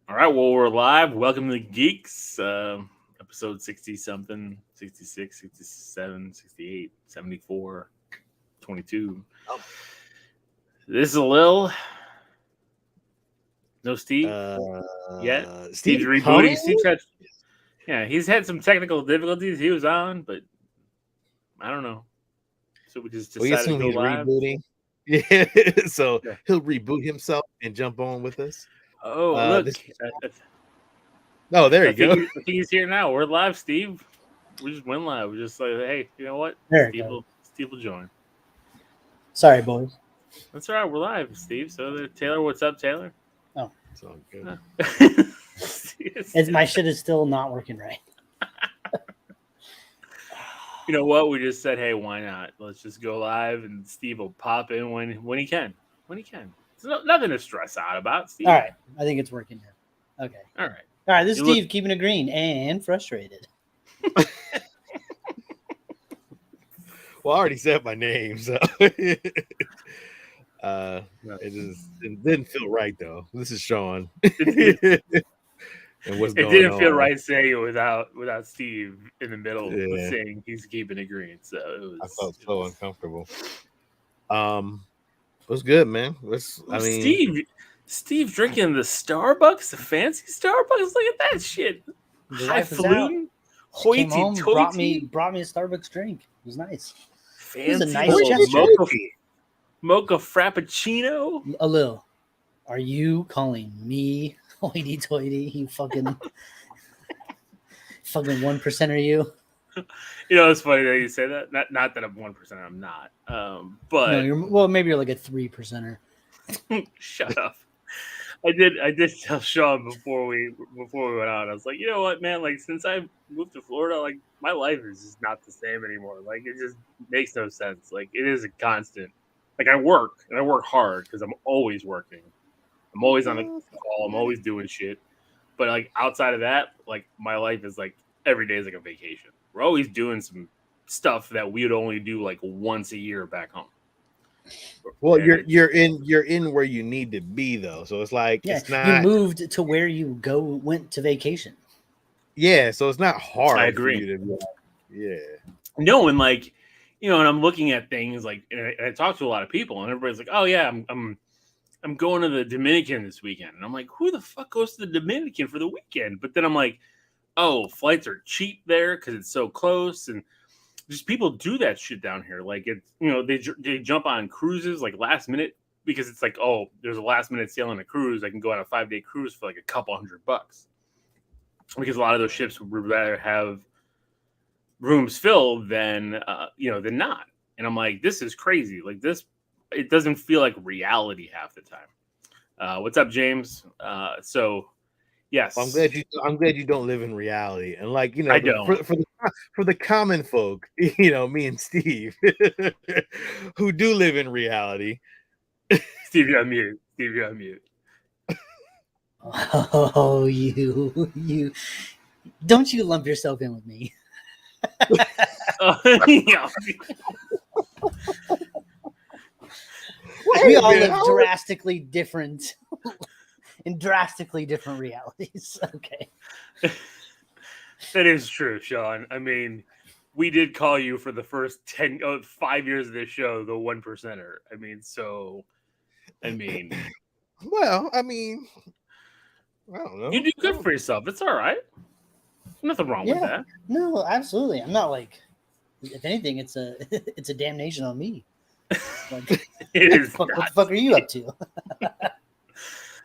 All right, well, we're live. Welcome to Geeks, episode 60 something, 66, 67, 68, 74, 22. Oh. This is a Lil. No Steve yet. Steve's rebooting. He's had some technical difficulties. He was on, but I don't know. So we just decided to go live. Rebooting. Yeah, so he'll reboot himself and jump on with us. Oh, look. There you go. I think he's here now. We're live, Steve. We just went live. We just like, hey, you know what? Steve will join. Sorry, boys. That's all right. We're live, Steve. So, Taylor, what's up, Taylor? Oh, it's all good. My shit is still not working right. You know what? We just said, hey, why not? Let's just go live, and Steve will pop in when he can. When he can. There's nothing to stress out about, Steve. All right. I think it's working now. Okay. All right. All right. This is Steve keeping it green and frustrated. Well, I already said my name, so it didn't feel right though. This is Sean. And what's going on? It didn't feel right saying it without Steve in the middle of saying he's keeping it green. So I felt so uncomfortable. What's good, man? Steve drinking the Starbucks, the fancy Starbucks. Look at that shit. Highfalutin, hoity-toity. Brought me a Starbucks drink. It was nice. Fancy. It was a nice gesture. Mocha frappuccino. A little. Are you calling me hoity-toity? You fucking 1%er you. You know, it's funny that you say that. Not that I'm 1%. I'm not. But no, maybe you're like a 3%er. Shut up. I did tell Sean before we went out. I was like, you know what, man? Like, since I moved to Florida, like my life is just not the same anymore. Like, it just makes no sense. Like, it is a constant. Like, I work and I work hard because I'm always working. I'm always on a call. I'm always doing shit. But like outside of that, like my life is like every day is like a vacation. We're always doing some stuff that we would only do like once a year back home. Well, and you're in where you need to be though. So it's like it's not, you moved to where you went to vacation. Yeah, so it's not hard. I agree. For you to be like, yeah. No, and like, you know, and I'm looking at things like, and I talk to a lot of people, and everybody's like, "Oh yeah, I'm going to the Dominican this weekend," and I'm like, "Who the fuck goes to the Dominican for the weekend?" But then I'm like, "Oh, flights are cheap there because it's so close," and just people do that shit down here. Like it's, you know, they jump on cruises like last minute because it's like, oh, there's a last minute sale on a cruise. I can go on a 5-day cruise for like a couple $100 because a lot of those ships would rather have rooms filled than than not. And I'm like, this is crazy. Like this, it doesn't feel like reality half the time. What's up, James? So yes, well, I'm glad you don't live in reality. And like, you know, I don't. For the common folk, you know, me and Steve, who do live in reality. Steve, you're on mute. Steve, you're on mute. Oh, you don't you lump yourself in with me. We all live drastically different in drastically different realities. Okay. That is true, Sean. I mean, we did call you for the first 5 years of this show the 1%er. I mean, well, I mean, I don't know. You do good for yourself. It's all right. Nothing wrong with that. No, absolutely. I'm not like, if anything, it's a damnation on me. Like, it is. What the fuck are you up to?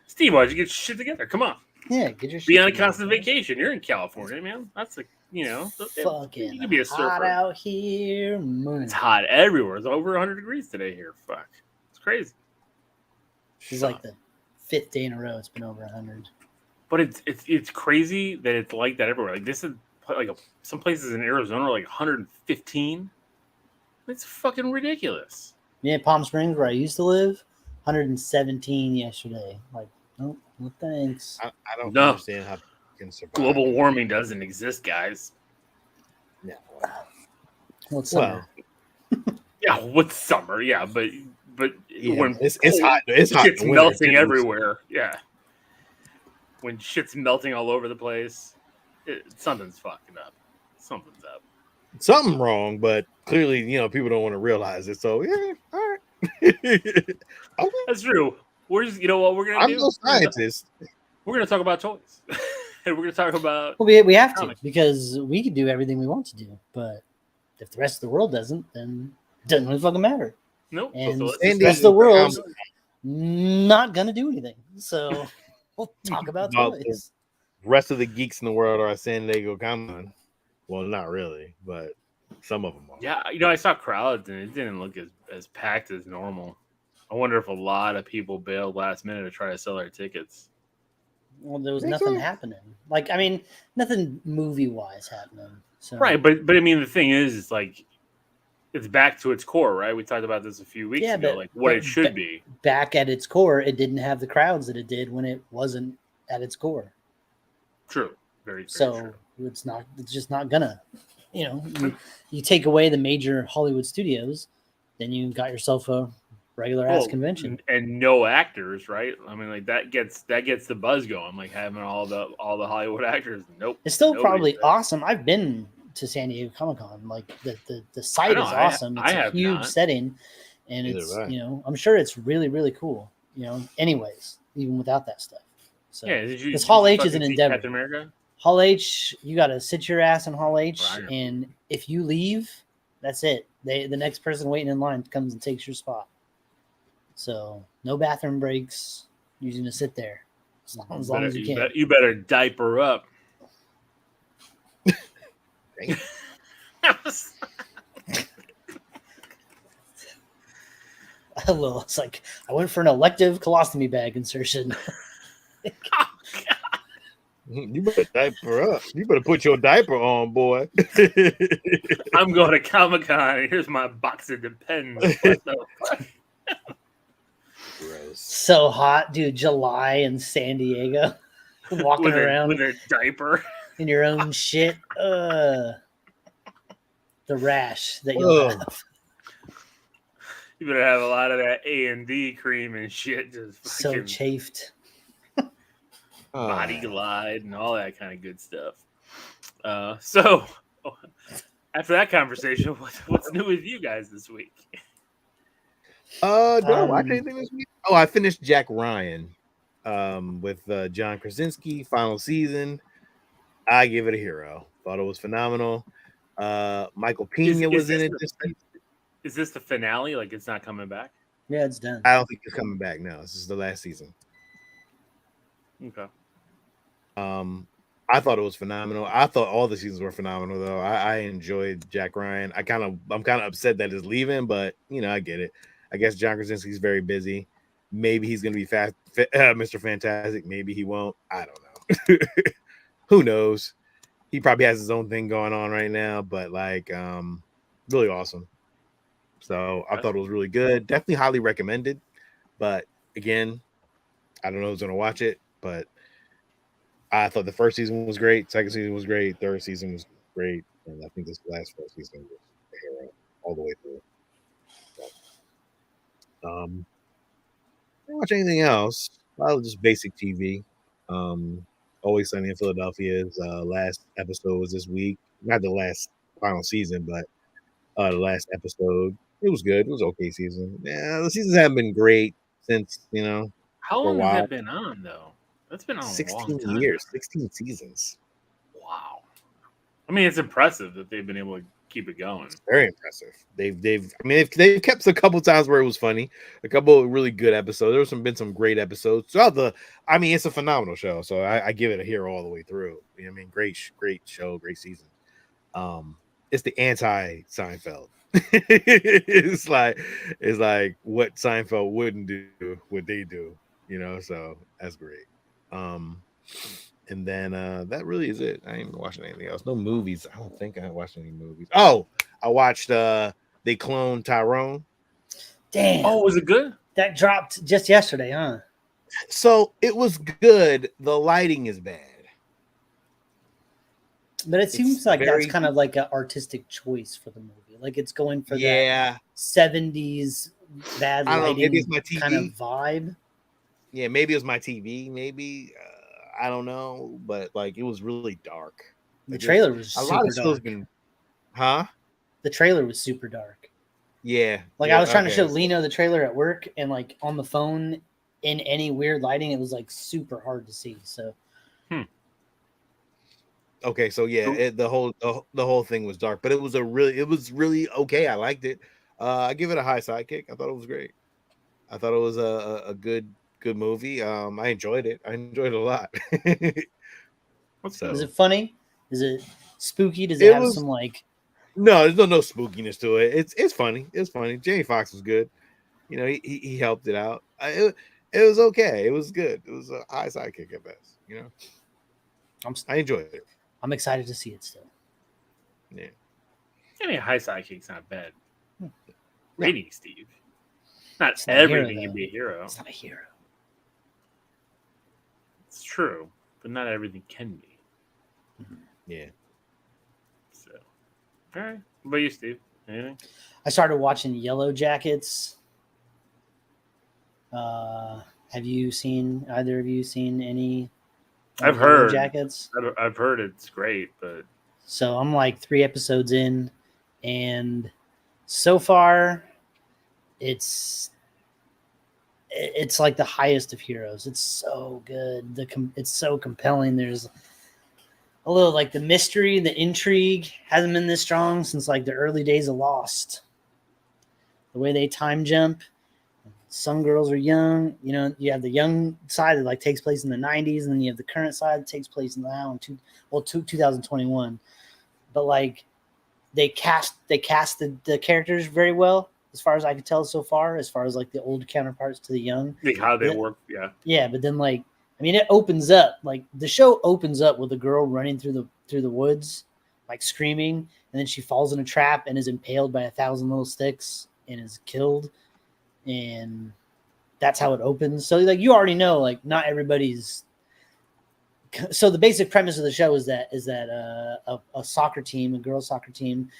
Steve, why'd you get your shit together? Come on. Yeah, get your shit Be on a together. constant vacation. You're in California, man. That's like, you know, fucking you can be a surfer. hot out here, man. It's hot everywhere. It's over 100 degrees today here. Fuck. It's crazy. It's like the 5th day in a row it's been over 100. But it's crazy that it's like that everywhere. Like this is like some places in Arizona are like 115. It's fucking ridiculous. Yeah, Palm Springs, where I used to live, 117 yesterday. Like, oh, well, thanks. I don't understand how people can survive. Global warming doesn't exist, guys. Yeah. Well, it's summer. Yeah, what's summer? Yeah, but yeah, when it's hot. It's hot. It's melting everywhere. Yeah. when shit's melting all over the place. Something's fucking up. Something's up. Something wrong, but clearly, people don't want to realize it. So yeah, all right. Okay. That's true. We're just, you know what we're gonna do? I'm no scientist. We're gonna talk about toys, and we're gonna talk about. Well, we have to comics. because we can do everything we want to do, but if the rest of the world doesn't, then it doesn't really fucking matter. Nope. And So let's the just- rest of the world's not gonna do anything. So we'll talk about Well, toys. Rest of the geeks in the world are at San Diego Comic-Con. Well, not really, but some of them are. Yeah, I saw crowds and it didn't look as packed as normal. I wonder if a lot of people bailed last minute to try to sell their tickets. Well, there was Think nothing so? happening. Nothing movie wise happening. So Right, but I mean the thing is, it's like it's back to its core, right? We talked about this a few weeks Yeah, ago, but- like what but- it should but- be. back at its core, it didn't have the crowds that it did when it wasn't at its core. True, very So true. it's just not gonna. You take away the major Hollywood studios, then you got yourself a regular ass Well, convention. and no actors, right? I mean, like that gets the buzz going, like having all the Hollywood actors. Nope, It's still nobody's probably there. awesome. I've been to San Diego Comic Con. Like the site know, is I awesome. It's a have huge not. setting, and Neither it's have I. I'm sure it's really really cool. Anyways, even without that stuff. So Yeah, did you? Because did Hall you H is fucking an see endeavor. Captain America. Hall H, you got to sit your ass in Hall H, Right. and if you leave, that's it. The next person waiting in line comes and takes your spot. So no bathroom breaks. You're just gonna sit there as long as you can. You better diaper up. Well, it's like I went for an elective colostomy bag insertion. You better diaper up. You better put your diaper on, boy. I'm going to Comic-Con and here's my box of Depends. What the fuck? Gross. So hot, dude. July in San Diego, walking with around with a diaper. in your own shit. The rash that you'll Ugh. have. You better have a lot of that A&D cream and shit. Just So fucking chafed. body glide and all that kind of good stuff. So after that conversation, what's new with you guys this week? Do I watch Um, anything this week? Oh, I finished Jack Ryan with John Krasinski, final season. I give it a hero. Thought it was phenomenal. Michael Pena was in it. Is this the finale? Like it's not coming back? Yeah, it's done. I don't think it's coming back now. This is the last season. Okay. I thought it was phenomenal. I thought all the seasons were phenomenal, though. I enjoyed Jack Ryan. I'm kind of upset that he's leaving, but I get it. I guess John Krasinski's very busy. Maybe he's going to be Mr. Fantastic. Maybe he won't. I don't know. Who knows? He probably has his own thing going on right now, but really awesome. So I thought it was really good. Definitely highly recommended. But again, I don't know who's going to watch it, but I thought the first season was great. Second season was great. Third season was great. And I think this last first season was a hero all the way through. So, I didn't watch anything else. Well, just basic TV. Always Sunny in Philadelphia's last episode was this week. Not the last final season, but the last episode. It was good. It was okay season. Yeah, the seasons haven't been great since, How For a long has while. that been on though? That's been on a long 16 time. years, 16 seasons. Wow. I mean, it's impressive that they've been able to keep it going. Very impressive. They've kept a couple times where it was funny, a couple of really good episodes. Been some great episodes throughout it's a phenomenal show. So I give it a hero all the way through. Great show, great season. It's the anti Seinfeld. it's like what Seinfeld wouldn't do, what they do. So that's great. And then that really is it. I ain't even watching anything else. No movies. I don't think I watched any movies. Oh, I watched They Cloned Tyrone. Damn. Oh, was it good? That dropped just yesterday, huh? So it was good. The lighting is bad. But it seems It's like very- that's kind of like an artistic choice for the movie. Like it's going for that Yeah. 70s bad I don't know. Maybe it's lighting my TV. kind of vibe. Yeah, maybe it was my TV. Maybe I don't know, but like it was really dark. The Like, trailer was a lot super of shows dark. been, huh? The trailer was super dark. Yeah. Like yeah, I was trying to show so- Lino the trailer at work, and like on the phone in any weird lighting, it was like super hard to see. So Okay, so yeah, the whole thing was dark, but it was really okay. I liked it. I give it a high sidekick. I thought it was great. I thought it was a good movie. I enjoyed it. I enjoyed it a lot. What's So is it funny? Is it spooky? Does it it have was some like? no, there's no spookiness to it. It's funny. It's funny. Jamie Foxx was good. You know, he helped it out. It was okay. It was good. It was a high sidekick at best. You know, I enjoyed it. I'm excited to see it still. Yeah. Any high sidekick's not bad. No. Rating, Steve. Not It's not a hero, everything can though. be a hero. It's not a hero. It's true, but not everything can be. Yeah. So, all right. What about you, Steve? Anything? I started watching Yellow Jackets. Have you seen either of you seen any? I've Yellow heard. Jackets. I've heard it's great, but So I'm like 3 episodes in, and so far, it's like the highest of heroes. It's so good. It's so compelling. There's a little like the mystery, the intrigue hasn't been this strong since like the early days of Lost. The way they time jump. Some girls are young. You know, you have the young side that like takes place in the 90s, and then you have the current side that takes place now in 2021. But like they cast the characters very well, as far as I could tell so far, as far as like the old counterparts to the young. like how they work, yeah. Yeah, but then like I mean it opens up, like the show opens up with a girl running through the woods, like screaming, and then she falls in a trap and is impaled by 1,000 little sticks and is killed. And that's how it opens. So like you already know, like not everybody's. So the basic premise of the show is that a soccer team, a girls' soccer team,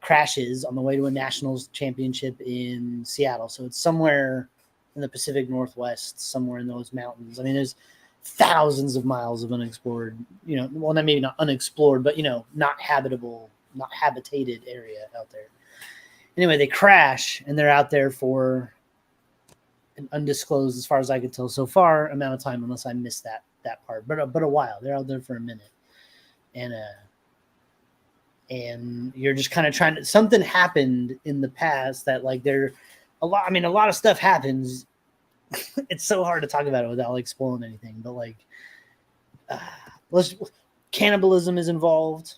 crashes on the way to a nationals championship in Seattle. So it's somewhere in the Pacific Northwest, somewhere in those mountains. I mean, there's thousands of miles of unexplored. You know, well, maybe not unexplored, but you know, not habitable, not habitated area out there. Anyway, they crash and they're out there for an undisclosed, as far as I could tell so far, amount of time, unless I missed that part. But a while. They're out there for a minute, and you're just kind of trying to. Something happened in the past that like there, a lot. I mean, a lot of stuff happens. It's so hard to talk about it without like spoiling anything. But like, cannibalism is involved.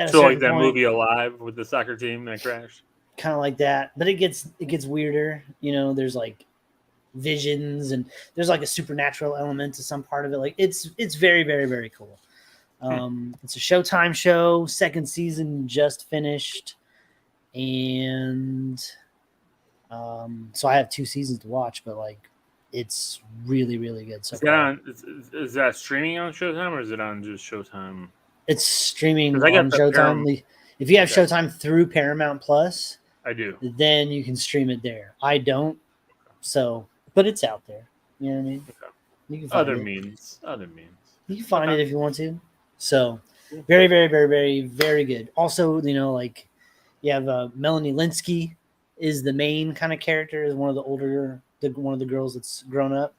So like that movie Alive with the soccer team that crashed. Kind of like that, but it gets weirder. You know, there's like visions and there's like a supernatural element to some part of it. Like it's very, very, very cool. It's a Showtime show. 2nd season just finished, and so I have 2 seasons to watch. But like, it's really, really good. So is that streaming on Showtime or is it on just Showtime? It's streaming I got on Showtime. If you have Showtime through Paramount Plus, I do. Then you can stream it there. I don't, so but it's out there. You know what I mean? Okay. You can find Other it. means. You can find it if you want to. So very, very, very, very, very good. Also, you know, like you have Melanie Linsky is the main kind of character, is one of the older, one of the girls that's grown up.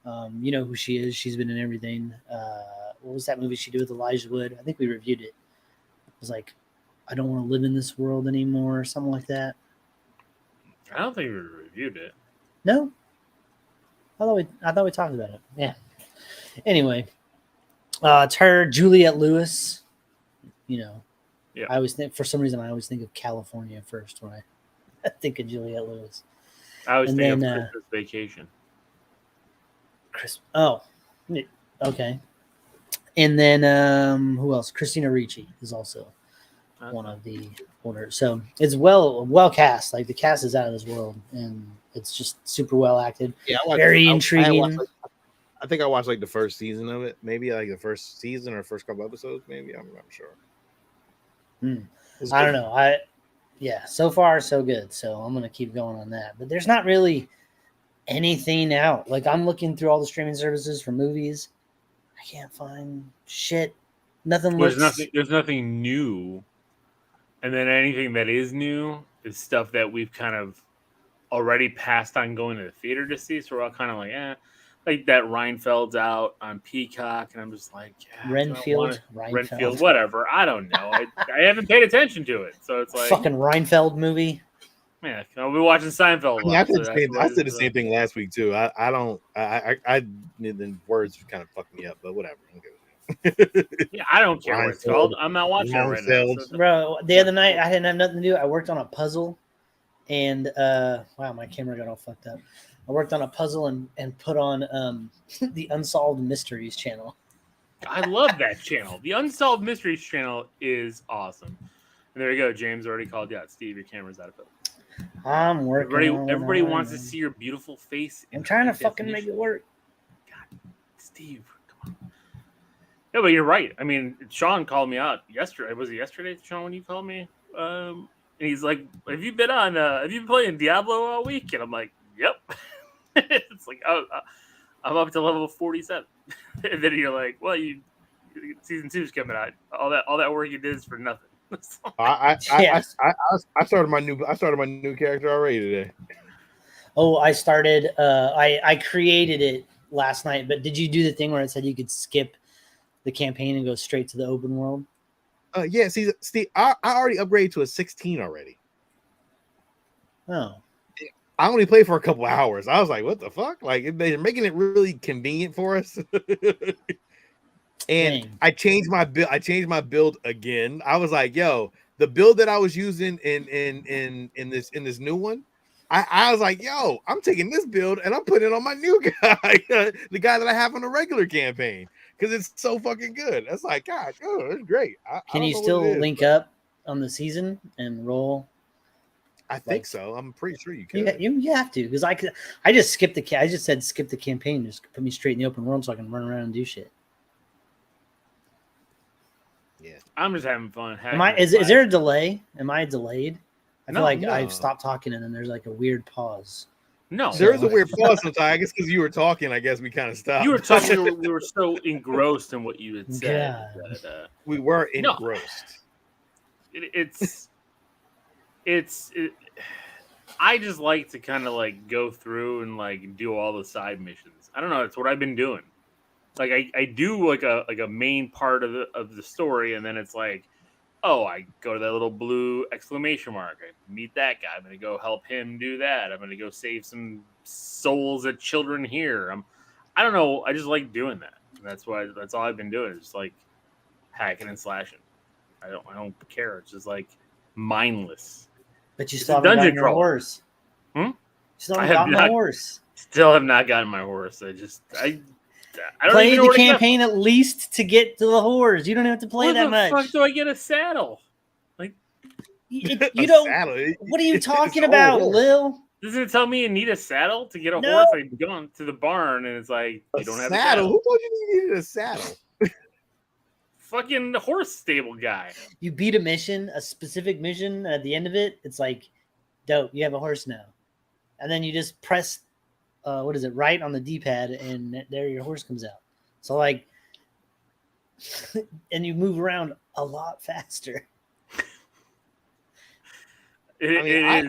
You know who she is. She's been in everything. What was that movie she did with Elijah Wood? I think we reviewed it. It was like, I don't want to live in this world anymore, or something like that. I don't think we reviewed it. No, I thought we talked about it. Yeah. Anyway, it's her, Juliette Lewis. You know, yeah. I always think, for some reason, I always think of California first when I think of Juliette Lewis. I always think of Christmas Vacation. Oh, okay. And then who else? Christina Ricci is also one of the older. So it's well cast. Like the cast is out of this world, and it's just super well acted. Yeah, very intriguing. I think I watched like the first season of it, maybe like the first season or first couple episodes, maybe. I'm not sure. I don't know. So far so good. So I'm gonna keep going on that. But there's not really anything out. Like I'm looking through all the streaming services for movies. I can't find shit. Nothing looks. There's nothing new, and then anything that is new is stuff that we've kind of already passed on going to the theater to see. So we're all kind of like, like that Reinfeld's out on Peacock, and I'm just like, Renfield, whatever. I don't know. I haven't paid attention to it, so it's like fucking Reinfeld movie. Yeah, I'll be watching Seinfeld. I mean, I said the same thing last week too. I don't. The words kind of fucked me up, but whatever. Yeah, I don't care what it's called. I'm not watching it right now. So. Bro, the other night I didn't have nothing to do. I worked on a puzzle, and wow, my camera got all fucked up. I worked on a puzzle and put on the Unsolved Mysteries channel. I love that channel. The Unsolved Mysteries channel is awesome. And there you go. James already called you out. Steve, your camera's out of focus. I'm working. Everybody wants to see your beautiful face. I'm trying to fucking make it work. God, Steve, come on. No, but you're right. I mean, Sean called me out yesterday. Was it yesterday, Sean, when you called me? And he's like, "Have you been playing Diablo all week?" And I'm like, "Yep." It's like, oh, I'm up to level 47. And then you're like, "Well, season 2's coming out. All that work you did is for nothing." I started my new character already today. Oh, I started. I created it last night. But did you do the thing where it said you could skip the campaign and go straight to the open world? Yeah. See, Steve, I already upgraded to a 16 already. Oh. I only played for a couple hours. I was like, "What the fuck?" Like they're making it really convenient for us. And dang. I changed my build again. I was like, "Yo, the build that I was using in this new one, I was like, yo, I'm taking this build and I'm putting it on my new guy, the guy that I have on the regular campaign, because it's so fucking good." That's like, God, oh, it's great. Can you still link up on the season and roll? I think so. I'm pretty sure you can. You have to, because I just skipped I just said skip the campaign, just put me straight in the open world so I can run around and do shit. Yeah, I'm just having fun. Is there a delay? Am I delayed? I feel like I've stopped talking and then there's like a weird pause. No, there is a weird pause sometimes. I guess because you were talking, I guess we kind of stopped. You were talking. We were so engrossed in what you had said. That, we were engrossed. I just like to kind of like go through and like do all the side missions. I don't know. It's what I've been doing. Like I do like a main part of the story, and then it's like, oh, I go to that little blue exclamation mark. I meet that guy. I'm gonna go help him do that. I'm gonna go save some souls of children here. I don't know. I just like doing that. That's all I've been doing. Is just like hacking and slashing. I don't care. It's just like mindless. But you still haven't gotten your horse. Still haven't gotten my horse. Still have not gotten my horse. I don't play even know the campaign at least to get to the horse. You don't have to play that much. Why the fuck do I get a saddle? Like you don't. Saddle. What are you talking about, Lil? Doesn't it tell me you need a saddle to get a horse? I go to the barn and it's like you don't have a saddle. Who told you needed a saddle? Fucking the horse stable guy. You beat a specific mission. At the end of it, it's like, dope. You have a horse now, and then you just press. What is it? Right on the D-pad, and there your horse comes out. So like, and you move around a lot faster. It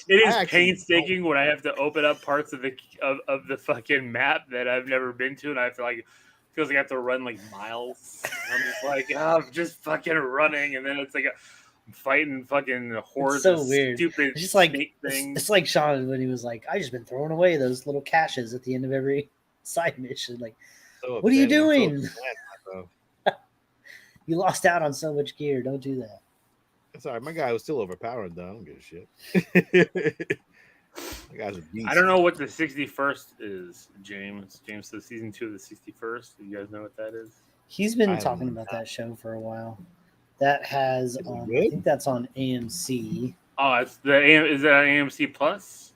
is painstaking when I have to open up parts of the fucking map that I've never been to, and I have to like feels like I have to run like miles. And I'm just like, I'm just fucking running, and then it's like I'm fighting fucking hordes. It's so weird. Stupid it's just like things. It's like Sean when he was like, I just been throwing away those little caches at the end of every side mission. Like, what are you doing? You lost out on so much gear. Don't do that. Sorry, my guy was still overpowered though. I don't give a shit. My guy's a beast. I don't know what the 61st is, James. James says season 2 of the 61st. Do you guys know what that is? He's been talking about that show for a while. That has, I think that's on AMC. Oh, is that AMC Plus?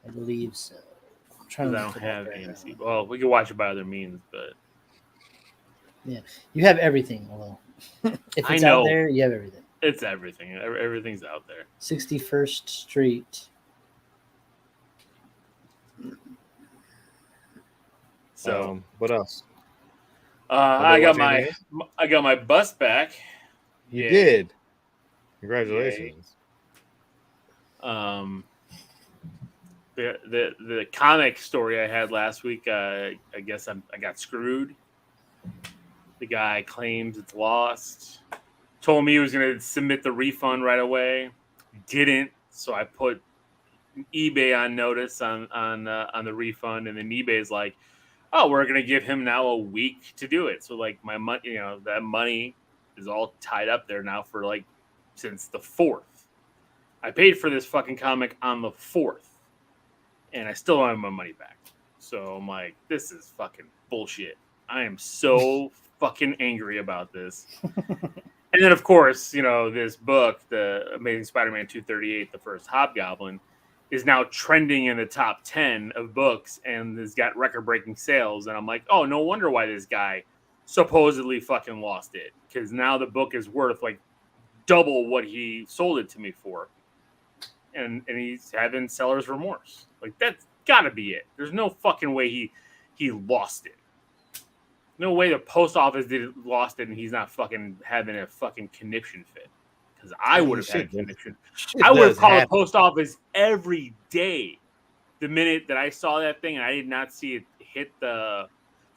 I believe so. I'm trying to. I don't have AMC. Well, we can watch it by other means, but yeah, you have everything. Although, if it's out there, you have everything. It's everything. Everything's out there. 61st Street. So what else? I got watch anything my bus back. You Yay. did. Congratulations. The comic story I had last week, I guess I got screwed. The guy claims it's lost. Told me he was going to submit the refund right away. Didn't, so I put eBay on notice on the refund, and then eBay's like, "Oh, we're going to give him now a week to do it." So like my money, that money is all tied up there now for like since the 4th. I paid for this fucking comic on the 4th, and I still don't have my money back. So I'm like, this is fucking bullshit. I am so fucking angry about this. And then, of course, this book, The Amazing Spider-Man 238, the first Hobgoblin, is now trending in the top 10 of books and has got record-breaking sales. And I'm like, oh, no wonder why this guy supposedly fucking lost it. Because now the book is worth like double what he sold it to me for. And he's having seller's remorse. Like, that's gotta be it. There's no fucking way he lost it. No way the post office lost it and he's not fucking having a fucking conniption fit. Because I would have had a conniption. I would have called the post office every day the minute that I saw that thing and I did not see it hit the...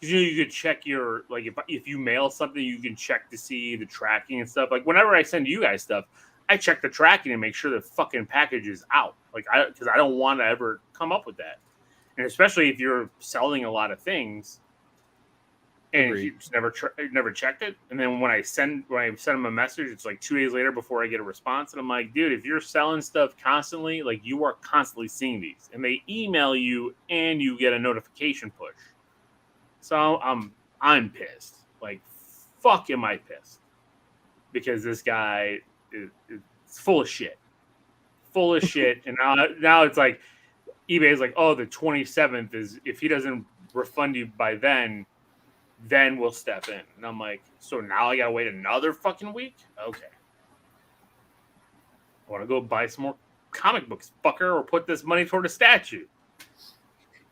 Because you could check your... Like, if you mail something, you can check to see the tracking and stuff. Like, whenever I send you guys stuff, I check the tracking and make sure the fucking package is out. Like, because I don't want to ever come up with that. And especially if you're selling a lot of things and you just never checked it. And then when I send them a message, it's like 2 days later before I get a response. And I'm like, dude, if you're selling stuff constantly, like you are constantly seeing these, and they email you and you get a notification push. So I'm pissed. Like, fuck am I pissed? Because this guy is full of shit. Full of shit. And now it's like eBay is like, oh, the 27th is, if he doesn't refund you by then we'll step in. And I'm like, so now I gotta wait another fucking week? Okay. I want to go buy some more comic books, fucker, or put this money toward a statue.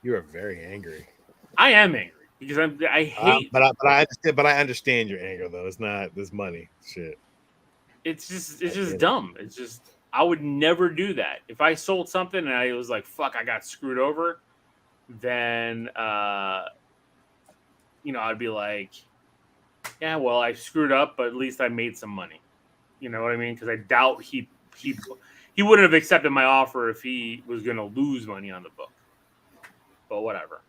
You are very angry. I am angry because I hate. But I understand your anger though. It's not this money shit. It's just dumb. It's just, I would never do that. If I sold something and I was like, fuck, I got screwed over, then I'd be like, yeah, well, I screwed up, but at least I made some money. You know what I mean? Because I doubt he wouldn't have accepted my offer if he was going to lose money on the book. But whatever.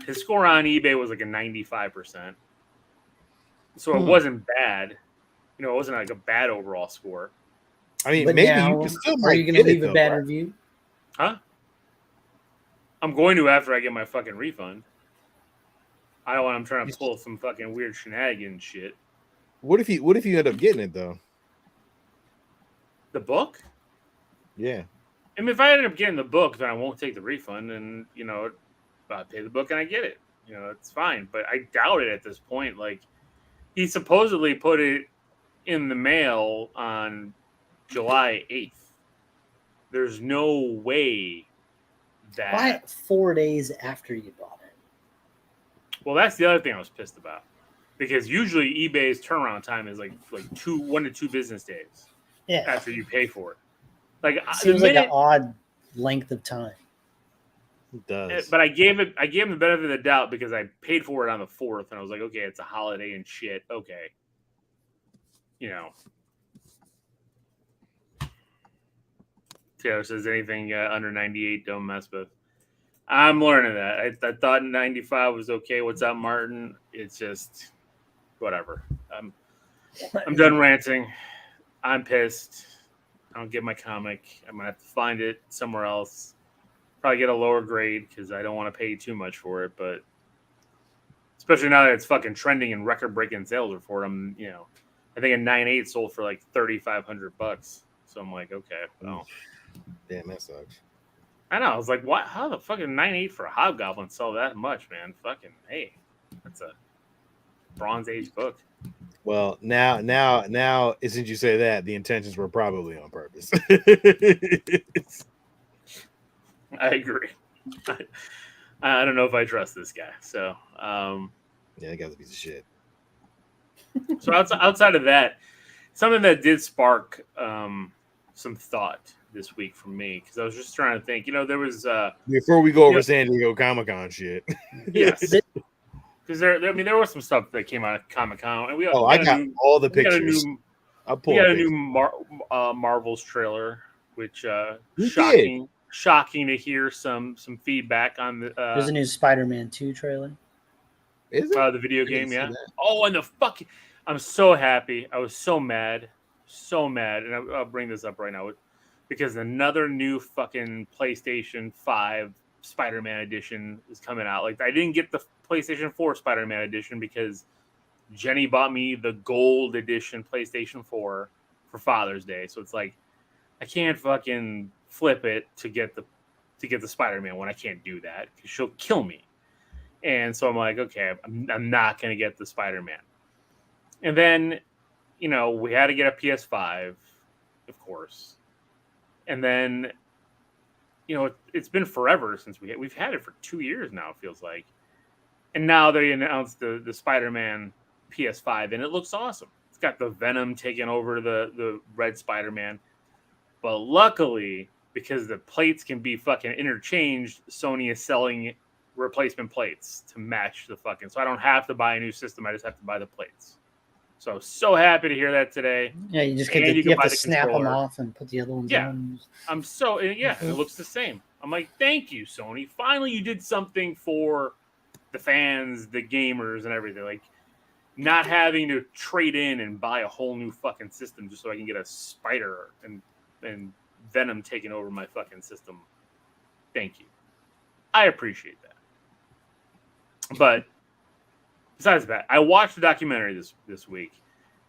His score on eBay was like a 95%. So it wasn't bad. It wasn't like a bad overall score. I mean, But maybe now, you can still. are you going to leave a bad review? Huh? I'm going to after I get my fucking refund. I'm trying to pull some fucking weird shenanigans shit. What if you end up getting it though? The book? Yeah. I mean, if I end up getting the book, then I won't take the refund, and I pay the book and I get it. It's fine. But I doubt it at this point. Like, he supposedly put it in the mail on July 8th. There's no way that. Why 4 days after you bought it? Well, that's the other thing I was pissed about, because usually eBay's turnaround time is like 1 to 2 business days. Yeah. After you pay for it. Like, it seems like an odd length of time. It does. But I gave him the benefit of the doubt because I paid for it on the 4th, and I was like, okay, it's a holiday and shit. Okay. Taylor says anything under 98, don't mess with. I'm learning that. I thought 95 was okay. What's up, Martin? It's just whatever. I'm done ranting. I'm pissed. I don't get my comic. I'm gonna have to find it somewhere else. Probably get a lower grade because I don't want to pay too much for it. But especially now that it's fucking trending and record-breaking sales report, I think a 9.8 sold for like $3,500. So I'm like, okay, well, damn, that sucks. I know. I was like, what? How the fucking 9.8 for a Hobgoblin sell that much, man? Fucking hey, that's a Bronze Age book. Well, now, since you say that, the intentions were probably on purpose. I agree. I don't know if I trust this guy. So, Yeah, that guy's a piece of shit. so outside of that, something that did spark some thought this week from me, because I was just trying to think. There was Before we go over Yeah. San Diego Comic-Con shit. yes, because there was some stuff that came out of Comic-Con, and Oh, I got all the we got a pictures. new I'll we pull got a a new picture. Marvel's trailer, which We shocking to hear some feedback on the There's a new Spider-Man 2 trailer. Is it? the video I didn't game. see Yeah. that. Oh, and the fucking, I'm so happy. I was so mad, and I'll bring this up right now because another new fucking PlayStation 5 Spider-Man edition is coming out. Like, I didn't get the PlayStation 4 Spider-Man edition because Jenny bought me the gold edition PlayStation 4 for Father's Day. So it's like I can't fucking flip it to get the Spider-Man when I can't do that because she'll kill me. And so I'm like, okay, I'm not gonna get the Spider-Man. And then, we had to get a PS5, of course. And then, it's been forever since we've had it for 2 years now. It feels like. And now they announced the Spider-Man PS5, and it looks awesome. It's got the Venom taking over the red Spider-Man. But luckily, because the plates can be fucking interchanged, Sony is selling replacement plates to match the fucking. So I don't have to buy a new system. I just have to buy the plates. So happy to hear that today. Yeah, you just And you can have buy to the snap them controller. off and put the other ones Yeah. on. It looks the same. I'm like, thank you, Sony. Finally, you did something for the fans, the gamers, and everything. Like, not having to trade in and buy a whole new fucking system just so I can get a Spider and Venom taking over my fucking system. Thank you. I appreciate that. But besides that, I watched a documentary this week,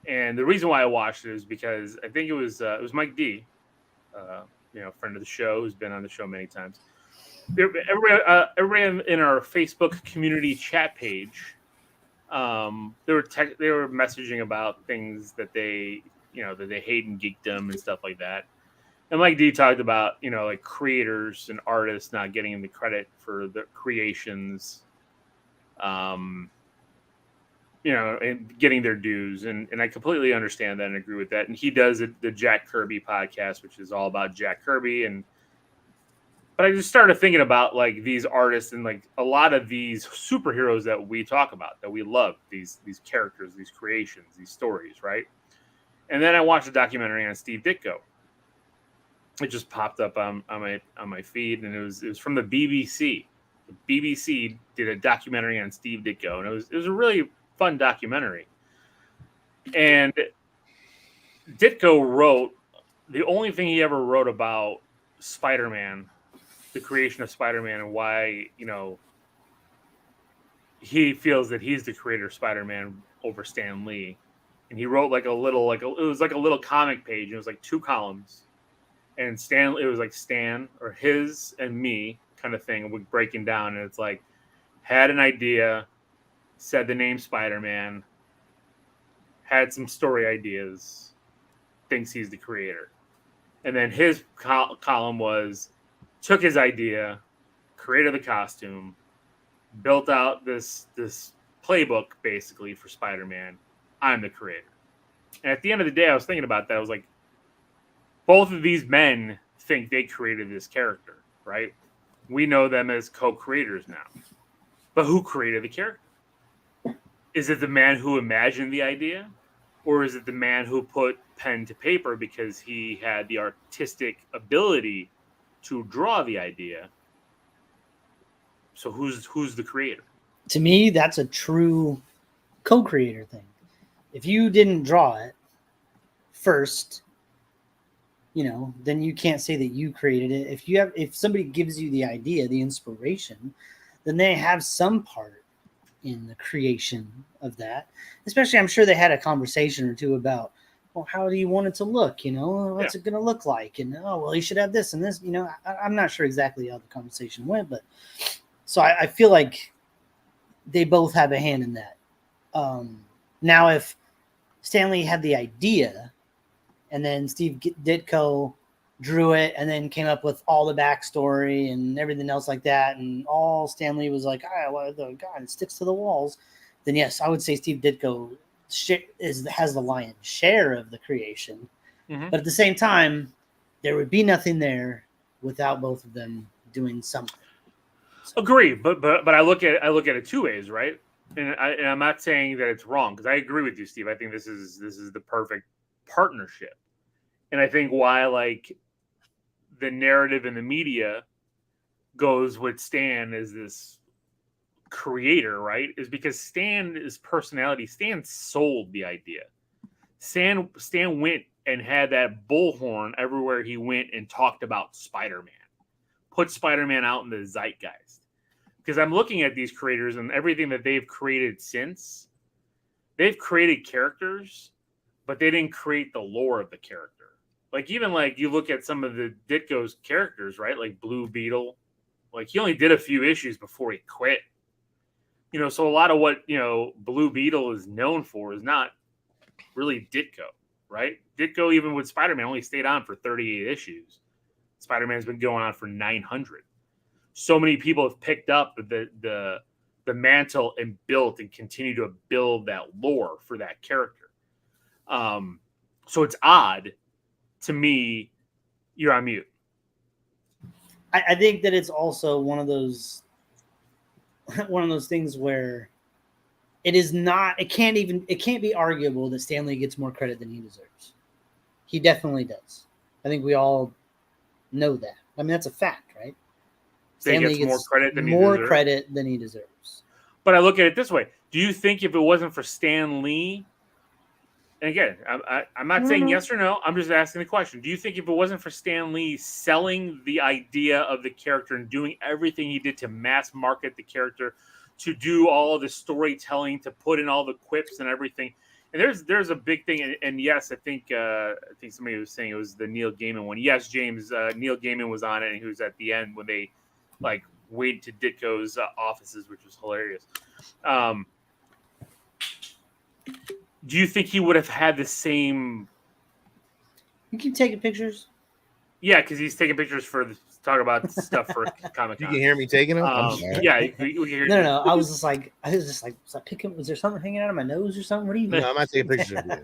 and the reason why I watched it is because I think it was Mike D, friend of the show who's been on the show many times. Everybody in our Facebook community chat page, they were messaging about things that they that they hate in geekdom and stuff like that. And Mike D talked about like creators and artists not getting the credit for the creations, and getting their dues, and I completely understand that and agree with that. And he does the Jack Kirby podcast, which is all about Jack Kirby, but I just started thinking about like these artists and like a lot of these superheroes that we talk about, that we love, these characters, these creations, these stories, right? And then I watched a documentary on Steve Ditko. It just popped up on my feed, and it was from the BBC. The BBC did a documentary on Steve Ditko, and it was a really fun documentary. And Ditko wrote the only thing he ever wrote about Spider-Man, the creation of Spider-Man, and why he feels that he's the creator of Spider-Man over Stan Lee. And he wrote it was like a little comic page. It was like 2 columns, and it was like Stan or his and me kind of thing, with breaking down. And it's like, had an idea, said the name Spider-Man, had some story ideas, thinks he's the creator. And then his column was, took his idea, created the costume, built out this playbook basically for Spider-Man. I'm the creator. And at the end of the day, I was thinking about that. I was like, both of these men think they created this character, right? We know them as co-creators now. But who created the character? Is it the man who imagined the idea? Or is it the man who put pen to paper because he had the artistic ability to draw the idea? So who's the creator? To me, that's a true co-creator thing. If you didn't draw it first, then you can't say that you created it. If somebody gives you the idea, the inspiration, then they have some part in the creation of that. Especially, I'm sure they had a conversation or two about, well, how do you want it to look? What's it going to look like? And you should have this and this. I'm not sure exactly how the conversation went, but so I feel like they both have a hand in that. Now, if Stan Lee had the idea, and then Steve Ditko drew it and then came up with all the backstory and everything else like that, and all Stan Lee was like, well, the guy that sticks to the walls, then yes, I would say Steve Ditko has the lion's share of the creation. Mm-hmm. But at the same time, there would be nothing there without both of them doing something. So. Agree, but I look at it two ways, right? And I'm not saying that it's wrong, because I agree with you, Steve. I think this is the perfect partnership, and I think why like the narrative in the media goes with Stan as this creator, right? Is because Stan's personality. Stan sold the idea. Stan went and had that bullhorn everywhere he went and talked about Spider-Man. Put Spider-Man out in the zeitgeist. Because I'm looking at these creators and everything that they've created since. They've created characters, but they didn't create the lore of the character. Like, even like you look at some of the Ditko's characters, right? Like Blue Beetle. Like, he only did a few issues before he quit. You know, so a lot of what, you know, Blue Beetle is known for is not really Ditko, right? Ditko, even with Spider-Man, only stayed on for 38 issues. Spider-Man's been going on for 900. So many people have picked up the mantle and built and continue to build that lore for that character. So it's odd to me. You're on mute. I think that it's also one of those things where it is not. It can't be arguable that Stan Lee gets more credit than he deserves. He definitely does. I think we all know that. I mean, that's a fact, right? Stan Lee gets more credit than he deserves. But I look at it this way: do you think if it wasn't for Stan Lee, and again, I'm not saying yes or no, I'm just asking the question: do you think if it wasn't for Stan Lee selling the idea of the character and doing everything he did to mass market the character, to do all of the storytelling, to put in all the quips and everything? And there's a big thing, and yes, I think somebody was saying it was the Neil Gaiman one. Yes, James, Neil Gaiman was on it, and he was at the end when they like went to Ditko's offices, which was hilarious. Do you think he would have had the same? You keep taking pictures. Yeah, because he's taking pictures to talk about stuff for Comic-Con. You can hear me taking them. Yeah, we can hear. No. I was just like, was I picking? Was there something hanging out of my nose or something? What are you? No, I'm not taking pictures of you.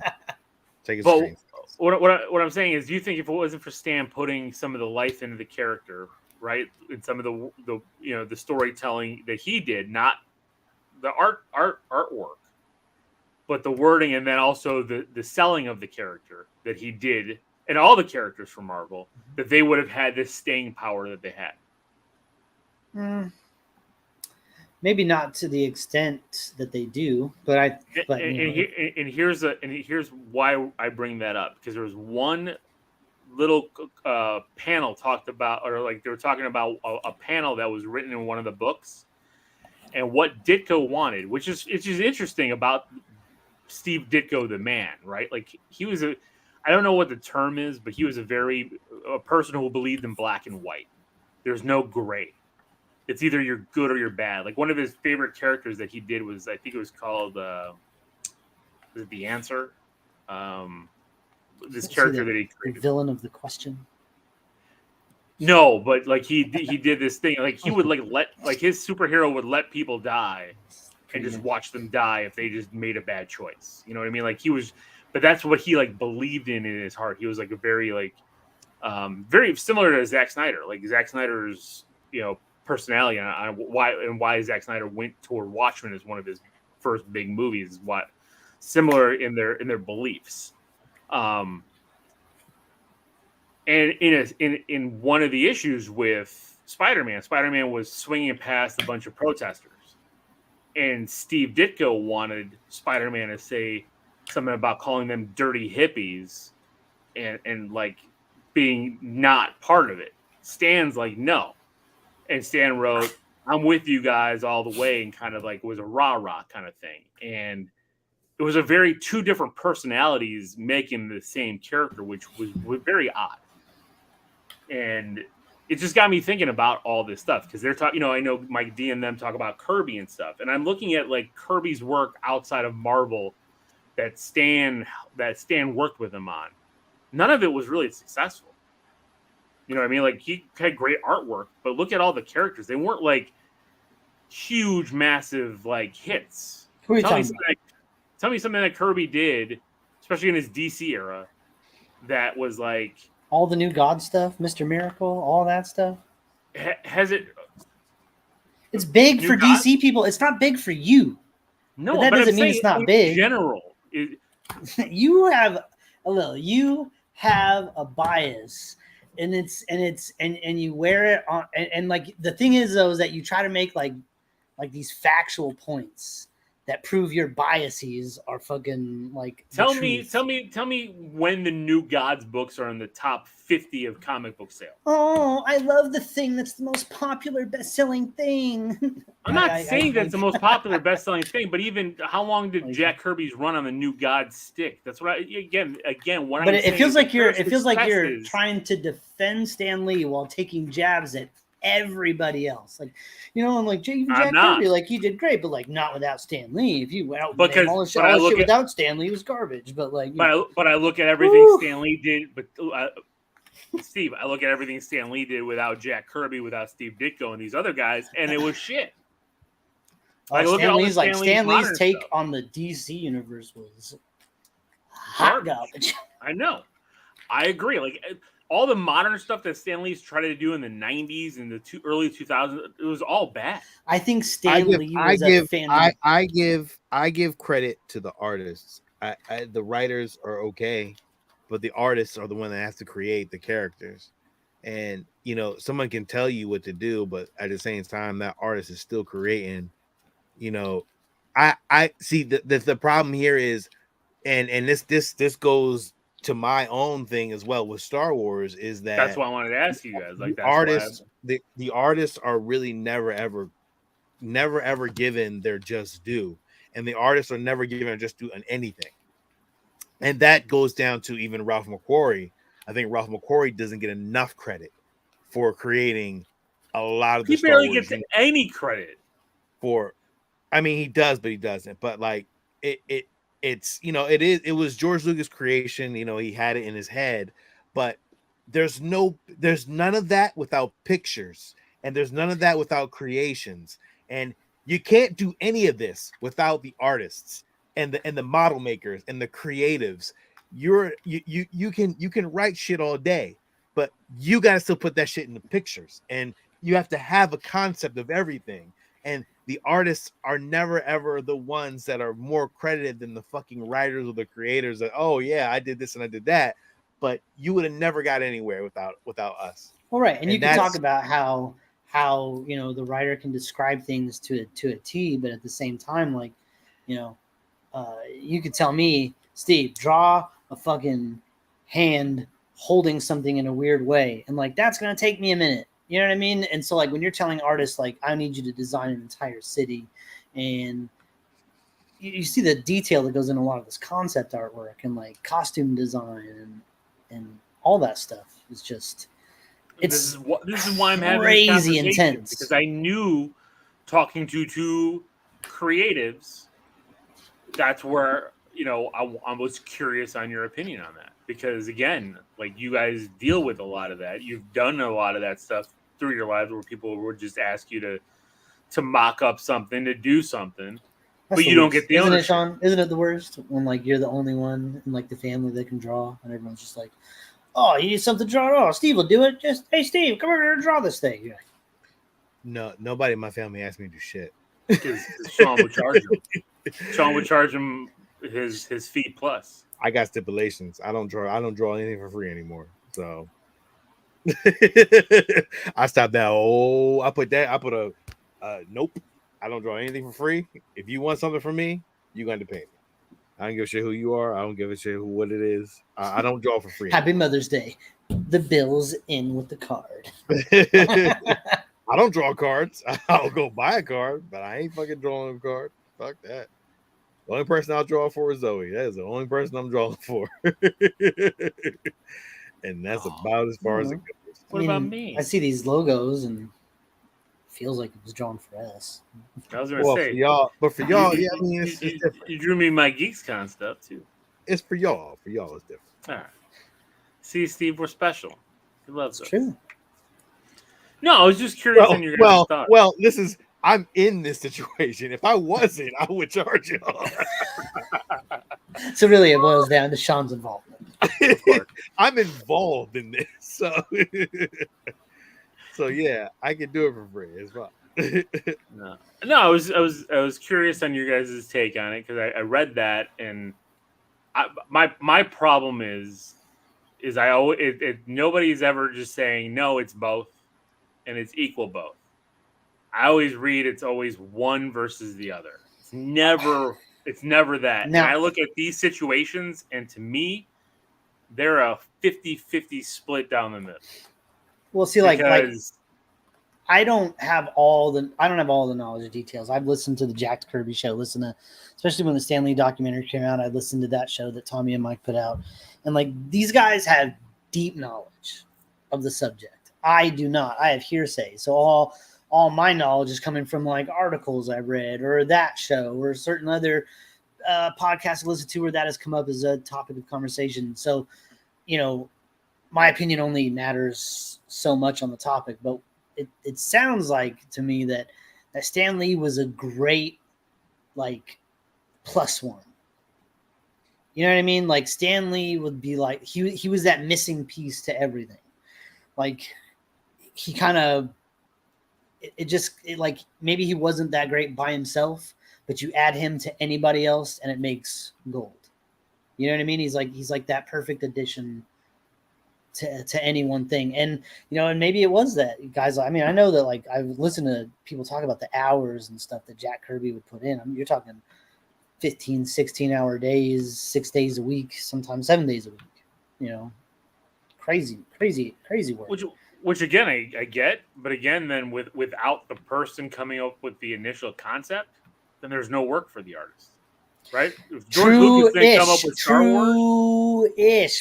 Taking screens. What I'm saying is, do you think if it wasn't for Stan putting some of the life into the character, right, and some of the storytelling that he did, not the artwork, but the wording, and then also the selling of the character that he did, and all the characters from Marvel, that they would have had this staying power that they had? Maybe not to the extent that they do, but here's why I bring that up, because there was one little panel talked about, or like they were talking about a panel that was written in one of the books, and what Ditko wanted, which is interesting about Steve Ditko, the man, right? Like, he was I don't know what the term is, but he was a person who believed in black and white. There's no gray. It's either you're good or you're bad. Like, one of his favorite characters that he did was, I think it was called The Answer. This character that he created. The villain of the question. No, but like he did this thing. Like, he would like his superhero would let people die and just watch them die if they just made a bad choice. You know what I mean? Like, but that's what he like believed in his heart. He was like a very very similar to Zack Snyder. Like, Zack Snyder's, personality on why Zack Snyder went toward Watchmen as one of his first big movies is what similar in their beliefs. And in one of the issues with Spider-Man was swinging past a bunch of protesters. And Steve Ditko wanted Spider-Man to say something about calling them dirty hippies and like being not part of it. Stan's like, no. And Stan wrote, I'm with you guys all the way, and kind of like was a rah-rah kind of thing. And it was two different personalities making the same character, which was very odd. And it just got me thinking about all this stuff, because they're talking, I know Mike D and them talk about Kirby and stuff. And I'm looking at like Kirby's work outside of Marvel that Stan worked with him on. None of it was really successful. You know what I mean? Like he had great artwork, but look at all the characters. They weren't like huge, massive like hits. Who are you Tell me talking something. about? Tell me something that Kirby did, especially in his DC era, that was like All the new God stuff, Mr. Miracle, all that stuff. has it? It's big New for God? DC people. It's not big for you. No, that but doesn't I'm mean saying it's not in big. general. You have you have a bias, and you wear it on, and like the thing is though is that you try to make like these factual points that prove your biases are fucking like Tell me when the New Gods books are in the top 50 of comic book sales. Oh, I love the thing that's the most popular best-selling thing. I'm not saying that's the most popular best-selling thing, but even how long did Like- Jack Kirby's run on the New Gods stick? That's what again. What But I'm saying it feels is like the you're successes- trying to defend Stan Lee while taking jabs at everybody else. Like, you know, and like even Jack Kirby, like he did great, but like not without Stan Lee. If you went out and name all the shit without Stan Lee, it was garbage. But like, but I look at everything Stan Lee did. But Steve, I look at everything Stan Lee did without Jack Kirby, without Steve Ditko, and these other guys, and it was shit. Stan Lee's take stuff on the DC universe was hot garbage. I know. I agree. Like all the modern stuff that Stan Lee's tried to do in the 90s and the early 2000s, it was all bad. I think Stan Lee was a fan. I give credit to the artists. The writers are okay, but the artists are the one that has to create the characters. And you know, someone can tell you what to do, but at the same time, that artist is still creating. You know, I see the problem here is, and this goes to my own thing as well with Star Wars, is that that's why I wanted to ask you guys. Like the artists are really never ever given their just due, and the artists are never given their just due on anything. And that goes down to even Ralph McQuarrie. I think Ralph McQuarrie doesn't get enough credit for creating a lot of the Star Wars. He barely gets any credit for. I mean, he does, but he doesn't. But like it's you know, it was George Lucas' creation. You know, he had it in his head, but there's none of that without pictures, and there's none of that without creations, and you can't do any of this without the artists and the model makers and the creatives. You can write shit all day, but you got to still put that shit in the pictures, and you have to have a concept of everything. And the artists are never ever the ones that are more credited than the fucking writers or the creators. That, oh yeah, I did this and I did that, but you would have never got anywhere without us. Well, right, and you can talk about how you know the writer can describe things to a T, but at the same time, like, you know, you could tell me, Steve, draw a fucking hand holding something in a weird way, and like that's gonna take me a minute. You know what I mean? And so like when you're telling artists like I need you to design an entire city, and you see the detail that goes in a lot of this concept artwork and like costume design and all that stuff is just this is why I'm having crazy intense, because I knew talking to two creatives, that's where, you know, I was curious on your opinion on that. Because again, like you guys deal with a lot of that. You've done a lot of that stuff through your lives where people would just ask you to mock up something, to do something, but you don't get the ownership. Isn't it, Sean? Isn't it the worst when like you're the only one in like the family that can draw, and everyone's just like, "Oh, you need something to draw? Oh, Steve will do it. Just hey, Steve, come over here and draw this thing." You're like, no, nobody in my family asked me to do shit. Because Sean would charge him. Sean would charge him his fee plus. I got stipulations. I don't draw anything for free anymore. So I stopped that. I put a nope. I don't draw anything for free. If you want something from me, you're going to pay me. I don't give a shit who you are. I don't give a shit what it is. I don't draw for free. Happy Mother's Day. The bill's in with the card. I don't draw cards. I'll go buy a card, but I ain't fucking drawing a card. Fuck that. The only person I'll draw for is Zoe. That is the only person I'm drawing for. And that's about as far as it goes. What about me? I see these logos and it feels like it was drawn for us. I was going to say. For y'all, yeah, I mean, it's different. You drew me my GeeksCon stuff, too. It's for y'all. For y'all, it's different. All right. See, Steve, we're special. He loves It's us. true. No, I was just curious on your guys' thoughts. Well, this is I'm in this situation. If I wasn't, I would charge you. So really, it boils down to Sean's involvement. I'm involved in this, so yeah, I can do it for free as well. No, I was curious on your guys' take on it because I read that, and my problem is I always nobody's ever just saying no, it's both, and it's equal both. I always read it's always one versus the other. It's never that. Now- and I look at these situations, and to me, they're a 50-50 split down the middle. Well, see, like Because I don't have all the knowledge of details. I've listened to the Jack Kirby show, especially when the Stan Lee documentary came out. I listened to that show that Tommy and Mike put out, and like these guys have deep knowledge of the subject. I do not. I have hearsay, so all my knowledge is coming from like articles I read or that show or certain other podcasts I listen to where that has come up as a topic of conversation. So, you know, my opinion only matters so much on the topic, but it sounds like to me that Stan Lee was a great like plus one. You know what I mean? Like Stan Lee would be like he was that missing piece to everything. Like he kind of it like maybe he wasn't that great by himself, but you add him to anybody else and it makes gold. You know what I mean? He's like that perfect addition to any one thing. And you know, and maybe it was that guys. I mean, I know that like I've listened to people talk about the hours and stuff that Jack Kirby would put in. I mean, you're talking 15, 16-hour days, 6 days a week, sometimes 7 days a week. You know, crazy work. Which again I get, but again, then without the person coming up with the initial concept, then there's no work for the artist, right? If George Lucas didn't come up with Star Wars,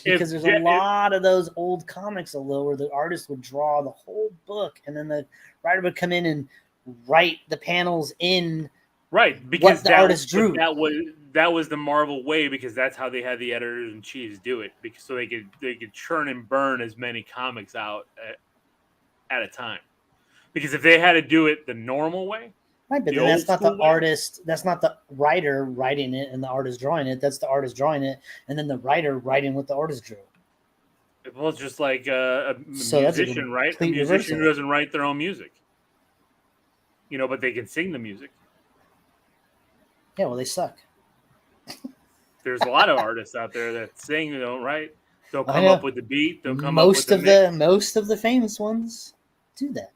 because there's a lot of those old comics where the artist would draw the whole book, and then the writer would come in and write the panels in right, because what the artist drew. That was the Marvel way, because that's how they had the editors in chiefs do it, because so they could churn and burn as many comics out at a time. Because if they had to do it the normal way, right, but then that's not the artist, that's not the writer writing it and the artist drawing it. That's the artist drawing it and then the writer writing what the artist drew. Well, it's just like a musician, right? A musician who doesn't write their own music. You know, but they can sing the music. Yeah, well, they suck. There's a lot of artists out there that sing, they don't write. They'll come up with the beat. They'll come up with most of the famous ones do that.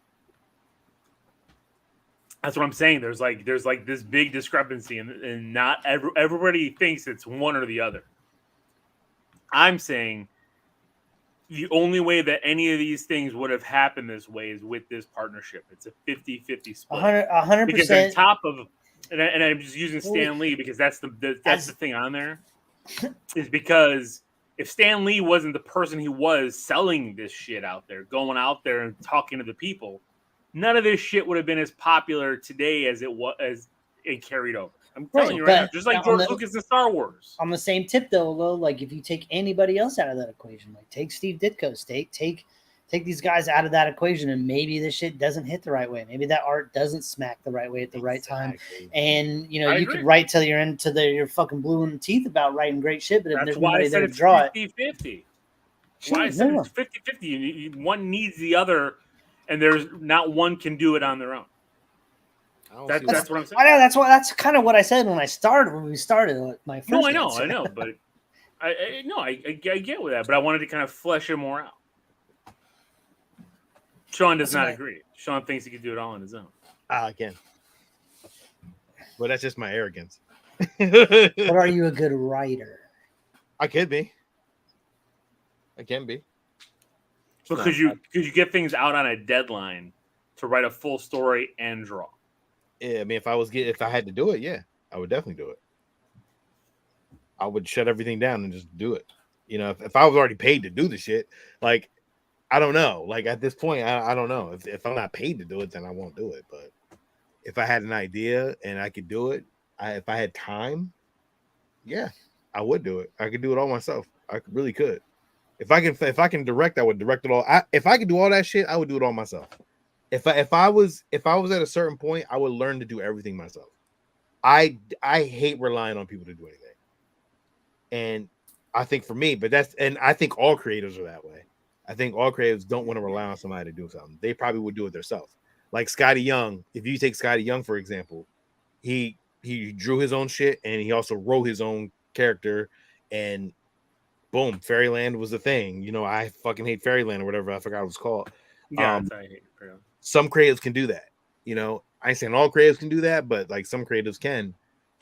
That's what I'm saying. There's like this big discrepancy, and not everybody thinks it's one or the other. I'm saying the only way that any of these things would have happened this way is with this partnership. It's a 50-50 split. 100%. Because on top of, and I'm just using Stan Lee because that's the thing on there, is because if Stan Lee wasn't the person he was selling this shit out there, going out there and talking to the people, none of this shit would have been as popular today as it was, as it carried over. I'm telling you right now, just like George Lucas and Star Wars. On the same tip, though, like if you take anybody else out of that equation, like take Steve Ditko, take these guys out of that equation, and maybe this shit doesn't hit the right way. Maybe that art doesn't smack the right way at the right time. And you know, you could write till you're into you're fucking blue in the teeth about writing great shit, but if there's nobody there to draw it, 50-50. Why I said it's 50-50. One needs the other, and there's not one can do it on their own. That's what I'm saying. I know that's kind of what I said when we started like, my first. No, I know, but I get with that, but I wanted to kind of flesh it more out. Sean does not agree. Sean thinks he can do it all on his own. I can. Well, that's just my arrogance. But are you a good writer? I could be. I can be. But could you get things out on a deadline to write a full story and draw? Yeah, I mean, if I had to do it, yeah, I would definitely do it. I would shut everything down and just do it. You know, if I was already paid to do the shit, like, I don't know. Like at this point, I don't know. If I'm not paid to do it, then I won't do it. But if I had an idea and I could do it, if I had time, yeah, I would do it. I could do it all myself. I really could. If I can direct, I would direct it all. If I could do all that shit, I would do it all myself. If I was at a certain point, I would learn to do everything myself. I hate relying on people to do anything. And I think for me, and I think all creators are that way. I think all creators don't want to rely on somebody to do something. They probably would do it themselves. Like Scotty Young, if you take Scotty Young, for example, he drew his own shit and he also wrote his own character, and boom, Fairyland was the thing. You know, I fucking hate Fairyland or whatever. I forgot what it's called. Yeah, I hate Fairyland. Some creatives can do that. You know, I ain't saying all creatives can do that, but like some creatives can.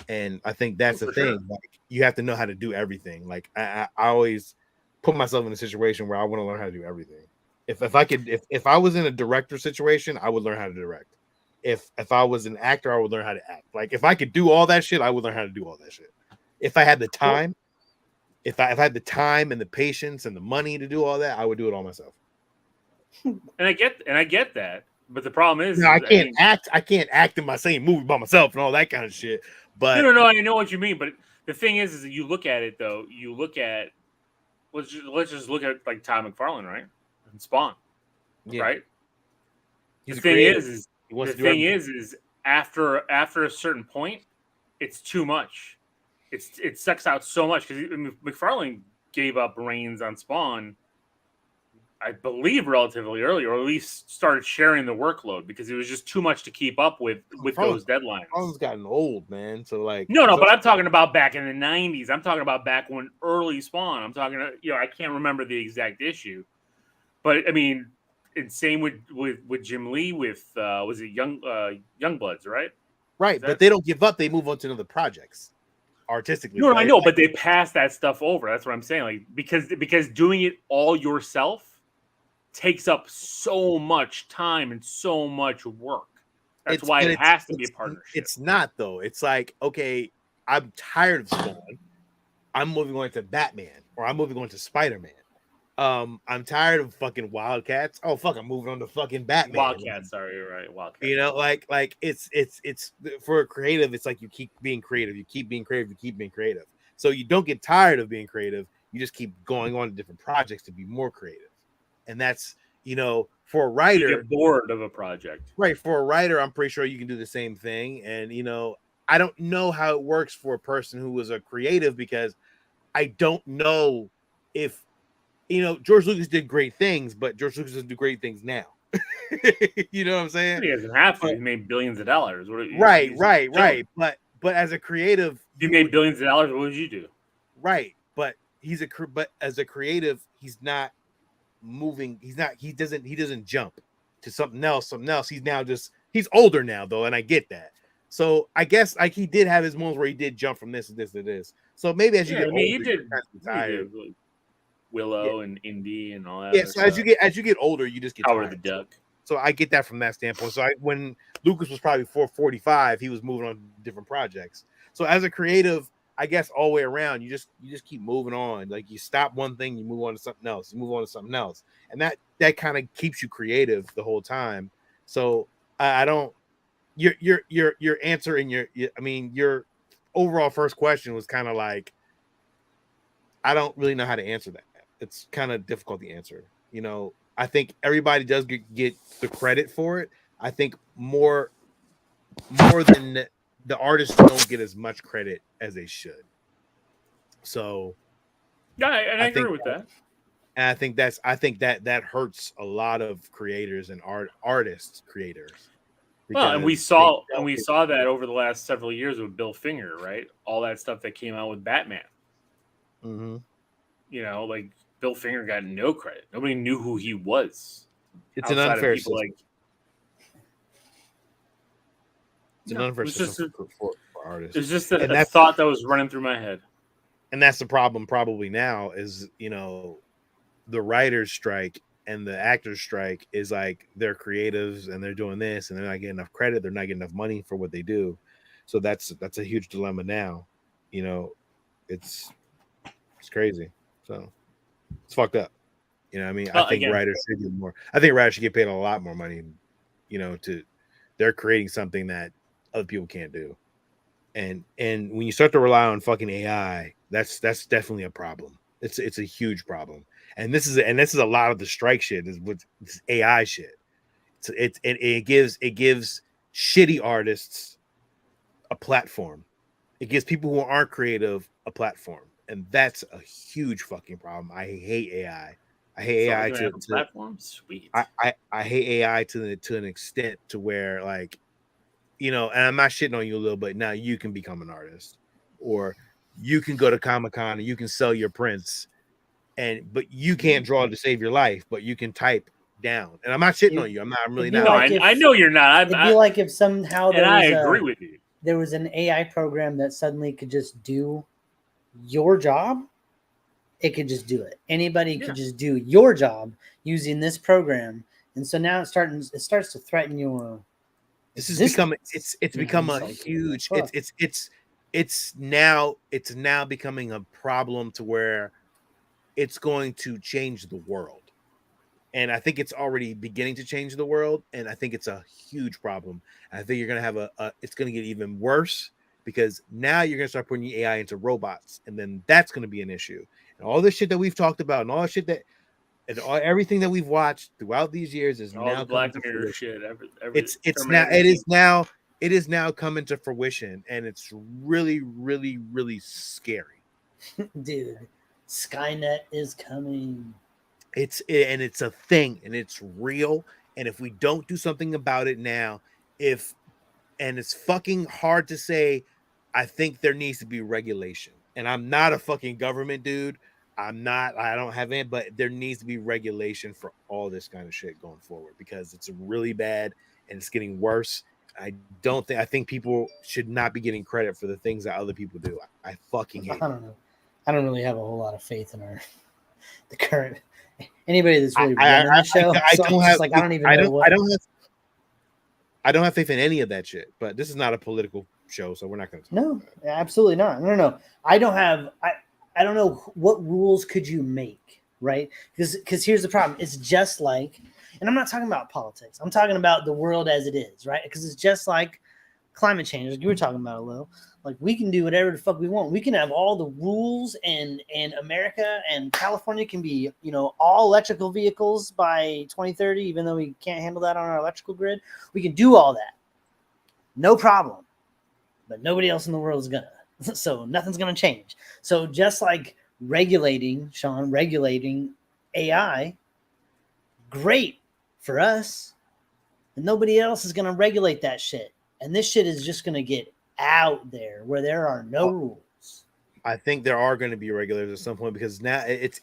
And I think that's the thing. Sure. Like, you have to know how to do everything. Like I always put myself in a situation where I want to learn how to do everything. If I was in a director situation, I would learn how to direct. If I was an actor, I would learn how to act. Like if I could do all that shit, I would learn how to do all that shit. If I had the time, if I had the time and the patience and the money to do all that, I would do it all myself. And I get that. But the problem is, I can't act in my same movie by myself and all that kind of shit. But no, I know what you mean. But the thing is that you look at it though. You look at let's just look at like Todd McFarlane, right? And Spawn, right? The thing is after a certain point, it's too much. It sucks out so much because McFarlane gave up reins on Spawn, I believe, relatively early, or at least started sharing the workload because it was just too much to keep up with those deadlines. Spawn's gotten old, man. So like, but I'm talking about back in the 90s. I'm talking about back when early Spawn. I'm talking, I can't remember the exact issue, but I mean, and same with Jim Lee with was it Youngbloods, right? Right, but they don't give up. They move on to other projects. Artistically, no, I know, but they pass that stuff over. That's what I'm saying. Like because doing it all yourself takes up so much time and so much work. That's why it has to be a partnership. It's not though. It's like, okay, I'm tired of Spawn. I'm moving on to Batman, or I'm moving on to Spider-Man. I'm tired of fucking Wildcats. Oh fuck, I'm moving on to fucking Batman. Wildcats, sorry, you're right. Wildcats. You know, like it's for a creative, it's like you keep being creative, you keep being creative, you keep being creative. So you don't get tired of being creative, you just keep going on to different projects to be more creative. And that's, for a writer, you get bored of a project. Right. For a writer, I'm pretty sure you can do the same thing. And I don't know how it works for a person who was a creative, because I don't know if George Lucas did great things, but George Lucas doesn't do great things now. You know what I'm saying? He doesn't have to. He made billions of dollars. Right. But as a creative, he made billions of dollars. What would you do? Right. But as a creative, he's not moving. He doesn't jump to something else. He's older now though. And I get that. So I guess like he did have his moments where he did jump from this to this to this. So maybe as you get older, he did. Willow and Indy and all that. Yeah, so as you get older, you just get Howard the Duck. So I get that from that standpoint. So when Lucas was probably 445, he was moving on to different projects. So as a creative, I guess all the way around, you just keep moving on. Like you stop one thing, you move on to something else. You move on to something else, and that kind of keeps you creative the whole time. So I don't. Your answer and your overall first question was kind of like, I don't really know how to answer that. It's kind of difficult to answer. I think everybody does get the credit for it. I think more than the artists don't get as much credit as they should. So yeah, and I agree with that. And I think that hurts a lot of creators and creators. Well, and we saw that over the last several years with Bill Finger, right? All that stuff that came out with Batman. Mm-hmm. Like Bill Finger got no credit. Nobody knew who he was. It's an unfair system. It's an unfair system for artists. It's just a thought that was running through my head. And that's the problem probably now is, the writer's strike and the actor's strike is like they're creatives and they're doing this and they're not getting enough credit. They're not getting enough money for what they do. So that's a huge dilemma now. It's crazy. So it's fucked up. I think writers should get more. I think writers should get paid a lot more money, they're creating something that other people can't do. And when you start to rely on fucking AI, that's definitely a problem. It's a huge problem. And this is a lot of the strike shit is with this AI shit. It gives shitty artists a platform. It gives people who aren't creative a platform, and that's a huge fucking problem. I hate AI. I hate AI to platform. Sweet. I hate AI to an extent to where, like, you know, and I'm not shitting on you a little, but now you can become an artist, or you can go to Comic-Con and you can sell your prints, but you can't draw to save your life, but you can type down. And I'm not shitting on you. I'm really not. No, I know you're not. It'd be like if somehow I agree with you. There was an AI program that suddenly could just do your job. It could just do it. Anybody could just do your job using this program, and so now it starts to threaten your. It's become a huge. It's now becoming a problem to where it's going to change the world. And I think it's already beginning to change the world. And I think it's a huge problem. And I think you're going to have it's going to get even worse, because now you're going to start putting AI into robots. And then that's going to be an issue. And all this shit that we've talked about and all the shit everything that we've watched throughout these years is all now the Black Mirror shit. It is now coming to fruition. And it's really, really, really scary. Dude, Skynet is coming. It's a thing, and it's real. And if we don't do something about it now, and it's fucking hard to say, I think there needs to be regulation. And I'm not a fucking government dude. I don't have any, but there needs to be regulation for all this kind of shit going forward, because it's really bad and it's getting worse. I think people should not be getting credit for the things that other people do. I fucking hate it. I don't know. I don't really have a whole lot of faith in the current anybody that's really running the show. I don't have faith in any of that shit. But this is not a political show, so we're not going to. No, absolutely not. No. I don't know what rules could you make, right? Because here's the problem. It's just like, and I'm not talking about politics. I'm talking about the world as it is, right? Because it's just like climate change, like you were talking about a little. Like, we can do whatever the fuck we want. We can have all the rules, and America and California can be, all electrical vehicles by 2030, even though we can't handle that on our electrical grid. We can do all that. No problem. But nobody else in the world is gonna. So nothing's gonna change. So just like regulating AI, great for us. And nobody else is gonna regulate that shit. And this shit is just gonna get out there where there are no rules. I think there are going to be regulators at some point, because now it's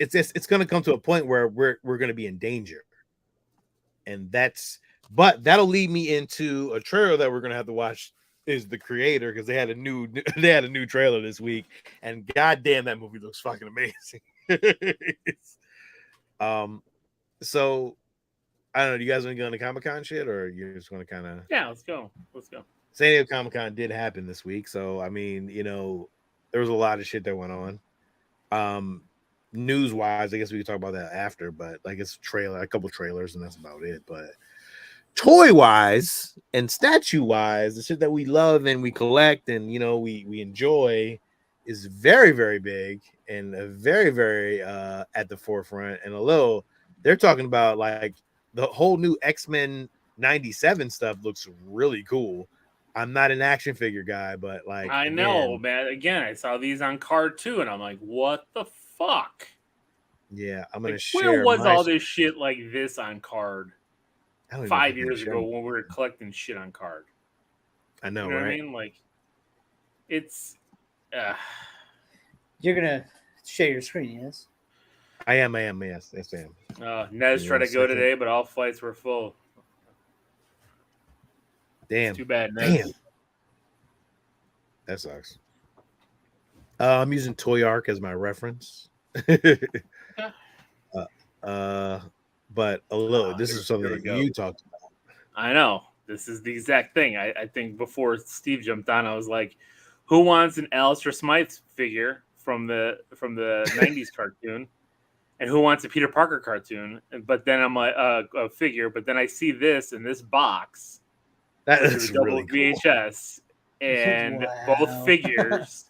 going to come to a point where we're going to be in danger, and that'll lead me into a trailer that we're going to have to watch. Is The Creator, because they had a new trailer this week, and goddamn, that movie looks fucking amazing. So I don't know. Do you guys want to go into Comic-Con shit, or you just want to kind of? Yeah, let's go. San Diego Comic-Con did happen this week, so I mean, there was a lot of shit that went on. News-wise, I guess we could talk about that after, but like, it's a couple trailers, and that's about it. But toy-wise and statue-wise, the shit that we love and we collect and we enjoy is very, very big and very, very at the forefront. And they're talking about, like, the whole new X-Men 97 stuff looks really cool. I'm not an action figure guy, but like, I know, man. Again, I saw these on card too, and I'm like, what the fuck? Yeah, I'm gonna share. Where was all this shit like this on card 5 years ago when we were collecting shit on card? I know, you know right? What I mean, like, it's. You're gonna share your screen, yes? I am. Yes, I am. Nez tried to go today, but all flights were full. Damn. It's too bad, Nez. Damn. That sucks. I'm using Toy Arc as my reference. But a little. This is something that you talked about. I know. This is the exact thing. I think before Steve jumped on, I was like, "Who wants an Alistair Smythe figure from the 90s cartoon, and who wants a Peter Parker cartoon?" But then I'm like, a figure. But then I see this in this box. That is really cool. VHS and both figures,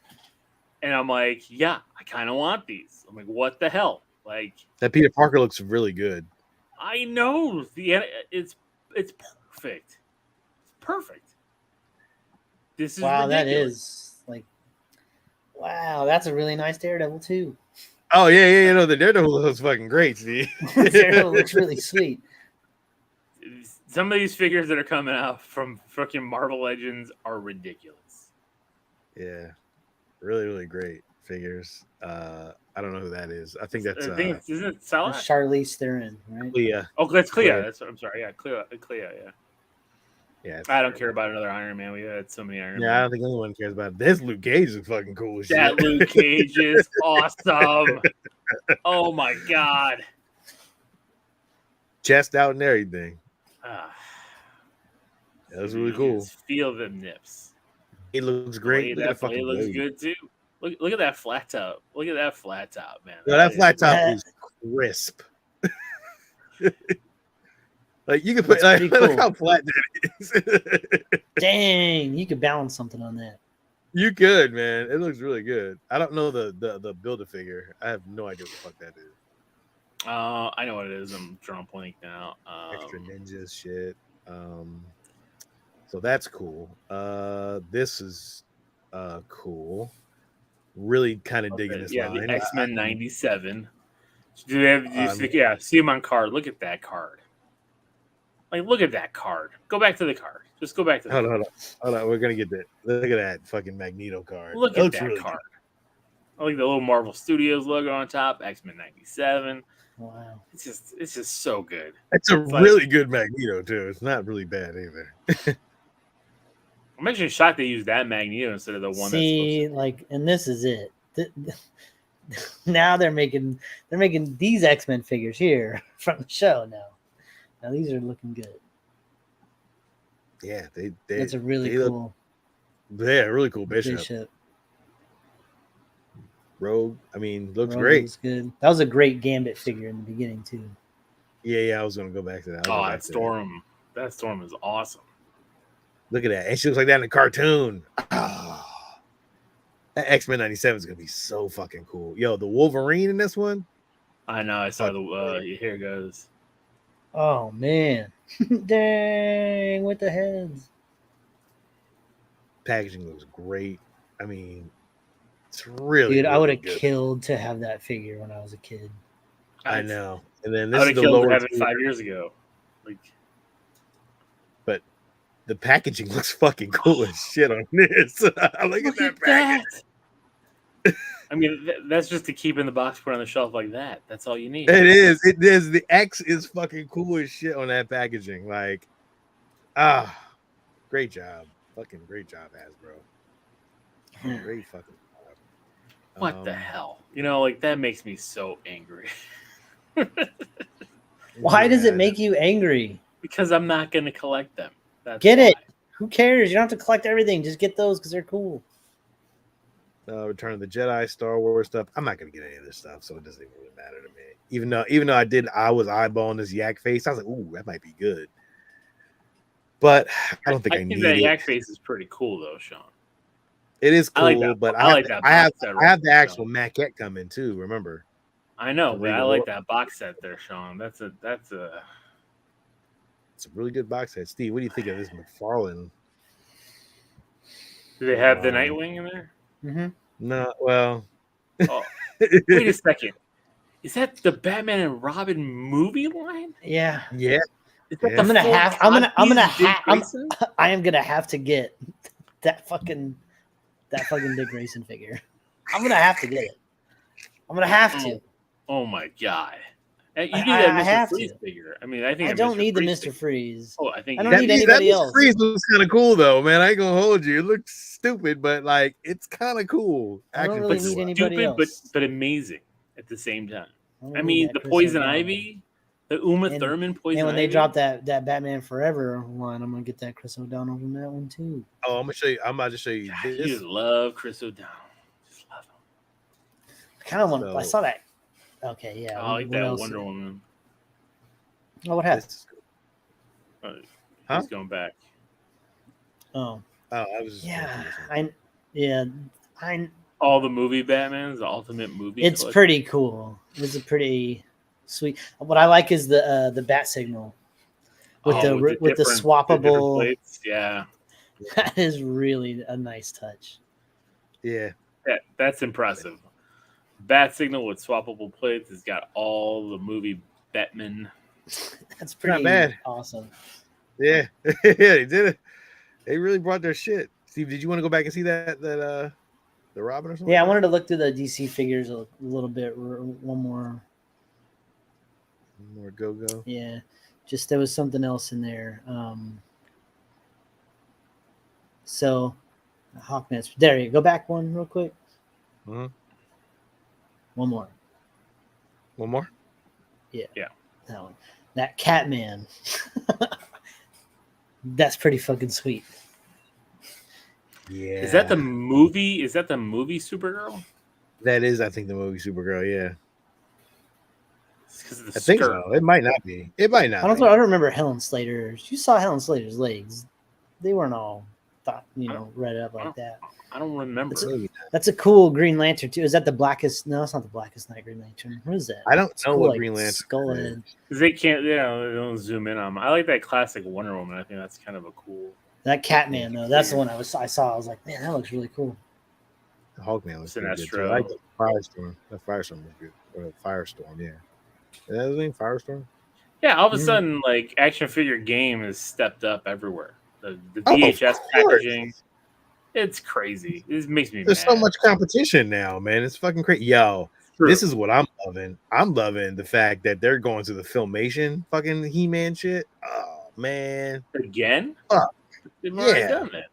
and I'm like, yeah, I kind of want these. I'm like, what the hell? Like That Peter Parker looks really good. I know it's perfect. It's perfect. This is Wow, that ridiculous. is like, wow, that's a really nice Daredevil too. Oh yeah, you know the Daredevil looks fucking great, Steve. Daredevil looks really sweet. Some of these figures that are coming out from fucking Marvel Legends are ridiculous. Yeah, really great figures. I don't know who that is. I think that's Isn't it Salah? Charlize Theron, right? Clea. Oh, that's Clea. Clea. That's what I'm sorry. Yeah, Clea. Yeah. Yeah, I don't care about another Iron Man. We had so many Iron Man. I don't think anyone cares about it. This Luke Cage is fucking cool as That shit. Luke Cage is awesome. Oh my god. Chest out and everything. Ah, That was you really can cool. just feel them nips. It looks great. Look at That that fucking blade looks blade. good too. Look at that flat top. Look at that flat top, man. No, that flat top that- is crisp. Like you can put That's like pretty look cool. how flat that is. Dang, you could balance something on that. You could, man. It looks really good. I don't know the Build-A-Figure. I have no idea what the fuck that is. I know what it is. I'm drawing blank now. Extra ninjas shit. So that's cool. This is cool. Really kind of digging this line. The X-Men 97. Do they have? Yeah, see them on card. Look at that card. Like, look at that card. Go back to the card. Just go back to the Hold on. We're gonna get that. Look at that fucking Magneto card. Look at that really card. I like the little Marvel Studios logo on top. X-Men 97. Wow. It's just so good. It's really good Magneto too. It's not really bad either. I'm actually shocked they used that Magneto instead of the one. See, like, and this is it. Now they're making these X-Men figures here from the show now. Now these are looking good. Yeah, That's a really cool. Really cool Bishop. Rogue. I mean, looks great. Looks good. That was a great Gambit figure in the beginning too. Yeah. I was gonna go back to that. That Storm. That Storm is awesome. Look at that. And she looks like that in the cartoon. Oh, that X-Men 97 is gonna be so fucking cool. Yo, the Wolverine in this one. I know. I saw here it goes. Oh man. Dang, with the heads. Packaging looks great. I mean, it's really dude. I would have good. killed to have that figure when I was a kid. I know. And then this I would is have the killed to lower have it 5 years ago. Like, but the packaging looks fucking cool as shit on this. Look at that package. I mean, that's just to keep in the box, put on the shelf like that. That's all you need. It is. The X is fucking cool as shit on that packaging. Like, great job. Fucking great job, Hasbro. Great fucking job. What the hell? You know, like that makes me so angry. Why does it make you angry? Because I'm not going to collect them. Get it. Who cares? You don't have to collect everything. Just get those because they're cool. Return of the Jedi, Star Wars stuff. I'm not gonna get any of this stuff, so it doesn't even really matter to me. Even though I was eyeballing this yak face. I was like, ooh, that might be good. But I don't think I need that it. yak face is pretty cool though, Sean. It is cool, I like that, but I like that. I have the actual maquette coming too. Remember? I know, but I like that box set there, Sean. It's a really good box set. Steve, what do you think of this McFarlane? Do they have the Nightwing in there? Mm-hmm. No, well. Oh, wait a second. Is that the Batman and Robin movie line? Yeah. Yeah. I am gonna have to get that fucking Dick Grayson figure. I'm gonna have to get it. I'm gonna have to. Oh my god. You do that Mr. Freeze figure. I mean, I think I don't need the Mr. Freeze. Oh, I think I don't need anybody else. Mr. Freeze looks kind of cool though, man. I ain't gonna hold you. It looks stupid, but like it's kind of cool. I don't really need anybody else. But amazing at the same time. I mean, the Poison Ivy, the Uma Thurman Poison Ivy. And when they drop that Batman Forever one, I'm gonna get that Chris O'Donnell from that one too. Oh, I'm about to show you. You just love Chris O'Donnell. Just love him. I kind of want. I saw that. Okay, yeah. I like that Wonder Woman. Oh, what happened? He's going back. Oh. I was. Yeah. all the movie Batmans, the ultimate movie. It's collection. pretty cool. It's a pretty sweet. What I like is the bat signal with the different swappable plates. Yeah, That is really a nice touch. Yeah. That's impressive. Bat signal with swappable plates has got all the movie Batman. That's pretty Not bad. Awesome. Yeah. Yeah, they did it. They really brought their shit. Steve, did you want to go back and see that the Robin or something? Yeah, I wanted to look through the DC figures a little bit. One more go. Yeah, just there was something else in there. So Hawkman. There you go. Back one real quick. Mm-hmm. One more. One more? Yeah. That one. That Catman. That's pretty fucking sweet. Yeah. Is that the movie? Is that the movie Supergirl? That is, I think, the movie Supergirl. Yeah. It's I think so. It might not be. It might not. I don't remember Helen Slater's. You saw Helen Slater's legs. They weren't all read up like that. I don't remember. That's a cool Green Lantern too. Is that the blackest? No, it's not the Blackest Night Green Lantern. What is that? I don't know cool, what Green Lantern skull is. head. Because they can't, they don't zoom in on them. I like that classic Wonder Woman. I think that's kind of a cool. That Catman though, that's the one I saw. I was like, man, that looks really cool. The Hawkman looks good too. Sinestro. I like the Firestorm. That Firestorm was good. Or Firestorm, yeah. Is that his name? Firestorm? Yeah, all of a sudden, like action figure game has stepped up everywhere. The VHS packaging, it's crazy. It makes me. There's mad. so much competition now, man. It's fucking crazy. Yo, this is what I'm loving. I'm loving the fact that they're going to the Filmation fucking He-Man shit. Oh man, again? They've yeah. already done that.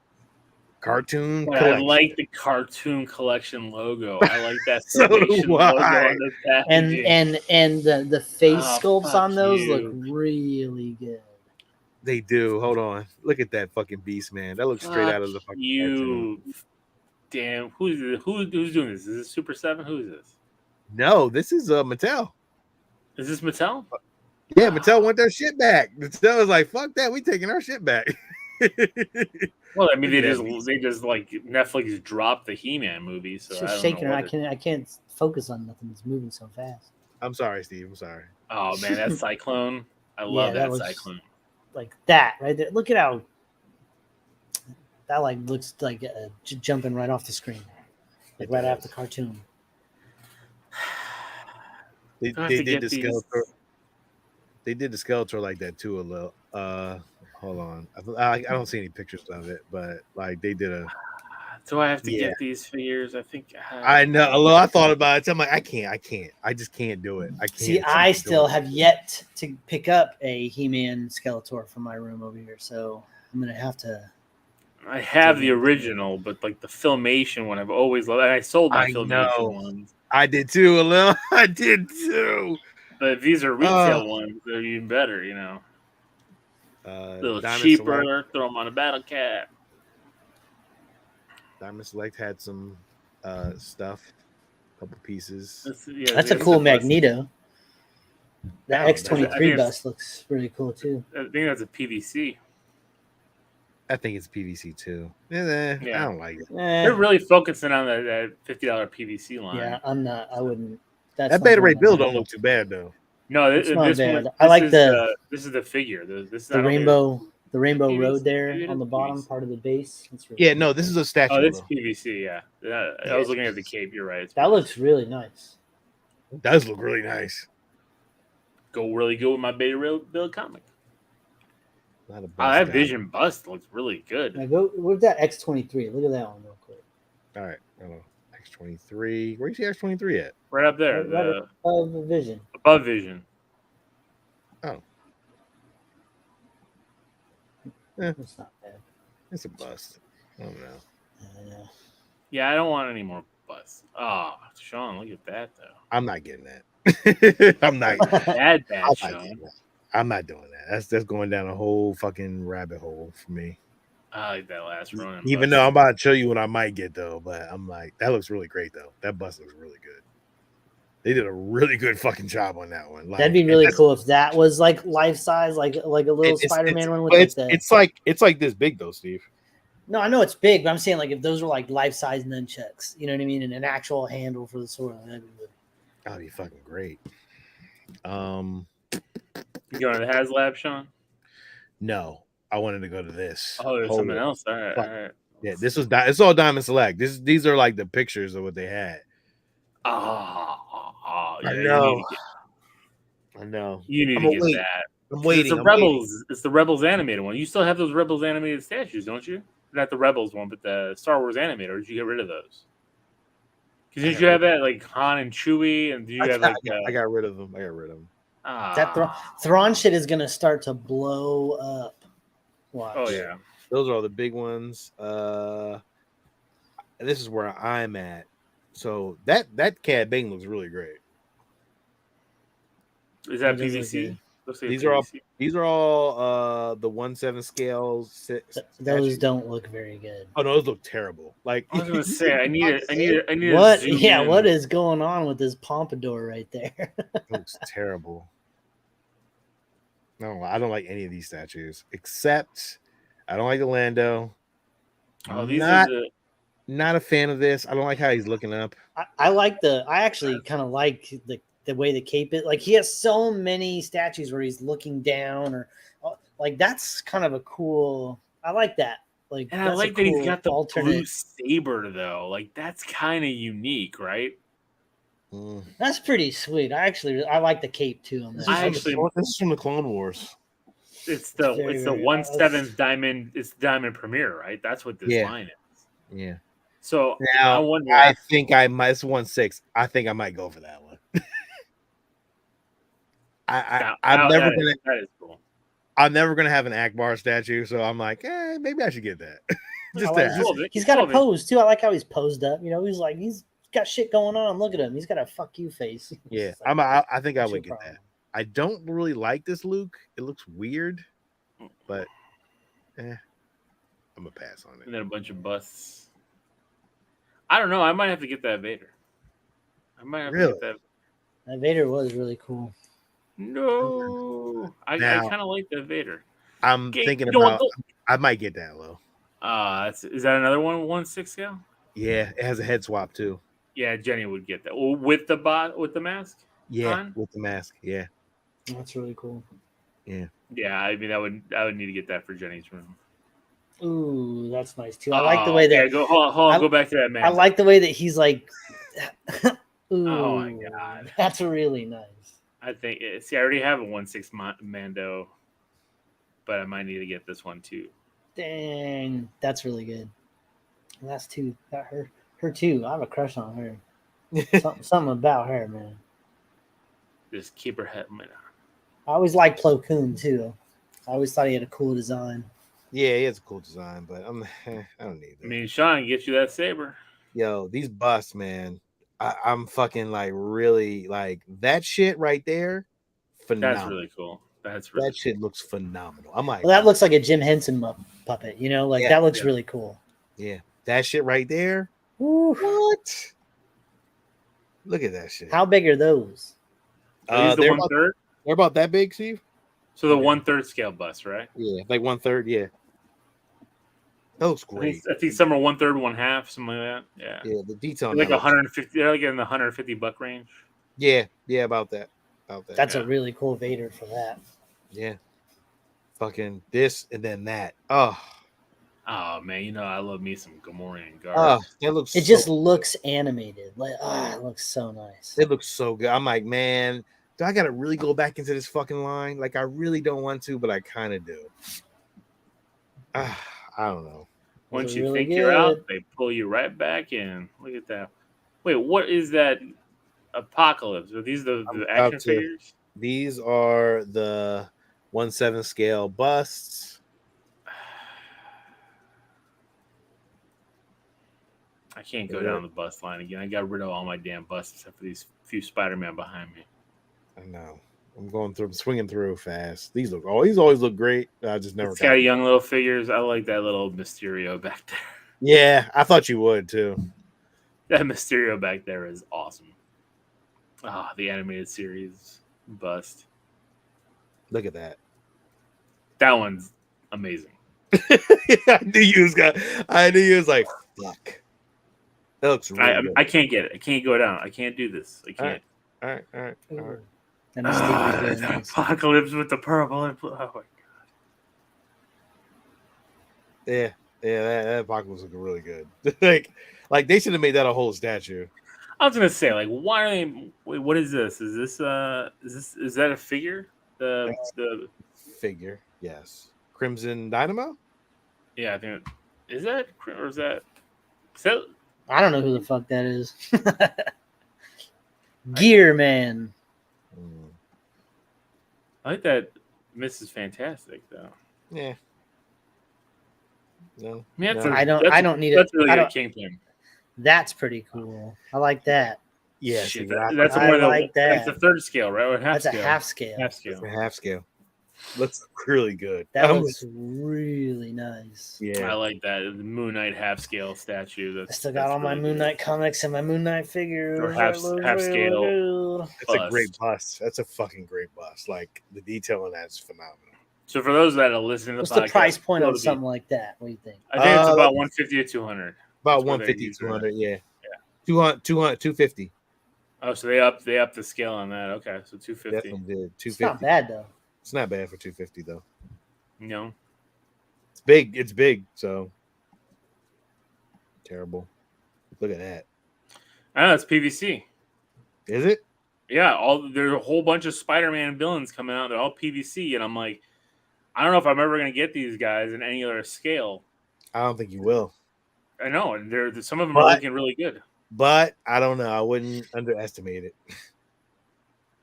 Cartoon. But I like the cartoon collection logo. I like that So Filmation do I. logo on the packaging. And the face sculpts fuck on those you. look really good. They do. Hold on. Look at that fucking beast, man. That looks straight out of the fucking cartoon. Damn, who's doing this? Is this Super 7? Who is this? No, this is Mattel. Is this Mattel? Yeah, Mattel want their shit back. Mattel was like, "Fuck that, we taking our shit back." Well, I mean, they just like Netflix dropped the He-Man movie, so It's I just don't shaking. know. I can't focus on nothing. It's moving so fast. I'm sorry, Steve. I'm sorry. Oh man, that Cyclone! I love that looks Cyclone. like that right there. Look at how that looks like jumping right off the screen, like right off the cartoon. They did the Skeletor. They did the Skeletor like that too a little. Hold on, I don't see any pictures of it, but like they did a. Do I have to get these figures? I think I know. Although I thought about it, so I'm like, I can't. I just can't do it. I can't. See, I still have yet to pick up a He-Man Skeletor from my room over here, so I'm gonna have to. I have the original, but like the Filmation one, I've always loved. And I sold my Filmation ones. I did too, a little. I did too. But if these are retail ones, they're even better, you know. A little Diamond cheaper, Select. throw them on a battle cat. Diamond Select had some stuff, a couple pieces. That's a cool Magneto. The I X-23 bust looks really cool too. I think that's a PVC. I think it's PVC too. I don't like it. They're really focusing on that $50 PVC line. Yeah, I'm not. I wouldn't. That Beta Ray Bill don't look too bad though. No, it's not bad. One, I like this is the figure. This is the rainbow. The rainbow PVC, road there PVC. on the bottom part of the base. Really yeah, no, this is a statue. Oh, it's PVC. Yeah, I was looking at the cape. You're right. That looks really nice. It does look really nice. Go really good with my Beta Ray Bill comic. Not a bust That guy. Vision bust looks really good. Now go with that X-23. Look at that one real quick. All right, X-23. Where do you see X-23 at? Right up there, Right above the Vision. above Vision. Oh, It's not bad. it's a bust. I don't know. Yeah, I don't want any more busts. Oh, Sean, look at that though. I'm not getting that. I'm not. Bad, I'm not Sean. getting that. I'm not doing that. That's going down a whole fucking rabbit hole for me. I like that last Ronin. Even bust. though I'm about to show you what I might get though, but I'm like, that looks really great though. That bust looks really good. They did a really good fucking job on that one. Like, That'd be really cool if that was like life size, like a little Spider-Man one with it's like this big though, Steve. No, I know it's big, but I'm saying like if those were like life size nunchucks, you know what I mean, and an actual handle for the sword, That'd be fucking great. You going to the HasLab, Sean? No, I wanted to go to this. Oh, there's Hold something it. else. All right, Fuck. all right. Yeah, this was it's all Diamond Select. These are like the pictures of what they had. Yeah, I know. You I know. need I'm to gonna get wait. that. I'm 'Cause waiting. It's the Rebels animated one. You still have those Rebels animated statues, don't you? Not the Rebels one, but the Star Wars animated. Or did you get rid of those? Because did you have that like Han and Chewie, and do you have like? I got rid of them. I got rid of them. That Thrawn shit is gonna start to blow up. Watch. Oh yeah, those are all the big ones. This is where I'm at. So that Cad Bane looks really great. Is that PVC? These are all the 1/7 scales. Those don't look very good. Oh no, those look terrible. Like I was gonna say, I need what? To zoom yeah, in. what is going on with this pompadour right there? It looks terrible. No, I don't like any of these statues except I don't like the Lando. Oh, these are not a fan of this. I don't like how he's looking up. I actually kind of like the way the cape is. Like he has so many statues where he's looking down, or like that's kind of a cool. I like that. Like, and I like that he's got the blue saber though. Like that's kind of unique, right? That's pretty sweet. I like the cape too. On that. This is from the Clone Wars. It's the 1/7 diamond. It's diamond premiere, right? That's what this line is. Yeah. So now, I wonder. I think I might. It's 1/6. I think I might go for that one. I'm never gonna. That is cool. I'm never gonna have an Akbar statue, so I'm like, maybe I should get that. He's got a pose too. I like how he's posed up. You know, he's got shit going on. Look at him. He's got a fuck you face. Yeah, I think I would get that. I don't really like this Luke. It looks weird, but I'm gonna pass on it. And then a bunch of busts. I don't know. I might have to get that Vader. I might have to get that. That Vader was really cool. No, I kind of like that Vader. I'm thinking about. I might get that low. Is that another 1/6 scale? Yeah, it has a head swap too. Yeah, Jenny would get that. Well, with the mask. Yeah, with the mask. Yeah, that's really cool. Yeah. Yeah, I mean, I would need to get that for Jenny's room. Ooh, that's nice too. I like the way that. Yeah, hold on, go back to that man. I like the way that he's like. Ooh, oh my god, that's really nice. I think. See, I already have a 1/6 Mando, but I might need to get this one too. Dang, that's really good. That's two. That her too. I have a crush on her. something about her, man. Just keep her head. I always liked Plo Koon too. I always thought he had a cool design. Yeah, he has a cool design, but I don't need that. I mean, Sean, get you that saber. Yo, these busts, man. I'm fucking like really like that shit right there. Phenomenal. That's really cool. That shit looks phenomenal. I'm like, well, that looks like a Jim Henson puppet. You know, like that looks really cool. Yeah, that shit right there. Ooh. What? Look at that shit. How big are those? They're the 1/3. They're about that big, Steve. So the 1/3 scale bust, right? Yeah, like 1/3. Yeah. That looks great. I think some are 1/3, 1/2, something like that. Yeah. Yeah, the detail. Like 150. They're like in the $150 range. Yeah, about that. That's a really cool Vader for that. Yeah. Fucking this and then that. Oh man, you know I love me some Gamorrean guard. That looks. It just looks animated. Like it looks so nice. It looks so good. I'm like, man, do I gotta really go back into this fucking line? Like, I really don't want to, but I kind of do. I don't know. Once you think you're out, they pull you right back in. Look at that. Wait, what is that? Apocalypse? Are these the action figures? These are the 1/7 scale busts. I can't go down the bust line again. I got rid of all my damn busts except for these few Spider-Man behind me. I know. I'm going through. I'm swinging through fast. These always look great. I just never. It's got young little figures. I like that little Mysterio back there. Yeah, I thought you would too. That Mysterio back there is awesome. The animated series bust. Look at that. That one's amazing. I knew you was like, fuck. That looks really good. I can't get it. I can't go down. I can't do this. I can't. All right. And the stickers very nice. Apocalypse with the purple and blue. Oh my Yeah, that apocalypse looking really good. like they should have made that a whole statue. I was gonna say, like, why are they? Wait, what is this? Is that a figure? The Figure, yes. Crimson Dynamo. Yeah, I think is that or is that I don't know who the fuck that is. Gear Man. I like that Mrs. Fantastic though. Yeah. No. I mean, I don't need it. That's really good Kingpin. That's pretty cool. I like that. Yeah, Shit, exactly. that's I like that. That's the third scale, right? Or half That's scale. a half scale. Half scale. It's a half scale. Looks really good. That looks really nice. Yeah. I like that. The Moon Knight half scale statue. I still got all my Moon Knight comics and my Moon Knight figures. Or half scale. That's a great bust. That's a fucking great bust. Like the detail on that's phenomenal. So for those that are listening to What's the the podcast, price point on something like that? What do you think? I think it's about 150 to 200. About 150, 200, yeah. 200, 250. Oh, so they upped the scale on that. Okay, so 250. Definitely did. 250. It's not bad though. It's not bad for 250 though. No. It's big. It's big. So terrible. Look at that. I know it's PVC. Is it? Yeah, there's a whole bunch of Spider-Man villains coming out. They're all PVC, and I'm like, I don't know if I'm ever gonna get these guys in any other scale. I don't think you will. I know, and some of them are looking really good. But I don't know. I wouldn't underestimate it.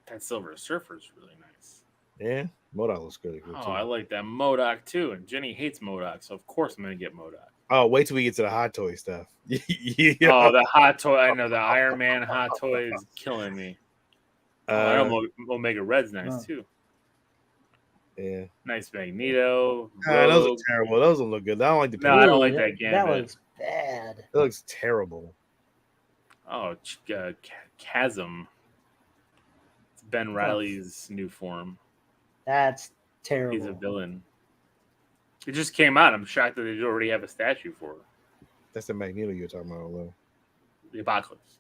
That Silver Surfer's really nice. Yeah, MODOK looks really good. Oh, I like that MODOK too. And Jenny hates MODOK, so of course I'm gonna get MODOK. Oh, wait till we get to the Hot Toy stuff. Yeah. Oh, the Hot Toy! I know the Iron Man Hot Toy is killing me. I know Omega Red's nice too. Yeah, nice Magneto. Those are terrible. Those don't look good. I don't like the. No, I don't like that Gambit. That looks bad. That looks terrible. Oh, Chasm. It's Ben Reilly's new form. That's terrible. He's a villain. It just came out. I'm shocked that they already have a statue for it. That's the Magneto you're talking about, though. The Apocalypse.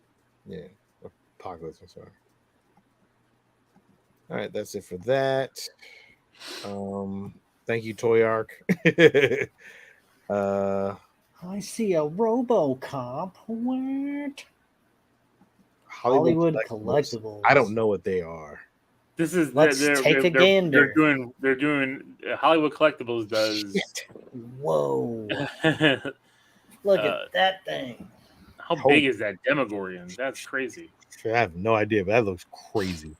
Yeah, Apocalypse. I'm sorry. All right, that's it for that. Thank you, Toy Arc. I see a RoboCop. What? Hollywood Collectibles. I don't know what they are. This is Let's take a gander. They're doing Hollywood Collectibles does. Shit. Whoa! Look at that thing. How big is that Demogorgon? That's crazy. I have no idea, but that looks crazy.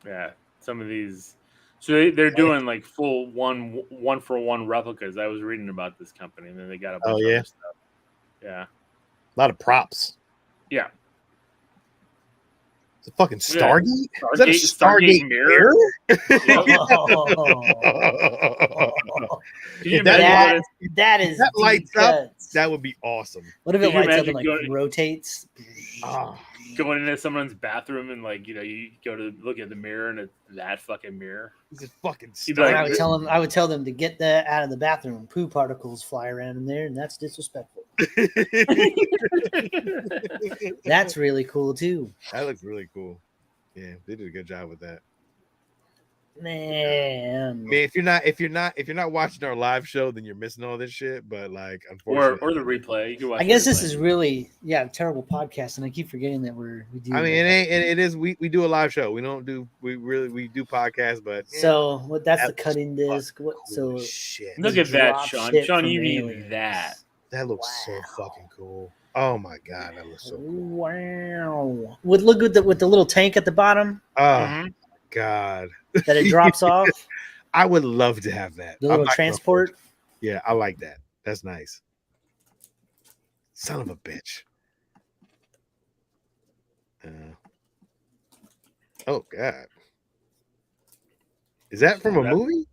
Yeah, some of these. So they're doing like full one for one replicas. I was reading about this company, and then they got a bunch of other stuff. Yeah, a lot of props. Yeah, it's a fucking Stargate. Is that a Stargate mirror? That lights up. That would be awesome. What if it lights up and like rotates? Going into someone's bathroom and you go to look at the mirror and it's that fucking mirror. It's a fucking I would tell them to get that out of the bathroom. Poo particles fly around in there, and that's disrespectful. That's really cool too. That looks really cool. Yeah, they did a good job with that. Man, I mean, if you're not watching our live show, then you're missing all this shit. But unfortunately, or the replay. You can watch. I guess this is really a terrible podcast, and I keep forgetting that we do. I mean, it is. We do a live show. We do podcasts, but so that's the cutting disc. So shit. Look at that, Sean. Sean, you need that. That looks so fucking cool. Oh my god, that looks so cool. Wow. Look with the little tank at the bottom. Oh god. That it drops off. I would love to have that. The little transport. Yeah, I like that. That's nice. Son of a bitch. Oh god. Is that from a movie?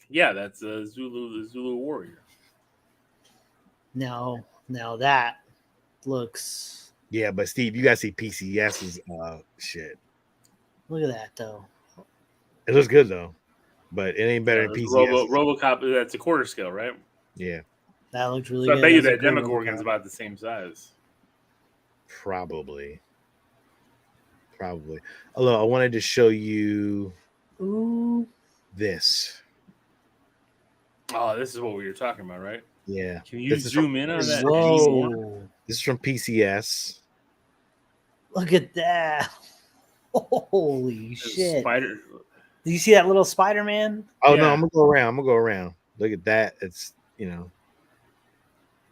Yeah, that's the Zulu Warrior. Now that looks. Yeah, but Steve, you gotta see PCS's shit. Look at that though. It looks good though, but it ain't better than PCS. RoboCop. That's a quarter scale, right? Yeah, That looked really So good. I bet you That was a that great Demogorgon's RoboCop. about the same size. probably. Although I wanted to show you Ooh, this. Oh, this is what we were talking about, right? Yeah, Can you this is from, zoom in on this is that? from anymore? whoa! This is from PCS. Look at that! Holy There's shit! Spider. Did you see that little Spider-Man? Oh no, Yeah. I'm gonna go around. Look at that. It's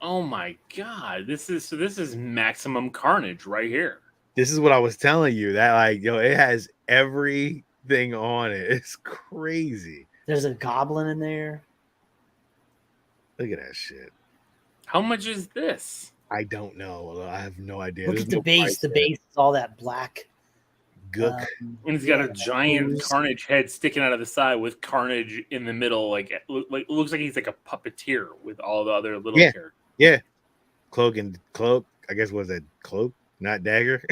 Oh my god! This is maximum carnage right here. this is what I was telling you that like it has everything on it. It's crazy. There's a goblin in there. Look at that shit. How much is this? I don't know. I have no idea. Look There's at the no base. price The there. base is all that black. Gook. And it's got a yeah, giant ooze. Carnage head sticking out of the side with Carnage in the middle. Like it looks like he's like a puppeteer with all the other little Yeah. characters. Yeah. Cloak. I guess was that cloak, not dagger.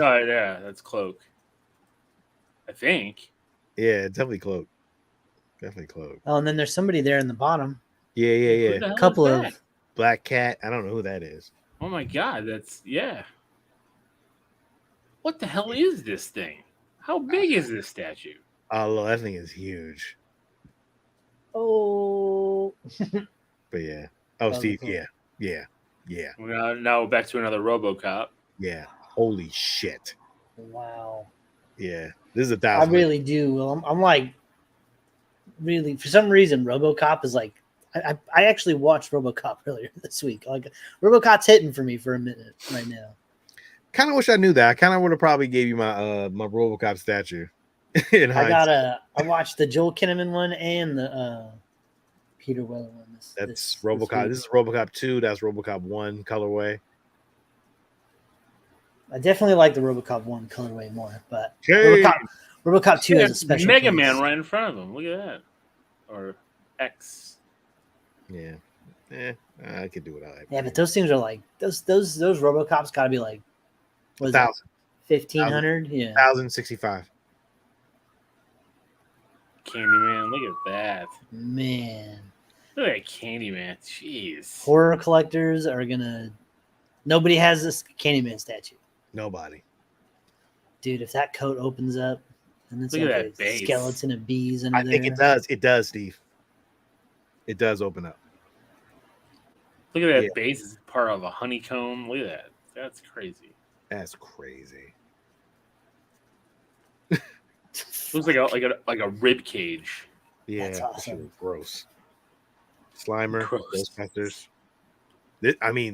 Oh yeah, that's Cloak. I think. Yeah, definitely cloak. Oh, and then there's somebody there in the bottom. Yeah. Who the A hell couple is of that? Black cat. I don't know who that is. Oh my god, that's yeah. What the hell is this thing? How big is this statue? Oh, that thing is huge. oh, But yeah. Oh, That was Steve. cool. Yeah. Now back to another RoboCop. Yeah. Holy shit. wow! Yeah. This is I 1,000. really do. I'm like, really, for some reason, RoboCop is like. I actually watched RoboCop earlier this week. Like, RoboCop's hitting for me for a minute right now. Kind of wish I knew that. I kind of would have probably gave you my my RoboCop statue. In hindsight. I watched the Joel Kinnaman one and the Peter Weller one. That's RoboCop. This is RoboCop 2. That's RoboCop 1 colorway. I definitely like the RoboCop 1 colorway more, but Okay. RoboCop 2 has a special Mega place. Man right in front of him. Look at that. Or X. Yeah. I could do without that. Yeah, but those things are like those RoboCops got to be like what is 1,000. 1,500? Yeah. 1,065. Candyman. Look at that. Man, Look at that Candyman. Jeez. horror collectors are gonna. Nobody has this Candyman statue, Nobody. dude. If that coat opens up and it's Look at like that a base. skeleton of bees under I think there. it does. It does, Steve. It does open up. Look at that Yeah. base. It's part of a honeycomb. Look at that. That's crazy. That's crazy. Looks like a rib cage. Yeah. That's that shit awesome. was gross. Slimer. Gross. Ghostbusters.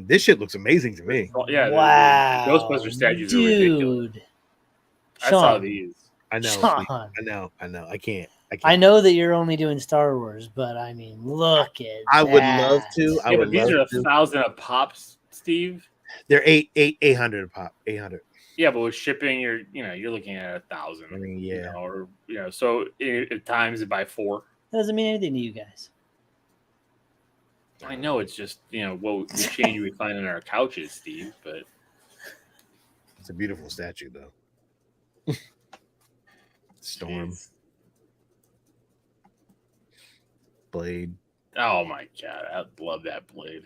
This shit looks amazing to me. Yeah. Wow, The Ghostbuster statues are ridiculous. dude. I saw Sean, these. I know. Sean. Steve. I know. I can't. I know that you're only doing Star Wars, but I mean, look at I would that. love to. I Yeah, would but these love are to. 1,000 a pop, Steve. They're 800 a pop. 800. Yeah, but with shipping, you're looking at 1,000. I mean, yeah. So it times it by 4. That doesn't mean anything to you guys. I know it's just what the change we find in our couches, Steve. But It's a beautiful statue, though. Storm. Jeez. Blade. Oh my god, I love that Blade.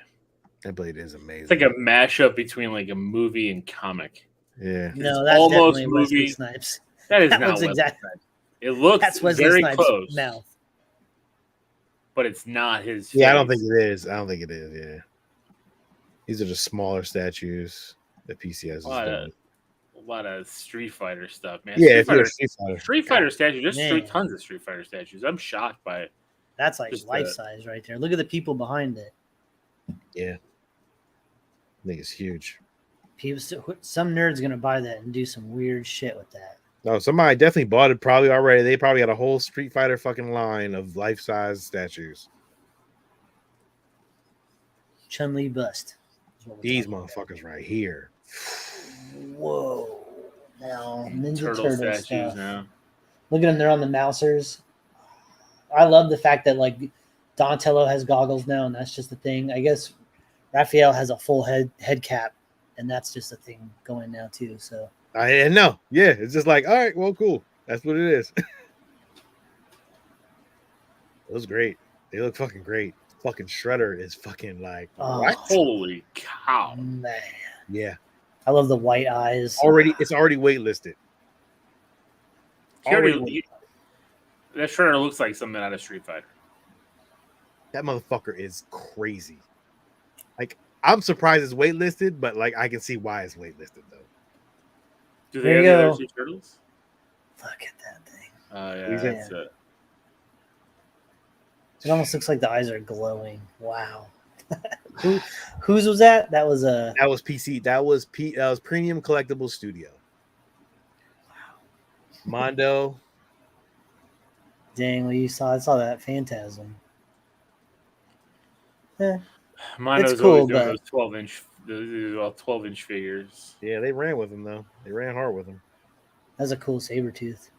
That Blade is amazing. It's like a mashup between like a movie and comic. Yeah. No, that's almost definitely Wesley movie. Snipes. That is That not looks Wesley exactly. Snipes. It looks That's Wesley very Snipes' close, mouth. but it's not his. Yeah, I don't face. think it is. Yeah. These are just smaller statues that PCS is doing. A lot of Street Fighter stuff, man. Yeah, if Street you're a Fighter, Street Fighter. Street Fighter statues. There's Man. tons of Street Fighter statues. I'm shocked by it. That's like Just, life size right there. Look at the people behind it. Yeah. I think it's huge. People, some nerd's gonna buy that and do some weird shit with that. No, somebody definitely bought it probably already. They probably got a whole Street Fighter fucking line of life-size statues. Chun-Li bust. is what we're These talking about. motherfuckers right here. Whoa. Now, Ninja Turtle Turtle statues stuff. now. Look at them. They're on the Mousers. I love the fact that like Donatello has goggles now, and that's just a thing. I guess Raphael has a full head cap, and that's just a thing going now too. So I know. Yeah, it's just like, all right, well, cool. That's what it is. It was great. They look fucking great. Fucking Shredder is fucking like Oh. what? Holy cow! Man, Yeah. I love the white eyes. It's already waitlisted. That Shredder looks like something out of Street Fighter. That motherfucker is crazy. Like, I'm surprised it's waitlisted, but like I can see why it's waitlisted though. Do There they you have the go. other two turtles? Look at that thing. Yeah, that's it. It almost looks like the eyes are glowing. Wow. Whose was that? That was a. That was PC. That was Premium Collectible Studio. Wow. Mondo. Dang, well, I saw that Phantasm. Mondo's It's cool, always doing but- those 12-inch figures. Yeah, they ran with him though. They ran hard with him. That's a cool Sabretooth.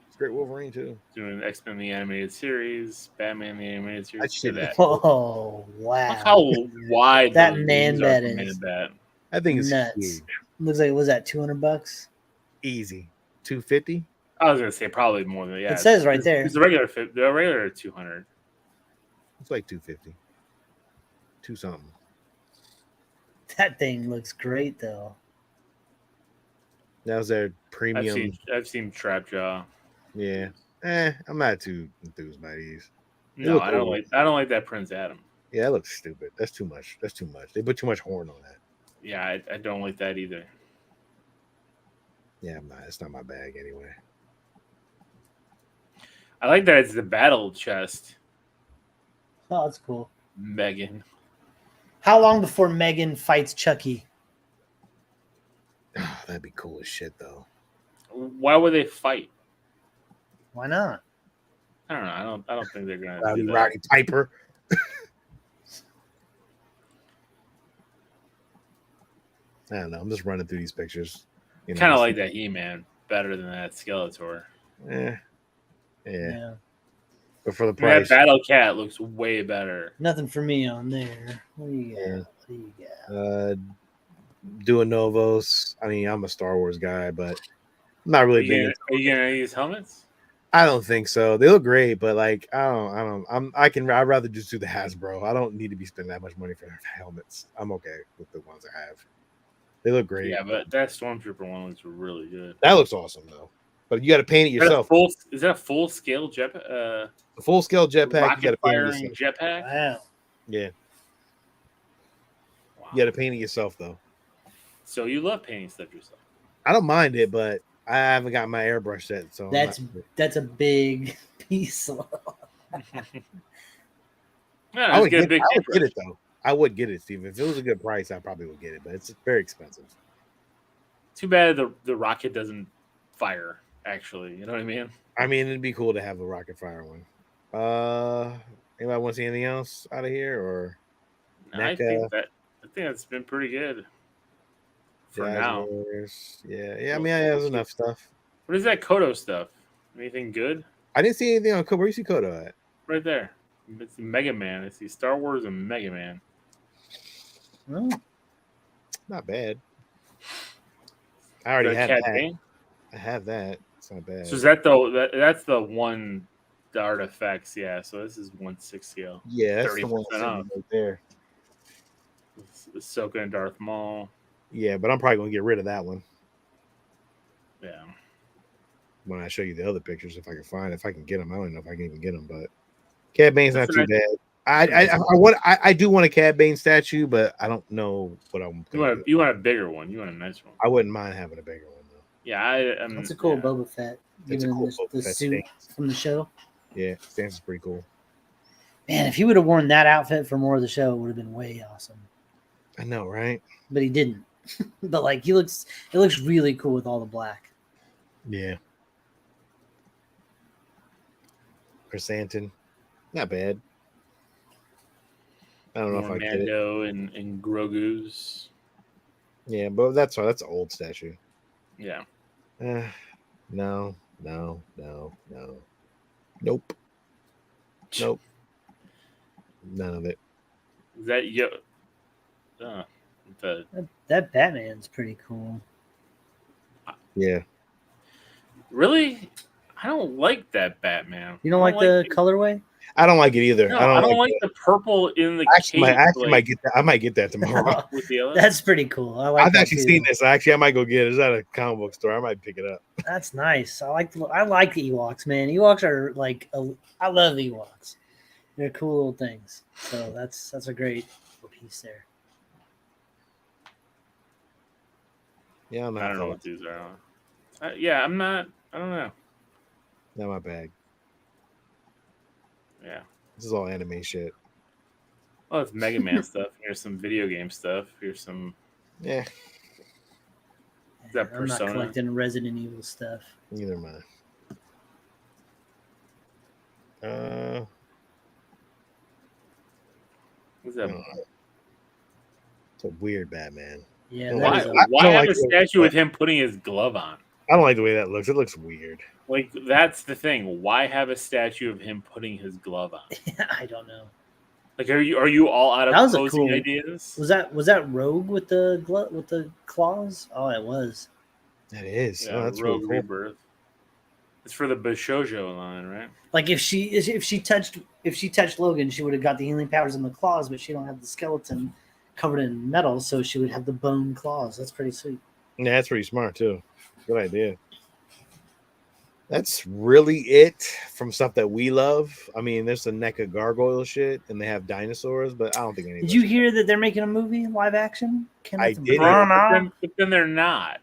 It's great Wolverine too. Doing X-Men the animated series, Batman the animated series. That shit Look at that. Oh, wow. Look how wide That those man wings bat are for is- Man Bat. That thing is Nuts. huge. Looks like, was that $200? Easy. 250. I was gonna say probably more than It says right there. It's the regular 200. It's like 250. 2 something. That thing looks great, though. That was their premium. I've seen Trapjaw. Yeah. I'm not too enthused by these. They No, look I don't cool. like that Prince Adam. Yeah, that looks stupid. That's too much. They put too much horn on that. Yeah, I don't like that either. Yeah, I'm not. It's not my bag anyway. I like that it's the battle chest. Oh, that's cool. Megan. How long before Megan fights Chucky? Oh, that'd be cool as shit though. Why would they fight? Why not? I don't know. I don't think they're gonna Rowdy do that. Roddy Piper. I don't know. I'm just running through these pictures. You know, Kind of like that He-Man better than that Skeletor. Yeah. Yeah. But for the That price, Battle Cat looks way better. Nothing for me on there. What do you got? Yeah. What do you got? doing Novos. I mean, I'm a Star Wars guy, but I'm not really big. Are you gonna use helmets? I don't think so. They look great, but like I'd rather just do the Hasbro. I don't need to be spending that much money for helmets. I'm okay with the ones I have. They look great. Yeah, but that Stormtrooper one looks really good. That looks awesome though. But you got to paint it yourself. Is that a full scale A full scale jetpack. You got rocket to paint it firing yourself. jetpack? Wow. Yeah, Wow. you got to paint it yourself though. So you love painting stuff yourself? I don't mind it, but I haven't got my airbrush set, so That's a big piece. I would get big it though. I would get it, Steve. If it was a good price, I probably would get it, but it's very expensive. Too bad the rocket doesn't fire. Actually, you know what I mean? I mean, it'd be cool to have a rocket fire one. Anybody want to see anything else out of here, or No, I think that's been pretty good for now. Yeah. I mean, there's enough stuff. What is that Kodo stuff? Anything good? I didn't see anything on Kodo. Where you see Kodo at? Right there. It's Mega Man. It's the Star Wars and Mega Man. Oh, Not bad. I already have Cat that. Bane? I have that. It's not bad. So is that's the one, the artifacts? Yeah. So this is 1/6 scale. Yeah, that's the 30% one off. right there. Ahsoka and Darth Maul. Yeah, but I'm probably gonna get rid of that one Yeah. when I show you the other pictures if I can find. If I can get them, I don't know if I can even get them, but Cad Bane's not That's too what bad. I do want a Cad Bane statue, but I don't know what I'm gonna do. You want a bigger one. You want a nice one. I wouldn't mind having a bigger one though. Yeah, that's a cool yeah. Boba Fett. That's a Giving cool him Boba the Fett suit stance. from the show. Yeah, stance is pretty cool. Man, if he would have worn that outfit for more of the show, it would have been way awesome. I know, right? But he didn't. But like it looks really cool with all the black. Yeah. Chrysanthemum, not bad. I don't know if I get it. Mando and Grogu's. Yeah, but that's an old statue. Yeah. No. Nope. None of it. Is that That Batman's pretty cool. Yeah. really? I don't like that Batman. You don't I like the it. colorway? I don't like it either. No, I I don't like like the purple in the Actually, cape. I actually might get that. I might get that tomorrow. With the other. That's pretty cool. I like I've that actually too. seen this. Actually, I might go get it. It's at a comic book store. I might pick it up. That's nice. I like the Ewoks, man. Ewoks are like I love Ewoks. They're cool little things. So that's a great little piece there. Yeah, I don't know what these are. Yeah, I'm not. I don't know. Not my bag. Yeah. This is all anime shit. Oh, it's Mega Man stuff. Here's some video game stuff. Here's some. Yeah. Is that I'm not Persona? collecting Resident Evil stuff. Neither am I. What's that? It's a weird Batman. Yeah. Why that is have like a it. statue with him putting his glove on? I don't like the way that looks. It looks weird. Like, that's the thing. Why have a statue of him putting his glove on? I don't know. Like, are you all out of That was a closing cool- ideas? Was that Rogue with the claws? Oh, it was. That is. Yeah, Oh, that's Rogue really cool. Rebirth. It's for the Bishojo line, right? Like if she touched Logan, she would have got the healing powers in the claws, but she don't have the skeleton covered in metal, so she would have the bone claws. That's pretty sweet. Yeah, that's pretty smart too. Good idea. That's really it from stuff that we love. I mean, there's some NECA gargoyle shit, and they have dinosaurs, but I don't think any. Did you hear that they're making a movie live action? I did. But then they're not.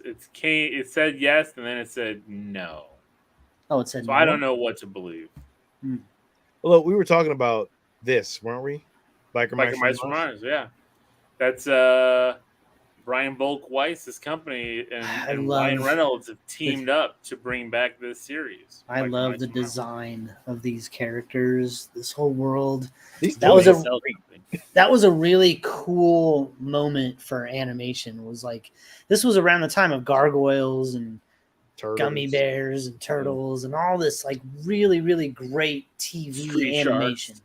It said yes, and then it said no. Oh, it said So no? I don't know what to believe. Well, look, we were talking about this, weren't we? Biker Mice from Mars, yeah. That's Brian Volk Weiss's company and Ryan Reynolds have teamed up to bring back this series. I Biker love Mice the from Mars. design of these characters, this whole world. These That was toys That was a really cool moment for animation. Was like this was around the time of gargoyles and turtles. gummy bears and turtles and all this like really, really great TV Street animation. Sharks.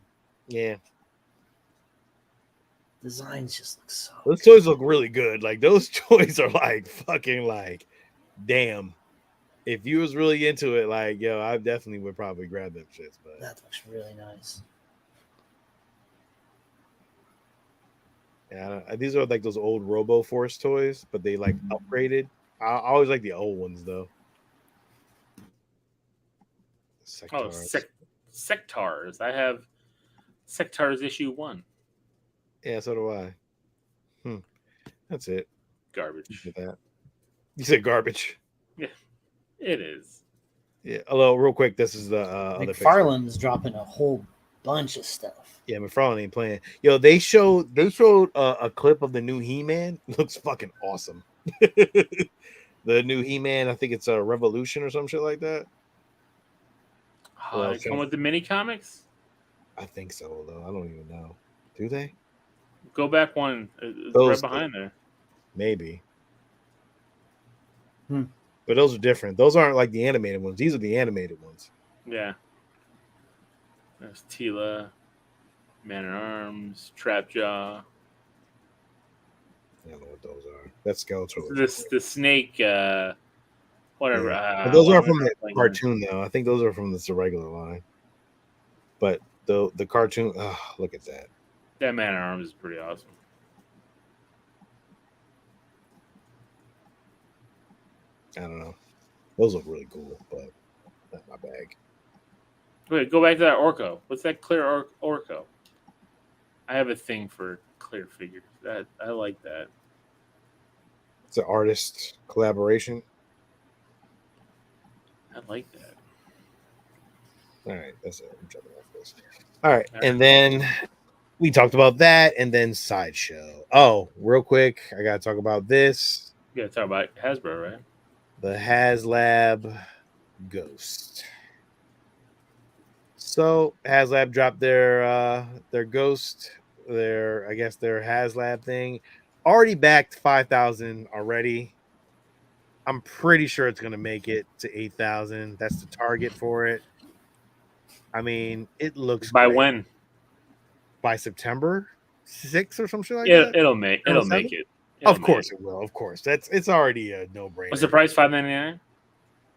Yeah, Designs just look so those toys look really good. Like those toys are like fucking like, damn. If you was really into it, like yo, I definitely would probably grab them shits. But that looks really nice. yeah, these are like those old Robo Force toys, but they like upgraded. I always like the old ones though. Oh, Sectars. I have Sectars issue 1. Yeah, so do I. That's it. Garbage. You said garbage. Yeah, it is. Yeah. Hello, real quick. This is the other picture. McFarlane's dropping a whole bunch of stuff. Yeah, McFarlane ain't playing. Yo, they showed a clip of the new He-Man. Looks fucking awesome. The new He-Man, I think it's a Revolution or some shit like that. They come with the mini comics? I think so, though. I don't even know. Do they? Go back one. It's Those right behind there. Maybe. But those are different. Those aren't like the animated ones. These are the animated ones. Yeah. There's Tila, Man at Arms, Trapjaw. I don't know what those are. That's Skeletor. The snake, whatever. Yeah. But those are from the cartoon, though. I think those are from the regular line. But the cartoon, look at that. That Man at Arms is pretty awesome. I don't know. Those look really cool, but not my bag. Wait, go back to that Orko. What's that clear Orko? I have a thing for clear figures. I like that. It's an artist collaboration. I like that. All right, that's it. I'm jumping off this. All right, and then we talked about that, and then Sideshow. Oh, real quick, I gotta talk about this. You gotta talk about Hasbro, right? The HasLab Ghost. So HasLab dropped their Ghost, their HasLab thing. Already backed 5,000 already. I'm pretty sure it's gonna make it to 8,000. That's the target for it. I mean, it looks by great. when? By September 6th or some shit like that. It'll make it. Of course it will. Of course, it's already a no-brainer. What's the price? $5.99.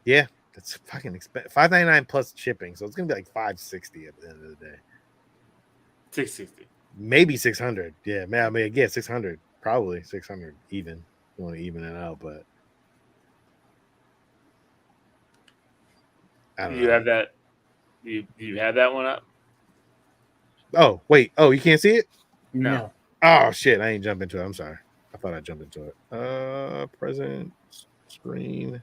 Yeah, That's fucking expensive. $5.99 plus shipping, so it's gonna be like $5.60 at the end of the day. $660. Maybe 600. Yeah, man. I mean, again, 600. Probably 600 even. You want to even it out, but I don't know. You have that. You have that one up? Oh wait. Oh, you can't see it? No. Oh shit! I ain't jump into it. I'm sorry. I thought I jumped into it. Present screen.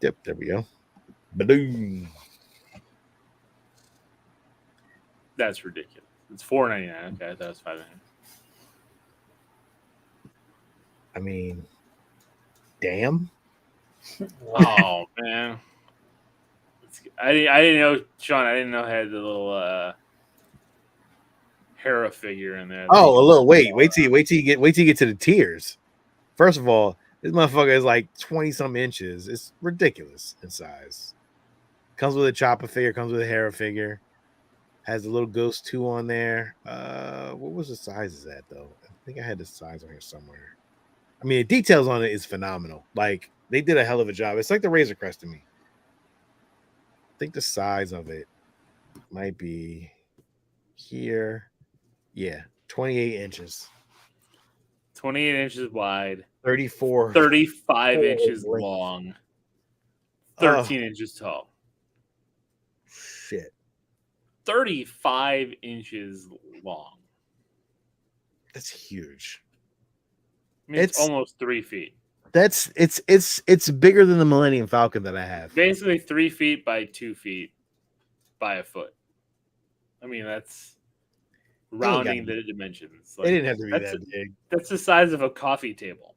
Yep. There we go. Badoom. That's ridiculous. It's $4.99. Okay, that was $5.99. I mean, damn. Oh man. I didn't know, Sean. I didn't know I had the little Hera figure in there. Oh, a little. Wait till you get to the tiers. First of all, this motherfucker is like 20 some inches. It's ridiculous in size. Comes with a Chopper figure. Comes with a Hera figure. Has a little Ghost 2 on there. What was the size of that though? I think I had the size on here somewhere. I mean, the details on it is phenomenal. Like they did a hell of a job. It's like the Razor Crest to me. I think the size of it might be here. Yeah, 28 inches. 28 inches wide. 34. 35 inches long. 13 inches tall. Shit. 35 inches long. That's huge. I mean, it's almost 3 feet. It's bigger than the Millennium Falcon that I have. Basically 3 feet by 2 feet by a foot. I mean, that's rounding the dimensions. Like, it didn't have to be that big. That's the size of a coffee table.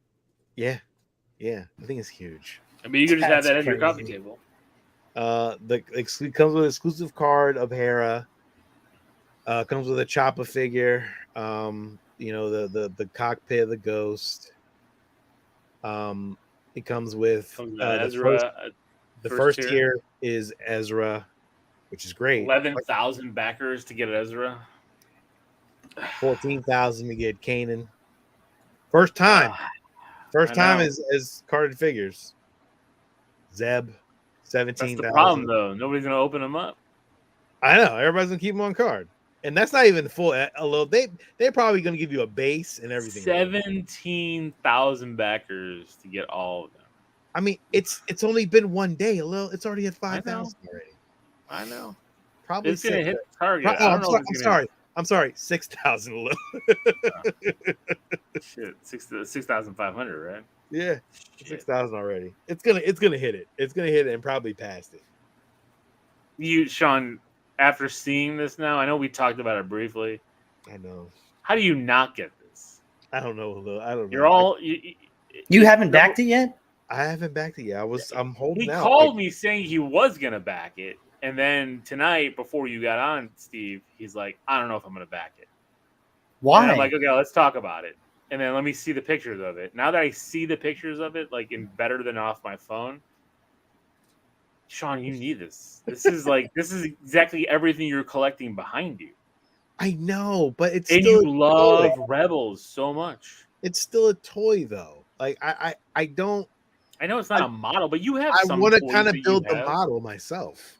Yeah. I think it's huge. I mean, you could just have that as your coffee table. It comes with an exclusive card of Hera. Comes with a Chopper figure. The cockpit of the Ghost. It comes with Ezra. The first tier is Ezra, which is great. 11,000 backers to get Ezra. 14,000 to get Kanan. First time is carded figures. Zeb, 17,000. That's the problem, though. Nobody's gonna open them up. I know. Everybody's gonna keep them on card, and that's not even full. Although they're probably gonna give you a base and everything. 17,000 backers to get all of them. I mean, it's only been one day. It's already at 5,000 already. I know. Probably it's gonna hit the target. I'm sorry. 6,000. Shit, 6,500, right? Yeah, 6,000 already. It's gonna hit it. It's gonna hit it and probably past it. Sean, after seeing this now, I know we talked about it briefly. I know. How do you not get this? I don't know. I don't know. You're all you haven't backed it yet? I haven't backed it yet. I'm holding out. He called me saying he was gonna back it, and then tonight, before you got on, Steve, he's like, "I don't know if I'm gonna back it." Why? And I'm like, "Okay, let's talk about it." And then let me see the pictures of it. Now that I see the pictures of it, like in better than off my phone, Sean, you need this. This is exactly everything you're collecting behind you. I know, but it's and still you love Rebels so much. It's still a toy, though. Like I don't. I know it's not a model, but you have. I want to kind of build the model myself.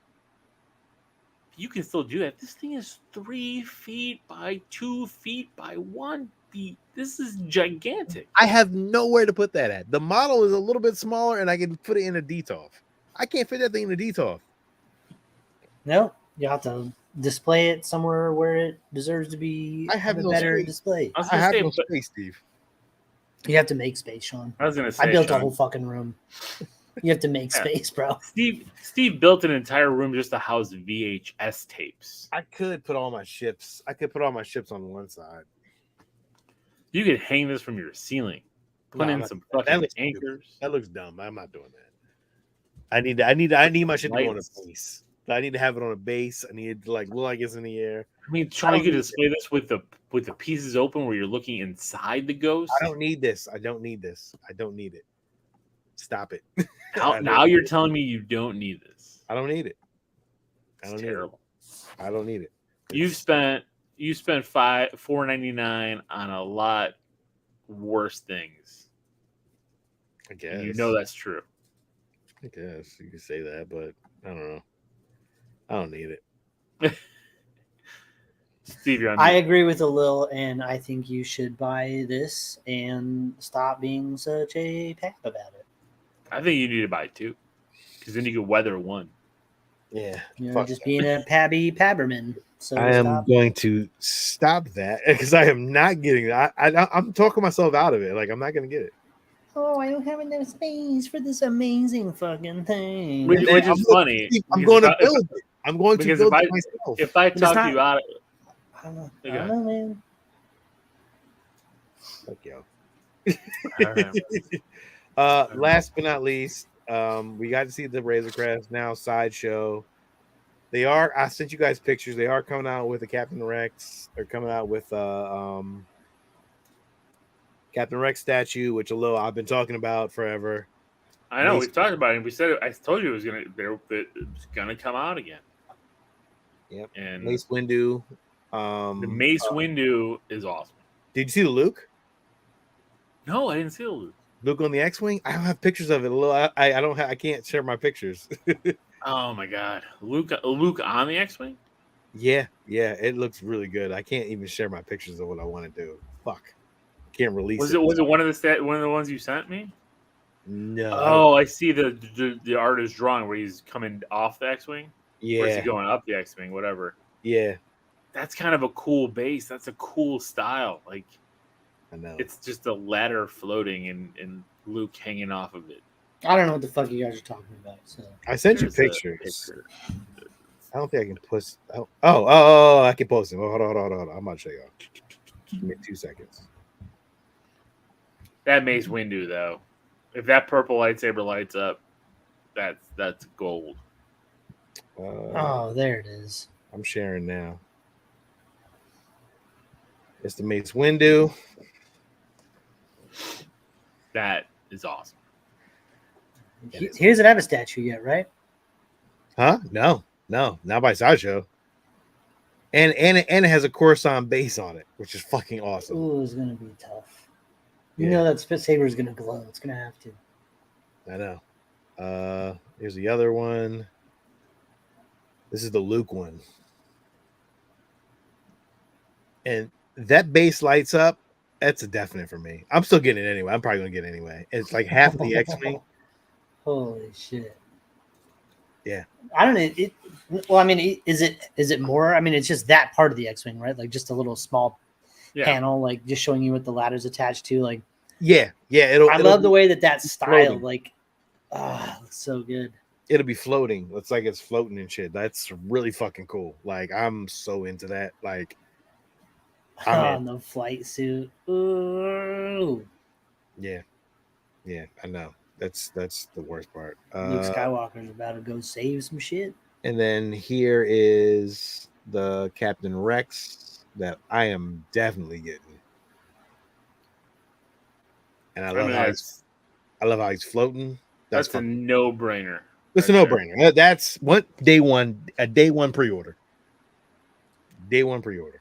You can still do that. This thing is 3 feet by 2 feet by 1 feet. This is gigantic. I have nowhere to put that at. The model is a little bit smaller, and I can put it in a DTOF. I can't fit that thing in a DTOF. No, you have to display it somewhere where it deserves to be. I have no better space. display. I have no space, Steve. You have to make space, Sean. I was gonna say I built Sean. a whole fucking room. You have to make space, bro. Steve built an entire room just to house VHS tapes. I could put all my ships. I could put all my ships on one side. You could hang this from your ceiling. Put in some fucking anchors. That looks dumb. I'm not doing that. I need my shit to go on a base. I need to have it on a base. I need to look like it's in the air. I mean, trying to display this with the pieces open where you're looking inside the Ghost. I don't need this. I don't need it. Stop it. Now you're telling me you don't need this. I don't need it. It's terrible. I don't need it. You spent $4.99 on a lot worse things. I guess. You know that's true. I guess you could say that, but I don't know. I don't need it. Steve, you're on I mute. agree with Lil, and I think you should buy this and stop being such a pap about it. I think you need to buy two, because then you can weather one. Yeah. You're fuck just that. being a pabby pabberman. So I am stop. going to stop that because I am not getting that. I'm talking myself out of it. Like, I'm not going to get it. Oh, I don't have enough space for this amazing fucking thing. Which And is funny. I'm because going to if I- build it. I'm going to because build if it myself. If I But it's talk not- you out of I don't know. Okay. I don't know, man. Fuck y'all. All right. Last but not least, we got to see the Razor Crest now sideshow. I sent you guys pictures. They are coming out with a Captain Rex. They're coming out with Captain Rex statue, which I've been talking about forever. I know Mace- we've talked about it. We said it. I told you it was gonna come out again. Yep. And Mace Windu. the Mace Windu is awesome. Did you see the Luke? No, I didn't see the Luke. Luke on the X-wing. I don't have pictures of it. I don't have. I can't share my pictures. Oh my god, Luke on the X-wing. Yeah, it looks really good. I can't even share my pictures of what I want to do. Fuck, can't release Was it. it one of the ones you sent me? No. Oh, I see the artist drawing where he's coming off the X-wing. Or is he Yeah, going up the X-wing? Whatever. yeah. That's kind of a cool base. That's a cool style. Like I know. it's just a ladder floating and Luke hanging off of it. I don't know what the fuck you guys are talking about. So I sent you There's a pictures. picture. I don't think I can post. Oh, I can post them. Hold on. I'm about to show y'all. Give me 2 seconds. That Mace Windu, though, if that purple lightsaber lights up, that's gold. oh, there it is. I'm sharing now. It's the Mace Windu. That is awesome. He doesn't have a statue yet, right? Huh? No, not by Sideshow. And it has a Coruscant base on it, which is fucking awesome. Ooh, it's gonna be tough. You Yeah. know that spit saber is gonna glow. It's gonna have to. I know. Here's the other one. This is the Luke one. And that base lights up. That's a definite for me. I'm still getting it anyway. I'm probably gonna get it anyway. It's like half of the X-wing. Holy shit. Yeah. I don't know. Well, I mean, is it more? I mean, it's just that part of the X-wing, right? Like just a little small Yeah. panel, like just showing you what the ladder's attached to. Like, Yeah. I love the way that's styled. floating. Like, it's so good. It'll be floating. It's like it's floating and shit. That's really fucking cool. Like I'm so into that. Like On the flight suit. Ooh. yeah, I know. That's the worst part. Luke Skywalker's about to go save some shit. And then here is the Captain Rex that I am definitely getting. And I love how he's floating. That's a no-brainer. It's a no-brainer. That's what a day one pre-order. Day one pre-order.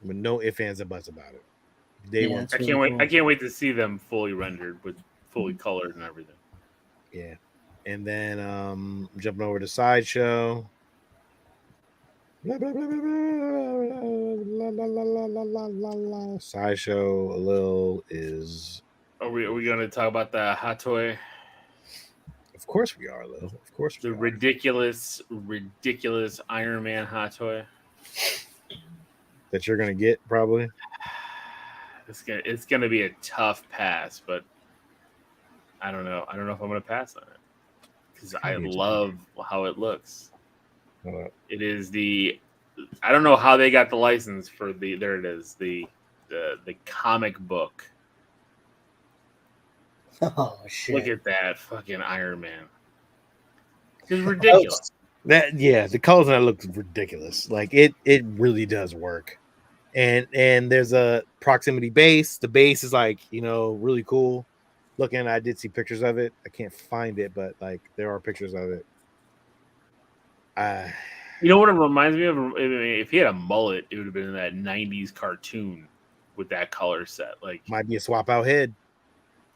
With no ifs, ands, and buts about it. Day one. That's I really can't wait. cool. I can't wait to see them fully rendered with fully colored and everything. Yeah. And then jumping over to Sideshow. Blah, blah, blah, blah, blah, la, la, la, la, la, la, la, la. Sideshow Lil is. Are we going to talk about the hot toy? Of course we are, Lil. Of course we The are. ridiculous Iron Man hot toy. That you're gonna get probably. It's gonna be a tough pass, but I don't know. I don't know if I'm gonna pass on it because I love how it looks. It is I don't know how they got the license for there it is, the comic book. Oh shit! Look at that fucking Iron Man. It's ridiculous. The colors on that look ridiculous. Like it really does work. And there's a proximity base. The base is like, really cool looking. I did see pictures of it. I can't find it, but like there are pictures of it. You know what it reminds me of? If he had a mullet, it would have been in that 90s cartoon with that color set. Like might be a swap out head.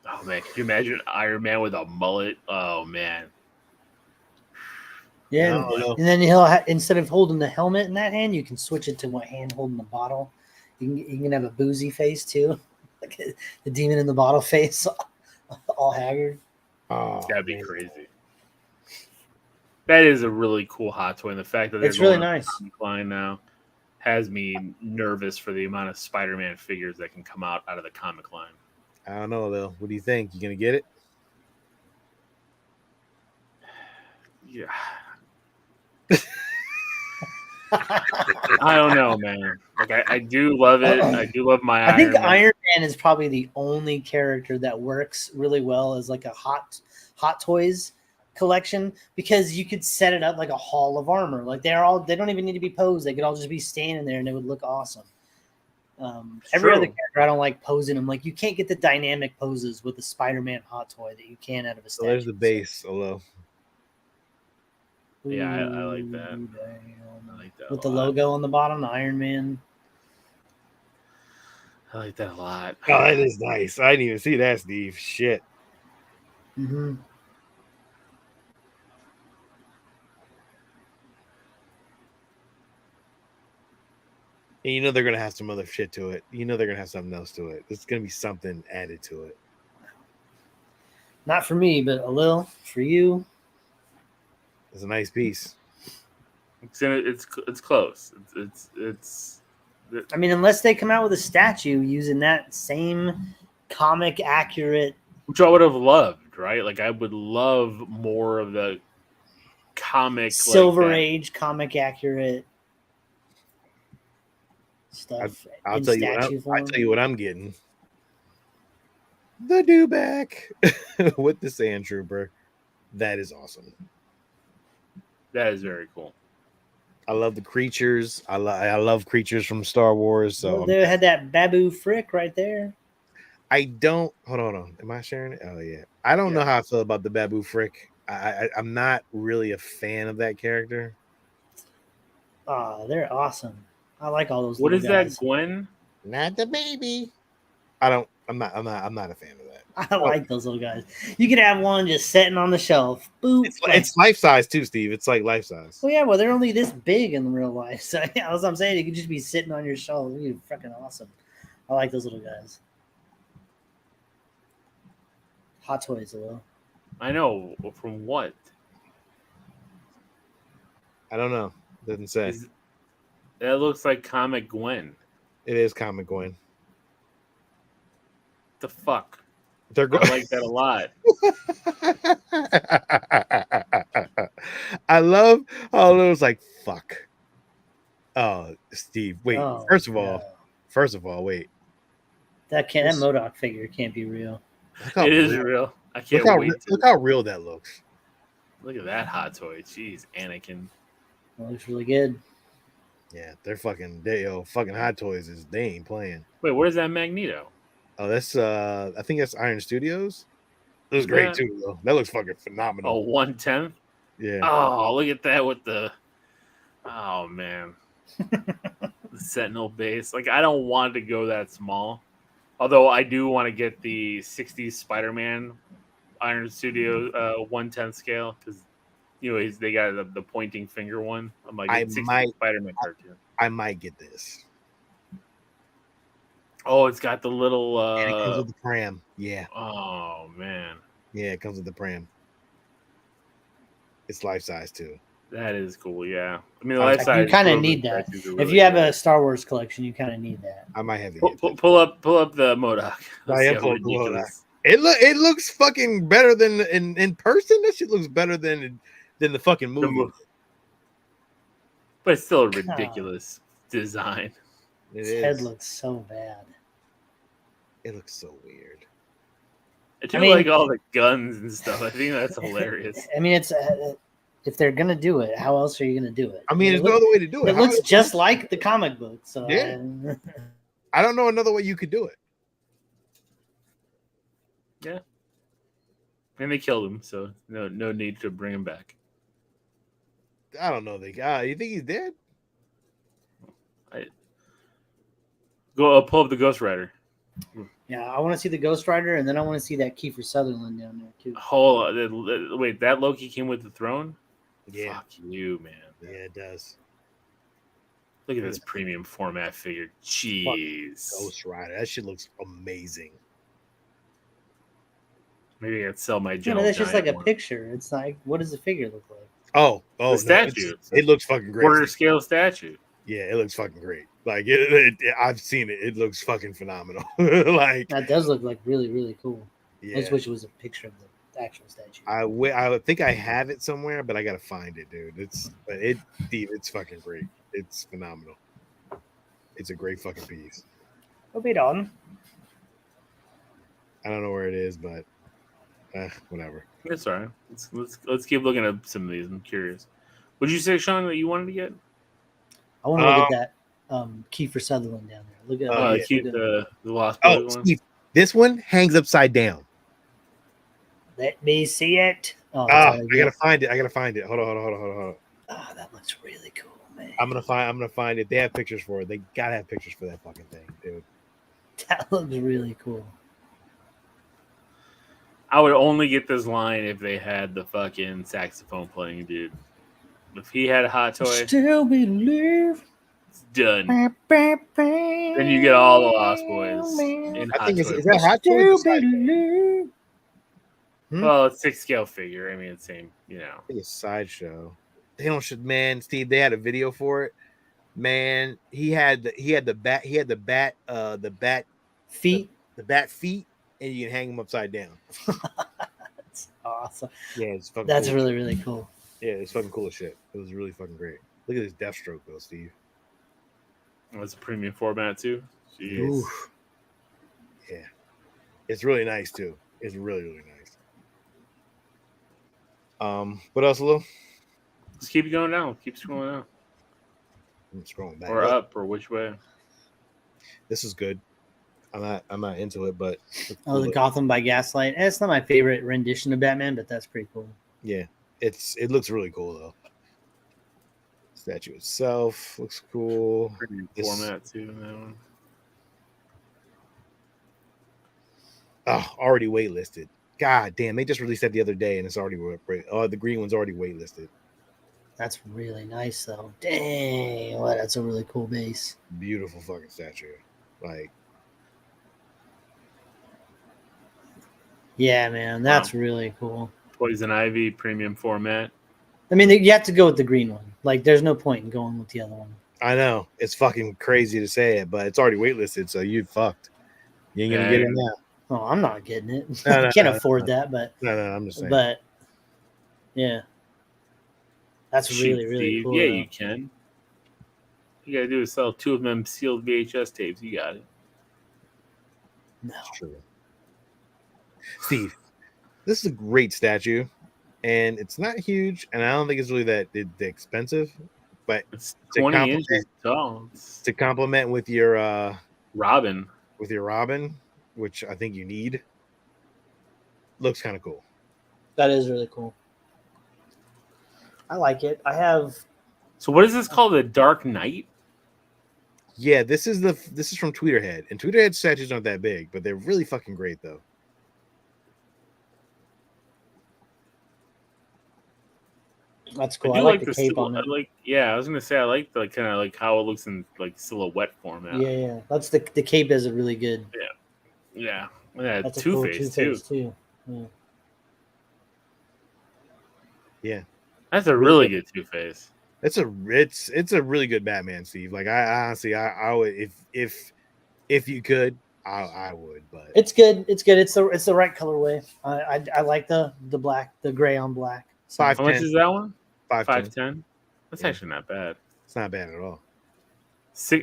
Oh man, can you imagine Iron Man with a mullet? Oh man. Yeah, I don't know. and then instead of holding the helmet in that hand, you can switch it to what hand holding the bottle. You can have a boozy face too, like the demon in the bottle face, all haggard. Oh, That'd be man. crazy. That is a really cool hot toy, and the fact that they're It's really going nice. comic line now has me nervous for the amount of Spider-Man figures that can come out of the comic line. I don't know though. What do you think? You gonna get it? Yeah. I don't know, man. Like I do love it. I do love my I think Iron Man. Iron Man is probably the only character that works really well as like a hot toys collection, because you could set it up like a hall of armor. Like they don't even need to be posed. They could all just be standing there and it would look awesome. Every other character I don't like posing them. Like you can't get the dynamic poses with the Spider-Man hot toy that you can out of a So statue. there's the base, although. Yeah, I like that. I like that with a the lot. logo on the bottom, the Iron Man. I like that a lot. Oh, that is nice. I didn't even see that, Steve. Shit. Mm-hmm. And you know they're gonna have some other shit to it. You know they're gonna have something else to it. There's gonna be something added to it. Not for me, but a little for you. It's a nice piece. It's close. It's I mean, unless they come out with a statue using that same comic accurate, which I would have loved, right? Like I would love more of the comic Silver like Age comic accurate stuff. I'll in tell you statue what form. I'll tell you what I'm getting. The dewback with the sand trooper. That is awesome. That is very cool. I love the creatures. I love creatures from Star Wars. So Well, they had that Babu Frick right there. I don't hold on. Am I sharing it? Oh yeah. I don't know how I feel about the Babu Frick. I'm not really a fan of that character. Oh, they're awesome. I like all those. What is guys. that, Gwen? Not the baby. I'm not a fan of that. I like those little guys. You could have one just sitting on the shelf. Boop. It's life size too, Steve. It's like life size. Well, yeah, well, they're only this big in real life. So yeah, that's what I'm saying. You could just be sitting on your shelf. You're freaking awesome. I like those little guys. Hot toys, though. I know. From what? I don't know. Doesn't say. That looks like Comic Gwen. It is Comic Gwen. The fuck? They're I like that a lot. I love how it was like fuck. Oh, Steve. Wait. Oh, first of all, wait. That MODOK figure can't be real. It is real. I can't wait. Look how real that looks. Look at that hot toy. Jeez, Anakin. That looks really good. Yeah, they're fucking Hot Toys they ain't playing. Wait, where's that Magneto? Oh, that's I think that's Iron Studios. It was great too, though. That looks fucking phenomenal. Oh, 1/10? Yeah. Oh, look at that with the. Oh man, the Sentinel base. Like I don't want to go that small, although I do want to get the '60s Spider-Man Iron Studio 1/10 scale because they got the pointing finger one. I'm like, it's 60s Spider-Man cartoon. I might get this. Oh, it's got the little. And it comes with the pram. Yeah. Oh man. Yeah, it comes with the pram. It's life size too. That is cool. Yeah, I mean, the life size. You kind of need that. If you have a Star Wars collection, you kind of need that. I might have to pull up the MODOK. I am pulling the MODOK. It looks fucking better than in person. That shit looks better than the fucking movie. But it's still a ridiculous design. His head looks so bad. It looks so weird. I mean, like all the guns and stuff. I think that's hilarious. I mean, it's if they're gonna do it, how else are you gonna do it? I mean, there's no other way to do it. It looks just like the comic book. So yeah. I don't know another way you could do it. Yeah. And they killed him, so no need to bring him back. I don't know. You think he's dead? Go pull up the Ghost Rider. Yeah, I want to see the Ghost Rider, and then I want to see that Kiefer Sutherland down there too. Wait, that Loki came with the throne? Yeah, Fuck you, man. yeah, it does. Look at this premium format figure. Jeez. Ghost Rider, that shit looks amazing. Maybe I could sell my Yeah, Gentle but that's just like Giant a one. picture. It's like, what does the figure look like? Oh, The no, statue. it looks fucking great. Quarter scale statue. Yeah, it looks fucking great. Like I've seen it. It looks fucking phenomenal. Like That does look like really, really cool. yeah, I just wish it was a picture of the actual statue. I would think I have it somewhere, but I gotta find it, dude. It's fucking great. It's phenomenal. It's a great fucking piece. Hope it on. I don't know where it is, but whatever. That's all right. Let's keep looking at some of these. I'm curious. Would you say, Sean, that you wanted to get? I want to look at that Kiefer Sutherland down there. Look at keep the Lost Oh, Boys one. Steve, this one hangs upside down. Let me see it. Oh, I gotta find it. Hold on. Oh, that looks really cool, man. I'm gonna find it. They have pictures for it. They gotta have pictures for that fucking thing, dude. That looks really cool. I would only get this line if they had the fucking saxophone playing dude. If he had a hot toy, Still believe. it's done. Then you get all the Lost Boys in I hot think toy. is that hot toy? Still believe. Well, it's 6 scale figure. I mean, it's same, you know. A sideshow. They don't should man, Steve. They had a video for it. Man, he had the bat Feet. the bat feet, and you can hang them upside down. That's awesome. Yeah, it's fucking. That's cool. really, really cool. Yeah, it's fucking cool as shit. It was really fucking great. Look at this Deathstroke though, Steve. It's a premium format too. Jeez. Oof. Yeah, it's really nice too. It's really, really nice. What else, Lou? Let's keep it going down. Keep scrolling down. I'm scrolling back. Or up, or which way. This is good. I'm not into it, but Oh, the Gotham by Gaslight. It's not my favorite rendition of Batman, but that's pretty cool. yeah, it looks really cool though. Statue itself looks cool. Premium format too. That one. Oh, already waitlisted. God damn, they just released that the other day, and it's already the green one's already waitlisted. That's really nice, though. Dang, wow, that's a really cool base. Beautiful fucking statue. Like, yeah, man, that's really cool. Poison Ivy premium format. I mean, you have to go with the green one. Like, there's no point in going with the other one. I know it's fucking crazy to say it, but it's already waitlisted, so you fucked. You ain't gonna get it now. Oh, I'm not getting it. No, I can't afford that, but no, I'm just saying. But yeah, that's really, really cool. Yeah, though. you can. You gotta do is sell 2 of them sealed VHS tapes. You got it. No, It's true. Steve, this is a great statue, and it's not huge, and I don't think it's really that expensive. But It's to 20 inches tall. to complement with your Robin. which I think you need, looks kind of cool. that is really cool. I like it. I have. So what is this called? The Dark Knight? Yeah, this is from Tweeterhead, and Tweeterhead statues aren't that big, but they're really fucking great though. That's cool. I I do like like the cape on I it. like. Yeah, I was gonna say I like the kind of like how it looks in like silhouette format. Yeah. That's the cape is a really good. Yeah. That's a cool Two-Face too. too. Yeah. Yeah, That's a really good Two-Face. it's a really good Batman, Steve. Like I honestly, I would if you could, I would. But It's good. It's good. It's the right colorway. I like the black, the gray on black. So, 5'10". How much is that one? 5'10". 5'10". That's Yeah. actually not bad. It's not bad at all.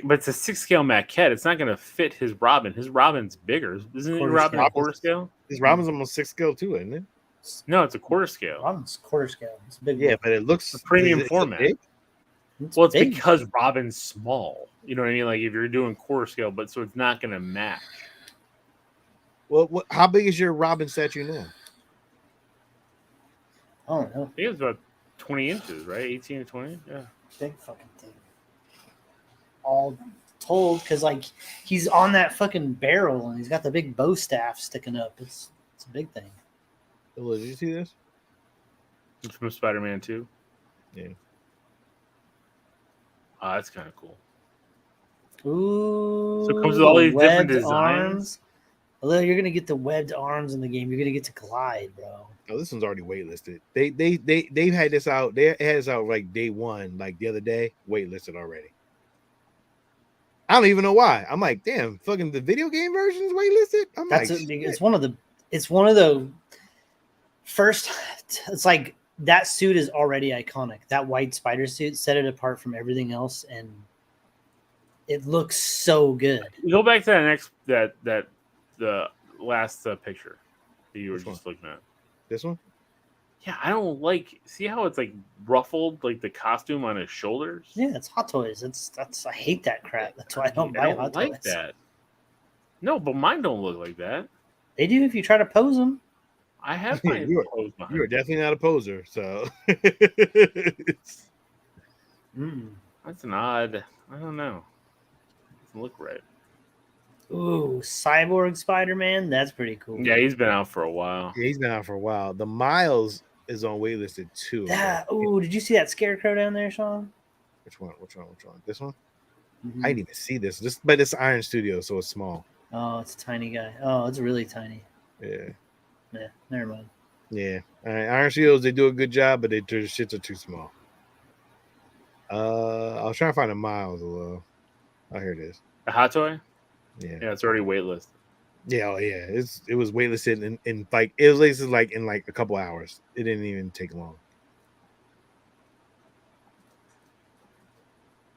But it's a 6 scale maquette. It's not going to fit his Robin. His Robin's bigger. Isn't it Quarter Robin scale. a quarter scale? This Robin's almost 6 scale too, isn't it? No, it's a quarter scale. Robin's quarter scale. It's a big. Yeah, but it looks A premium is it format. big? Well, it's big. because Robin's small. You know what I mean? Like if you're doing quarter scale, but so it's not going to match. Well, how big is your Robin statue now? I don't know. I think it's about 20 inches, right? 18 to 20? Yeah. Big fucking thing. All told because like he's on that fucking barrel and he's got the big bow staff sticking up. It's a big thing. Did you see this? It's from Spider-Man 2. Yeah. Oh, that's kind of cool. Ooh, So it comes with all these different webbed designs. arms. Although you're gonna get the webbed arms in the game, you're gonna get to glide, bro. Oh, this one's already waitlisted. They've had this out. They had this out like day one, like the other day, waitlisted already. I don't even know why. I'm like, damn, fucking the video game version's waitlisted. I'm That's like, it's one of the first. It's like that suit is already iconic. That white spider suit set it apart from everything else, and it looks so good. Go back to the last picture that you were just looking at. This one? Yeah, I don't like. See how it's like ruffled, like the costume on his shoulders. Yeah, it's Hot Toys. That's I hate that crap. That's why I don't buy Hot like Toys. that. No, but mine don't look like that. They do if you try to pose them. I have my pose behind. You are definitely not a poser, so That's an odd. I don't know. Doesn't look right. Ooh, Cyborg Spider-Man. That's pretty cool. Yeah, he's been out for a while. yeah, he's been out for a while. The Miles is on waitlisted too. Ooh, did you see that Scarecrow down there, Sean? Which one? This one? Mm-hmm. I didn't even see this. But it's Iron Studio, so it's small. Oh, it's a tiny guy. Oh, it's really tiny. Yeah. Yeah, never mind. Yeah. All right. Iron Studios, they do a good job, but their shits are too small. I was trying to find a Miles. Oh, here it is. A hot toy? Yeah. Yeah, it's already waitlisted. Yeah, oh yeah. It was waitlisted in like it was listed like in like a couple hours. It didn't even take long.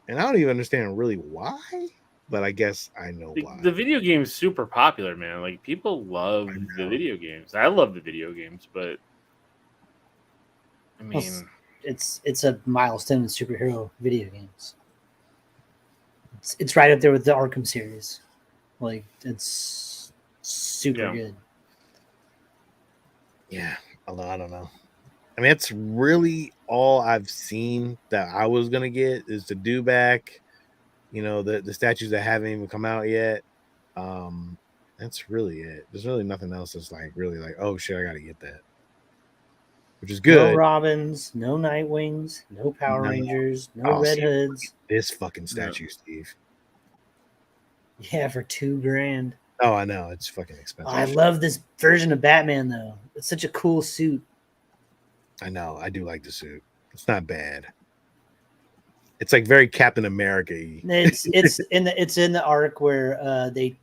And I don't even understand really why, but I guess I know why. The video game is super popular, man. Like people love the video games. I love the video games, but I mean, it's a milestone in superhero video games. It's right up there with the Arkham series. Like it's super good. Yeah, although I don't know. I mean, that's really all I've seen that I was gonna get is the Dewback, the statues that haven't even come out yet. That's really it. There's really nothing else that's like really like, oh shit, I gotta get that. Which is good. No Robins, no Nightwings, no Power Rangers, no Red Hoods. This fucking statue, Steve. Yeah, for $2,000. Oh, I know. It's fucking expensive. I love this version of Batman though. It's such a cool suit. I know. I do like the suit. It's not bad. It's like very Captain America-y. It's in the arc where they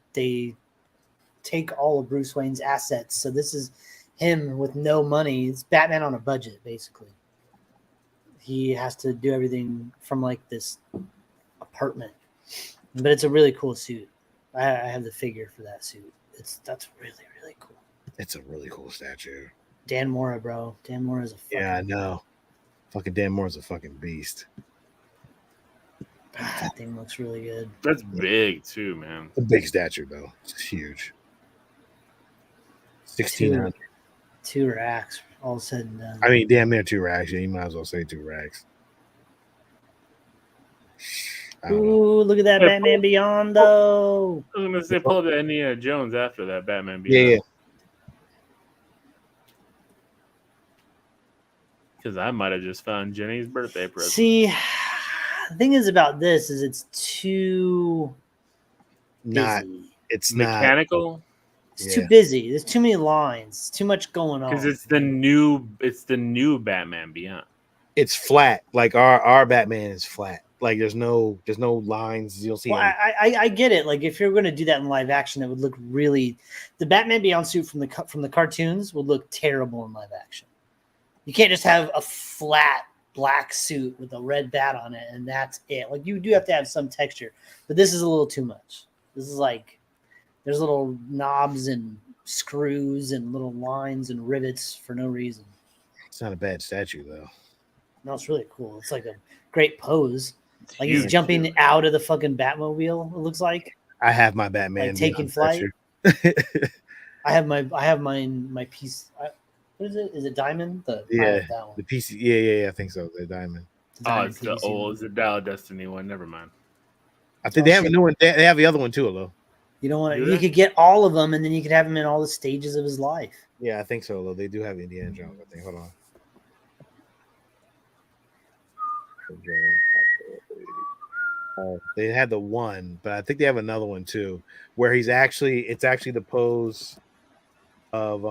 take all of Bruce Wayne's assets. So this is him with no money. It's Batman on a budget, basically. He has to do everything from like this apartment, but it's a really cool suit. I have the figure for that suit. That's really, really cool. It's a really cool statue. Dan Mora, bro. Dan Mora is a fucking... Yeah, I know. Fucking Dan Mora's a fucking beast. That thing looks really good. That's big too, man. It's a big statue though. It's huge. 1,600. 2 racks, all said and done. I mean, damn near 2 racks. Yeah, you might as well say 2 racks. Ooh, look at that Batman Beyond, though. I was gonna say pull up the Indiana Jones after that Batman Beyond. Yeah. Because I might have just found Jenny's birthday present. See, the thing is about this is it's too busy. It's mechanical. It's too busy. There's too many lines. Too much going on. Because it's the new Batman Beyond. It's flat. Like our Batman is flat. Like there's no lines. You'll see. Well, I get it. Like if you're going to do that in live action, it would look really. The Batman Beyond suit from the cartoons would look terrible in live action. You can't just have a flat black suit with a red bat on it and that's it. Like you do have to have some texture, but this is a little too much. This is like there's little knobs and screws and little lines and rivets for no reason. It's not a bad statue though. No, it's really cool. It's like a great pose. Like he's jumping out of the fucking Batmobile. It looks like. I have my Batman like taking flight. I have my piece. What is it? Is it Diamond? That one. The PC. Yeah, I think so. The Diamond. It's the old. It's the Dial of Destiny one. Never mind. I think they have a new one. They have the other one too, though. You don't want to. You could get all of them, and then you could have him in all the stages of his life. Yeah, I think so, though. They do have Indiana Jones, I think. Hold on. They had the one, but I think they have another one too, where it's actually the pose of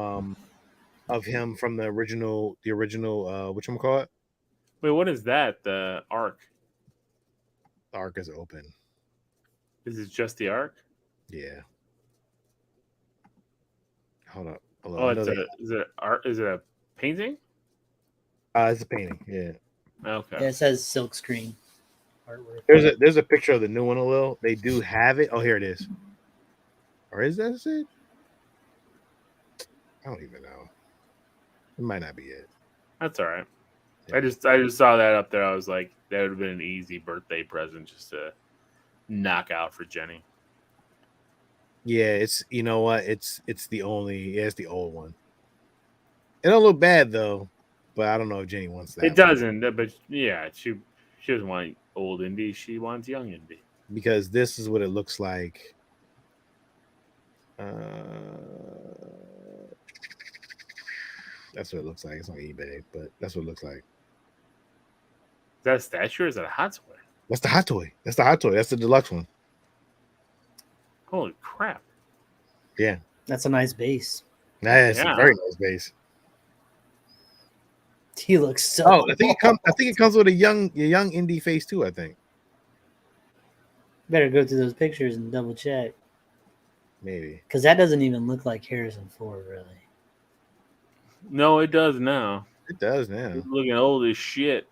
him from the original whatchamacallit? Wait, what is that? The arc? The arc is open. Is it just the arc? Yeah. Hold up. Oh, is it art? Is it a painting? It's a painting. Yeah. Okay. Yeah, it says silk screen artwork. There's a picture of the new one. A little. They do have it. Oh, here it is. Or is that it? I don't even know. It might not be it. That's all right. Yeah. I just saw that up there. I was like, that would have been an easy birthday present just to knock out for Jenny. Yeah, it's you know what? It's the old one. It don't look bad though, but I don't know if Jenny wants that. It doesn't, but yeah, she doesn't want old Indy. She wants young Indy. Because this is what it looks like. That's what it looks like. It's on eBay, but that's what it looks like. Is that a statue or is that a hot toy? That's the hot toy. That's the deluxe one. Holy crap. Yeah. That's a nice base. That's a very nice base. He looks so. Oh, I think it comes with a young Indy face too. I think. Better go through those pictures and double check. Maybe because that doesn't even look like Harrison Ford, really. No, it does now. It does now. He's looking old as shit.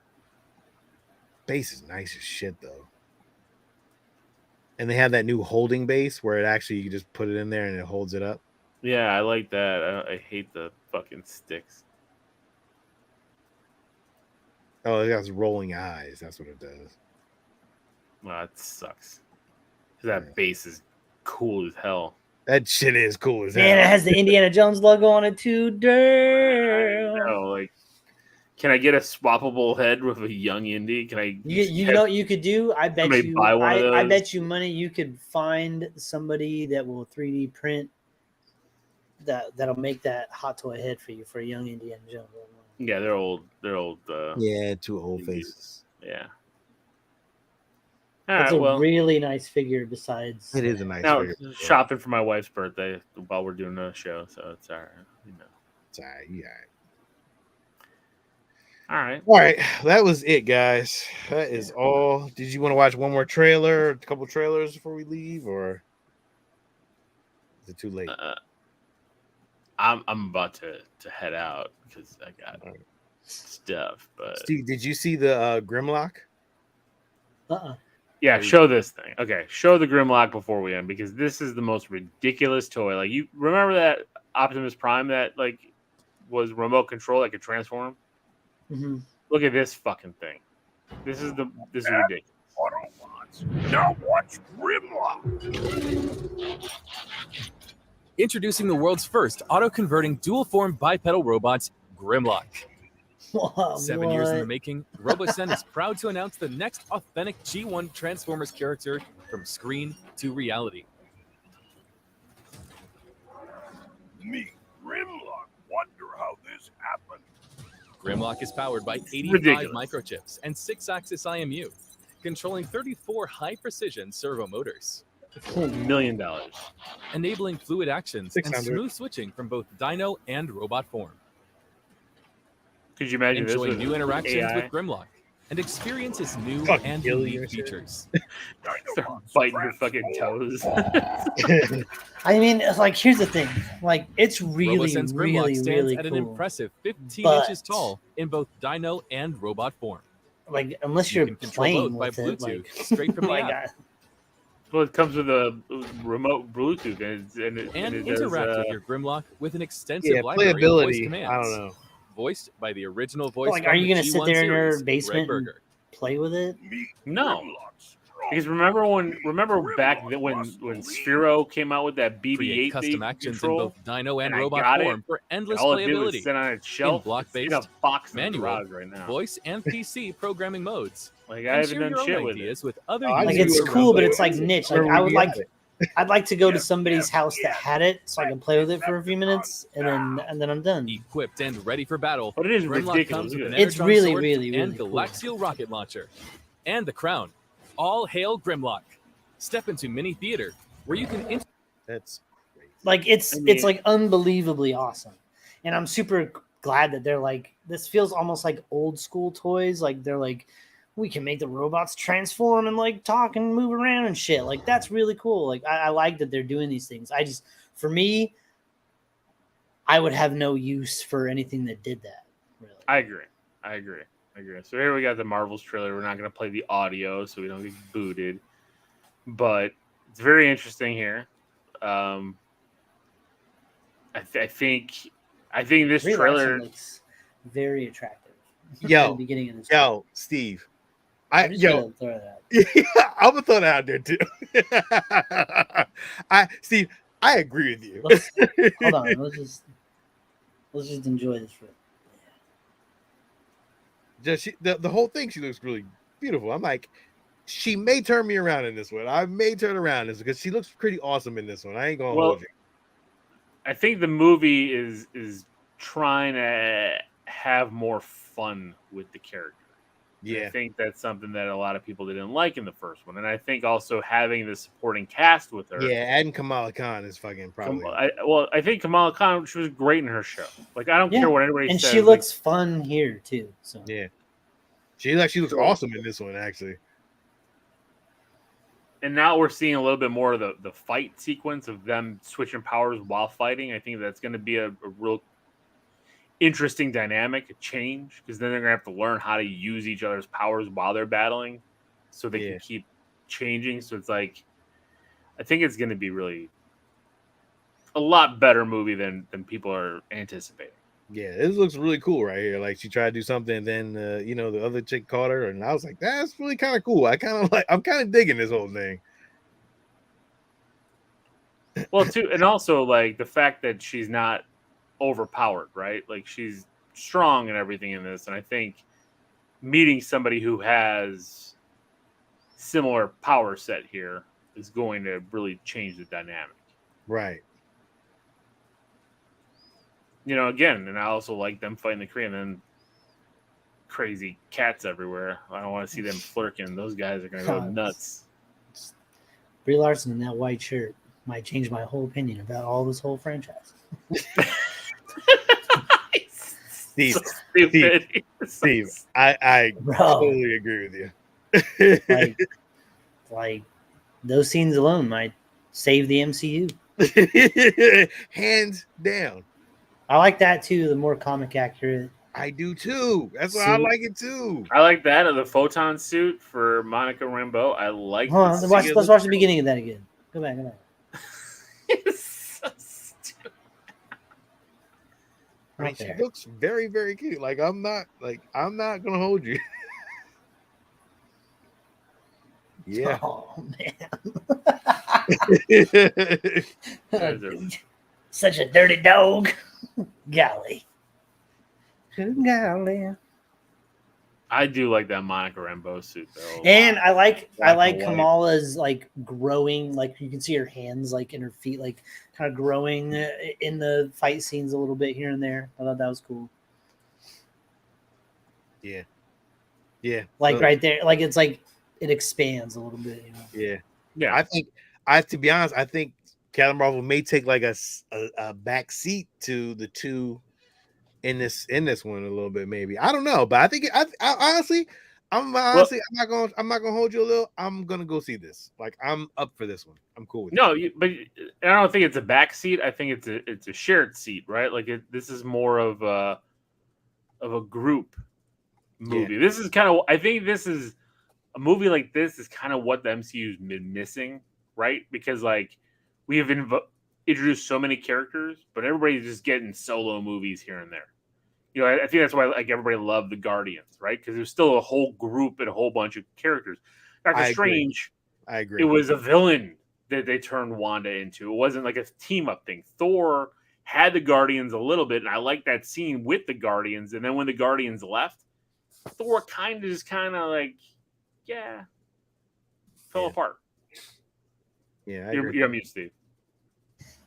Base is nice as shit though. And they have that new holding base where it actually you can just put it in there and it holds it up. Yeah, I like that. I hate the fucking sticks. Oh, it has rolling eyes. That's what it does. Well, that sucks. That base is cool as hell. That shit is cool as hell. Man, it has the Indiana Jones logo on it too. Damn. Like, can I get a swappable head with a young Indy? Can I? You know what you could do? I bet you. Buy one of those? I bet you money you could find somebody that will 3D print that'll make that hot toy head for you for a young Indiana Jones. Yeah, they're old. They're old. Yeah, two old faces. Yeah. It's a really nice figure. Besides, it is a nice now, figure. Shopping for my wife's birthday while we're doing a show, so it's all right. You know, it's all right. Yeah. All right. That was it, guys. That is all. Did you want to watch one more trailer, a couple trailers before we leave, or is it too late? I'm about to head out because I got stuff. But Steve, did you see the Grimlock? Yeah, show this thing. Okay, show the Grimlock before we end because this is the most ridiculous toy. Like, you remember that Optimus Prime that like was remote control that could transform? Mm-hmm. Look at this fucking thing. This is ridiculous. Autobots. Now watch Grimlock. Introducing the world's first auto-converting dual-form bipedal robots, Grimlock. 7 years in the making, RoboSen is proud to announce the next authentic G1 Transformers character from screen to reality. Me, Grimlock, wonder how this happened. Grimlock is powered by 85 ridiculous. microchips and 6-axis IMU, controlling 34 high-precision servo motors. $1 million. Enabling fluid actions and 600. smooth switching from both dino and robot form. Could you imagine Enjoy this new interactions AI? with Grimlock and experience his new Fuck and Gilly unique or shit. features. Start biting your fucking toes. I mean, like, here's the thing. Like, it's really, RoboSen's Grimlock really, stands really at an cool. impressive 15 But- inches tall in both dino and robot form. Like, unless You you're can control playing both by with it, Bluetooth like, straight from the like, app. Well, it comes with a remote Bluetooth and it Interact does, with your Grimlock with an extensive Yeah, library of voice playability. commands. I don't know. Voiced by the original voice. like, from are you the gonna sit G1 there in your series, basement Red and Burger. play with it? Me, No. Grimlock, Because remember back then when Sphero came out with that BB-8 Create custom they actions control, in both Dino and and I Robot got it, form for and endless all it did was playability. sit on its shelf. block-based, It's in a box in the manual, garage right now. Voice and PC programming modes. Like And I haven't share done your own shit with it. ideas with other Oh, I Like users it's do around cool, the but it's world. like niche. Where Like we got it. I'd like to go to somebody's house that had it, so I can play with it for a few minutes, and then I'm done. Equipped and ready for battle. But it is Grimlock ridiculous. comes with Look an at that. It's Energon really, sword really, and really cool. Galaxial rocket launcher. And the crown. All hail Grimlock. Step into mini theater where you can That's Like it's I mean- like unbelievably awesome, and I'm super glad that they're like, this feels almost like old school toys. Like they're like, we can make the robots transform and like talk and move around and shit. Like that's really cool. Like I like that they're doing these things. For me, I would have no use for anything that did that. Really. I agree. So here we got the Marvels trailer. We're not going to play the audio so we don't get booted, but it's very interesting here. I think this Brie trailer. Larson looks very attractive. At yo, the beginning of this. yo, Steve. I'm just gonna throw that. I'm gonna throw that out there too. Steve, I agree with you. Hold on, let's just enjoy this. The whole thing, she looks really beautiful. I'm like, she may turn me around in this one. I may turn around this because she looks pretty awesome in this one. I ain't gonna hold you. I think the movie is trying to have more fun with the character. Yeah, I think that's something that a lot of people didn't like in the first one, and I think also having the supporting cast with her. yeah, adding Kamala Khan is fucking probably. I think Kamala Khan, she was great in her show. Like I don't Yeah, care what anybody And says. she looks fun here too. So Yeah, she looks Sure. awesome in this one actually. And now we're seeing a little bit more of the fight sequence of them switching powers while fighting. I think that's going to be a real interesting dynamic, a change, because then they're going to have to learn how to use each other's powers while they're battling so they can keep changing. So it's like, I think it's going to be really a lot better movie than people are anticipating. Yeah, this looks really cool right here. Like she tried to do something, and then the other chick caught her, and I was like, that's really kind of cool. I'm kind of digging this whole thing. Well, too, and also like the fact that she's not overpowered, right? Like she's strong and everything in this, and I think meeting somebody who has similar power set here is going to really change the dynamic. Right. Again, and I also like them fighting the Korean and crazy cats everywhere. I don't want to see them flirking. Those guys are going to go nuts. Brie Larson in that white shirt might change my whole opinion about all this whole franchise. Steve, So stupid. Steve, I Bro. totally agree with you. like those scenes alone might save the MCU. Hands down. I like that too. The more comic accurate. I do too. That's why I like it too. I like that of the photon suit for Monica Rambeau. I like. Hold on, let's watch the beginning of that again. Go back. It's so stupid. I mean, she looks very, very cute. Like I'm not gonna hold you. Yeah. Oh There's man. Such a dirty dog. Golly. Golly. I do like that Monica Rambeau suit though. And I like Black and white. Kamala's like growing, like you can see her hands like in her feet, like kind of growing in the fight scenes a little bit here and there. I thought that was cool. Yeah. Yeah. Like right there, like it's like it expands a little bit, Yeah. Yeah. To be honest, I think Captain Marvel may take like a back seat to the two in this one a little bit, maybe. I don't know, but I think I honestly, I'm not gonna hold you a little. I'm gonna go see this. Like I'm up for this one. I'm cool with it. But I don't think it's a back seat. I think it's a shared seat, right? Like this is more of a group movie. Yeah. This is kind of. I think this is a movie like this is kind of what the MCU's been missing, right? Because like we have introduced so many characters, but everybody's just getting solo movies here and there. I think that's why like everybody loved the Guardians, right? Because there's still a whole group and a whole bunch of characters. Doctor Strange I agree. It was a villain that they turned Wanda into. It wasn't like a team up thing. Thor had the Guardians a little bit, and I like that scene with the Guardians. And then when the Guardians left, Thor kind of like, fell apart. Yeah, you're on mute, Steve.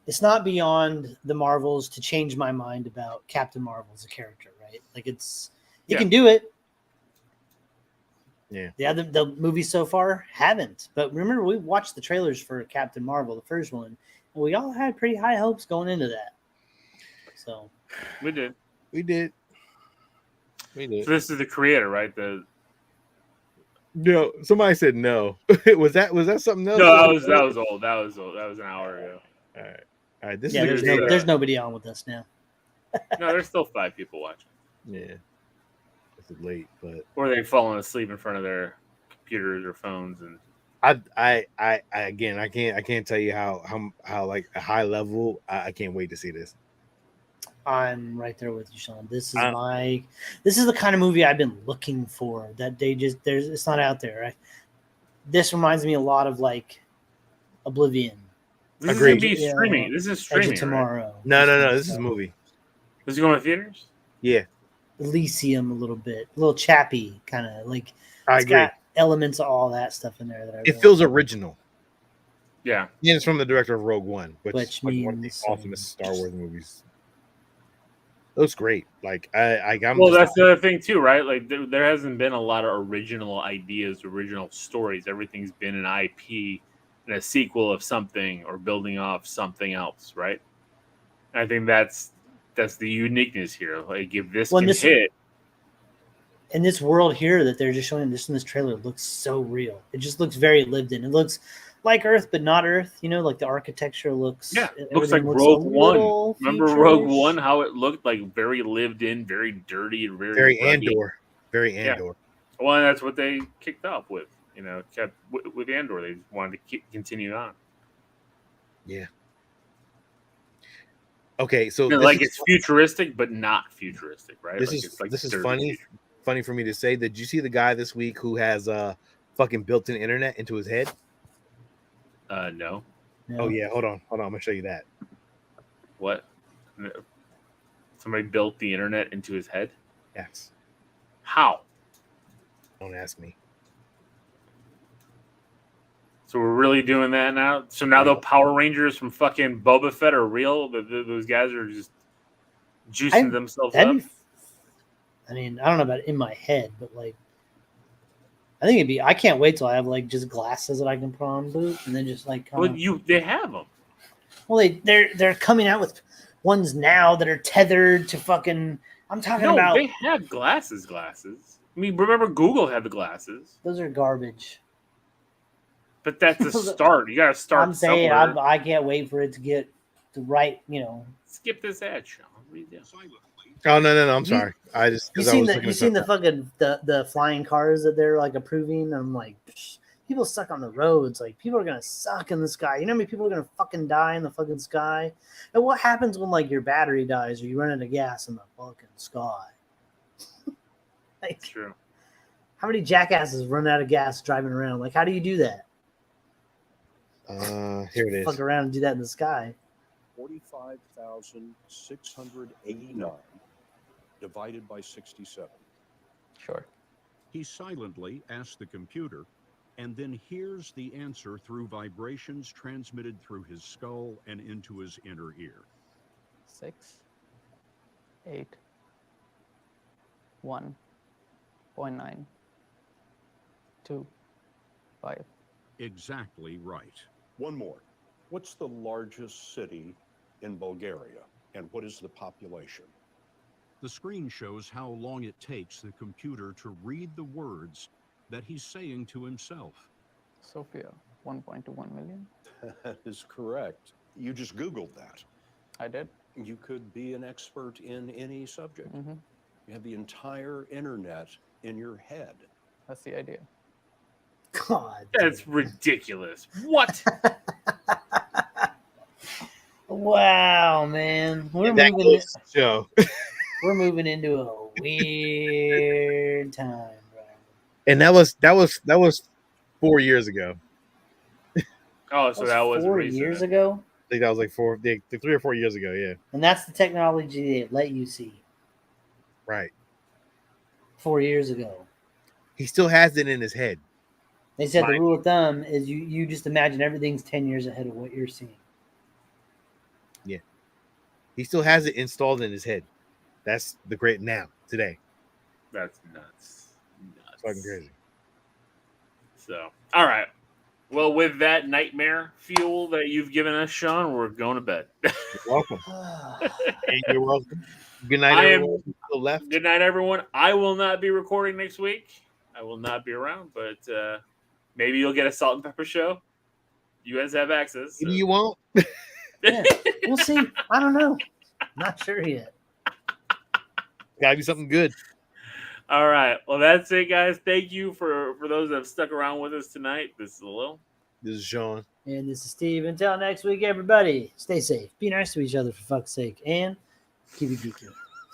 It's not beyond the Marvels to change my mind about Captain Marvel as a character, right? Like it can do it. Yeah. The movies so far haven't. But remember, we watched the trailers for Captain Marvel, the first one, and we all had pretty high hopes going into that. So we did. So this is the creator, right? No, somebody said no. was that something else? No, that was old. That was an hour ago. All right. This is there's nobody on with us now. No, there's still 5 people watching. Yeah, it's late, but or they've fallen asleep in front of their computers or phones, and I again, I can't tell you how like a high level. I can't wait to see this. I'm right there with you, Sean. This is the kind of movie I've been looking for. That it's not out there. Right? This reminds me a lot of like Oblivion. This is gonna be streaming. This is streaming tomorrow. Right? No. This is a movie. Is it going to theaters? Yeah. Elysium a little bit, a little chappy kind of like. I agree. Got elements of all that stuff in there that it feels original. Yeah. And it's from the director of Rogue One, which means like one of the awesomest Star Wars movies. It looks great. Like I'm well, that's the other thing too, right? Like there hasn't been a lot of original ideas, original stories. Everything's been an IP and a sequel of something or building off something else, right? And I think that's the uniqueness here. Like if this hit. And this world here that they're just showing this in this trailer looks so real. It just looks very lived in. It looks like Earth, but not Earth. You know, like the architecture looks. Yeah, it looks like Rogue One. Remember Rogue One? How it looked like very lived in, very dirty, and very Andor. Very Andor. Yeah. Well, and that's what they kicked off with. You know, kept with Andor. They wanted to continue on. Yeah. Okay, so like it's futuristic, but not futuristic, right? This is funny. Funny for me to say. Did you see the guy this week who has fucking built-in internet into his head? No. Oh yeah, hold on. I'm gonna show you that. What? Somebody built the internet into his head? Yes. How? Don't ask me. So we're really doing that now? So now the Power Rangers from fucking Boba Fett are real? Those guys are just juicing themselves up? I mean, I don't know about it in my head, but like, I think I can't wait till I have like just glasses that I can put on, boot, and then just like. They have them. Well, they're coming out with ones now that are tethered to fucking. I'm talking about. They have glasses. I mean, remember Google had the glasses. Those are garbage. But that's a start. You got to start. I'm saying I can't wait for it to get the right. Skip this ad, Sean. What are you doing? Oh no! I'm sorry. You seen the fucking the flying cars that they're like approving? I'm like, people suck on the roads. Like people are gonna suck in the sky. You know how many people are gonna fucking die in the fucking sky? And what happens when like your battery dies or you run out of gas in the fucking sky? Like, that's true. How many jackasses run out of gas driving around? Like, how do you do that? Here it is. Fuck around and do that in the sky. 45,689 divided by 67. Sure. He silently asks the computer and then hears the answer through vibrations transmitted through his skull and into his inner ear. 6, 8, 1.9, 2, 5. Exactly right. One more. What's the largest city in Bulgaria, and what is the population? The screen shows how long it takes the computer to read the words that he's saying to himself. Sofia, 1.21 million. That is correct. You just Googled that. I did. You could be an expert in any subject. Mm-hmm. You have the entire internet in your head. That's the idea. God. That's ridiculous. What? Wow, man. We're moving into a weird time, bro. And that was 4 years ago. Oh, so that was 4 years ago, I think that was like 3 or 4 years ago. Yeah, and that's the technology they let you see right. 4 years ago. He still has it in his head. They said the Mind rule of thumb is you just imagine everything's 10 years ahead of what you're seeing. He still has it installed in his head. That's the great now today. That's nuts. It's fucking crazy. So, all right. Well, with that nightmare fuel that you've given us, Sean, we're going to bed. You're welcome. Hey, you're welcome. Good night, I everyone. am. To the left. Good night, everyone. I will not be recording next week. I will not be around, but maybe you'll get a salt and pepper show. You guys have access. So. Maybe you won't. Yeah, we'll see. I don't know. Not sure yet. Gotta be something good. All right. Well, that's it, guys. Thank you for those that have stuck around with us tonight. This is Lil. This is Sean. And this is Steve. Until next week, everybody, stay safe. Be nice to each other, for fuck's sake. And keep it geeky.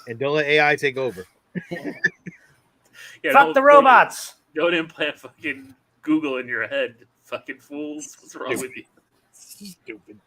And don't let AI take over. Yeah, Fuck the robots. Don't implant fucking Google in your head. Fucking fools. What's wrong with you? Stupid.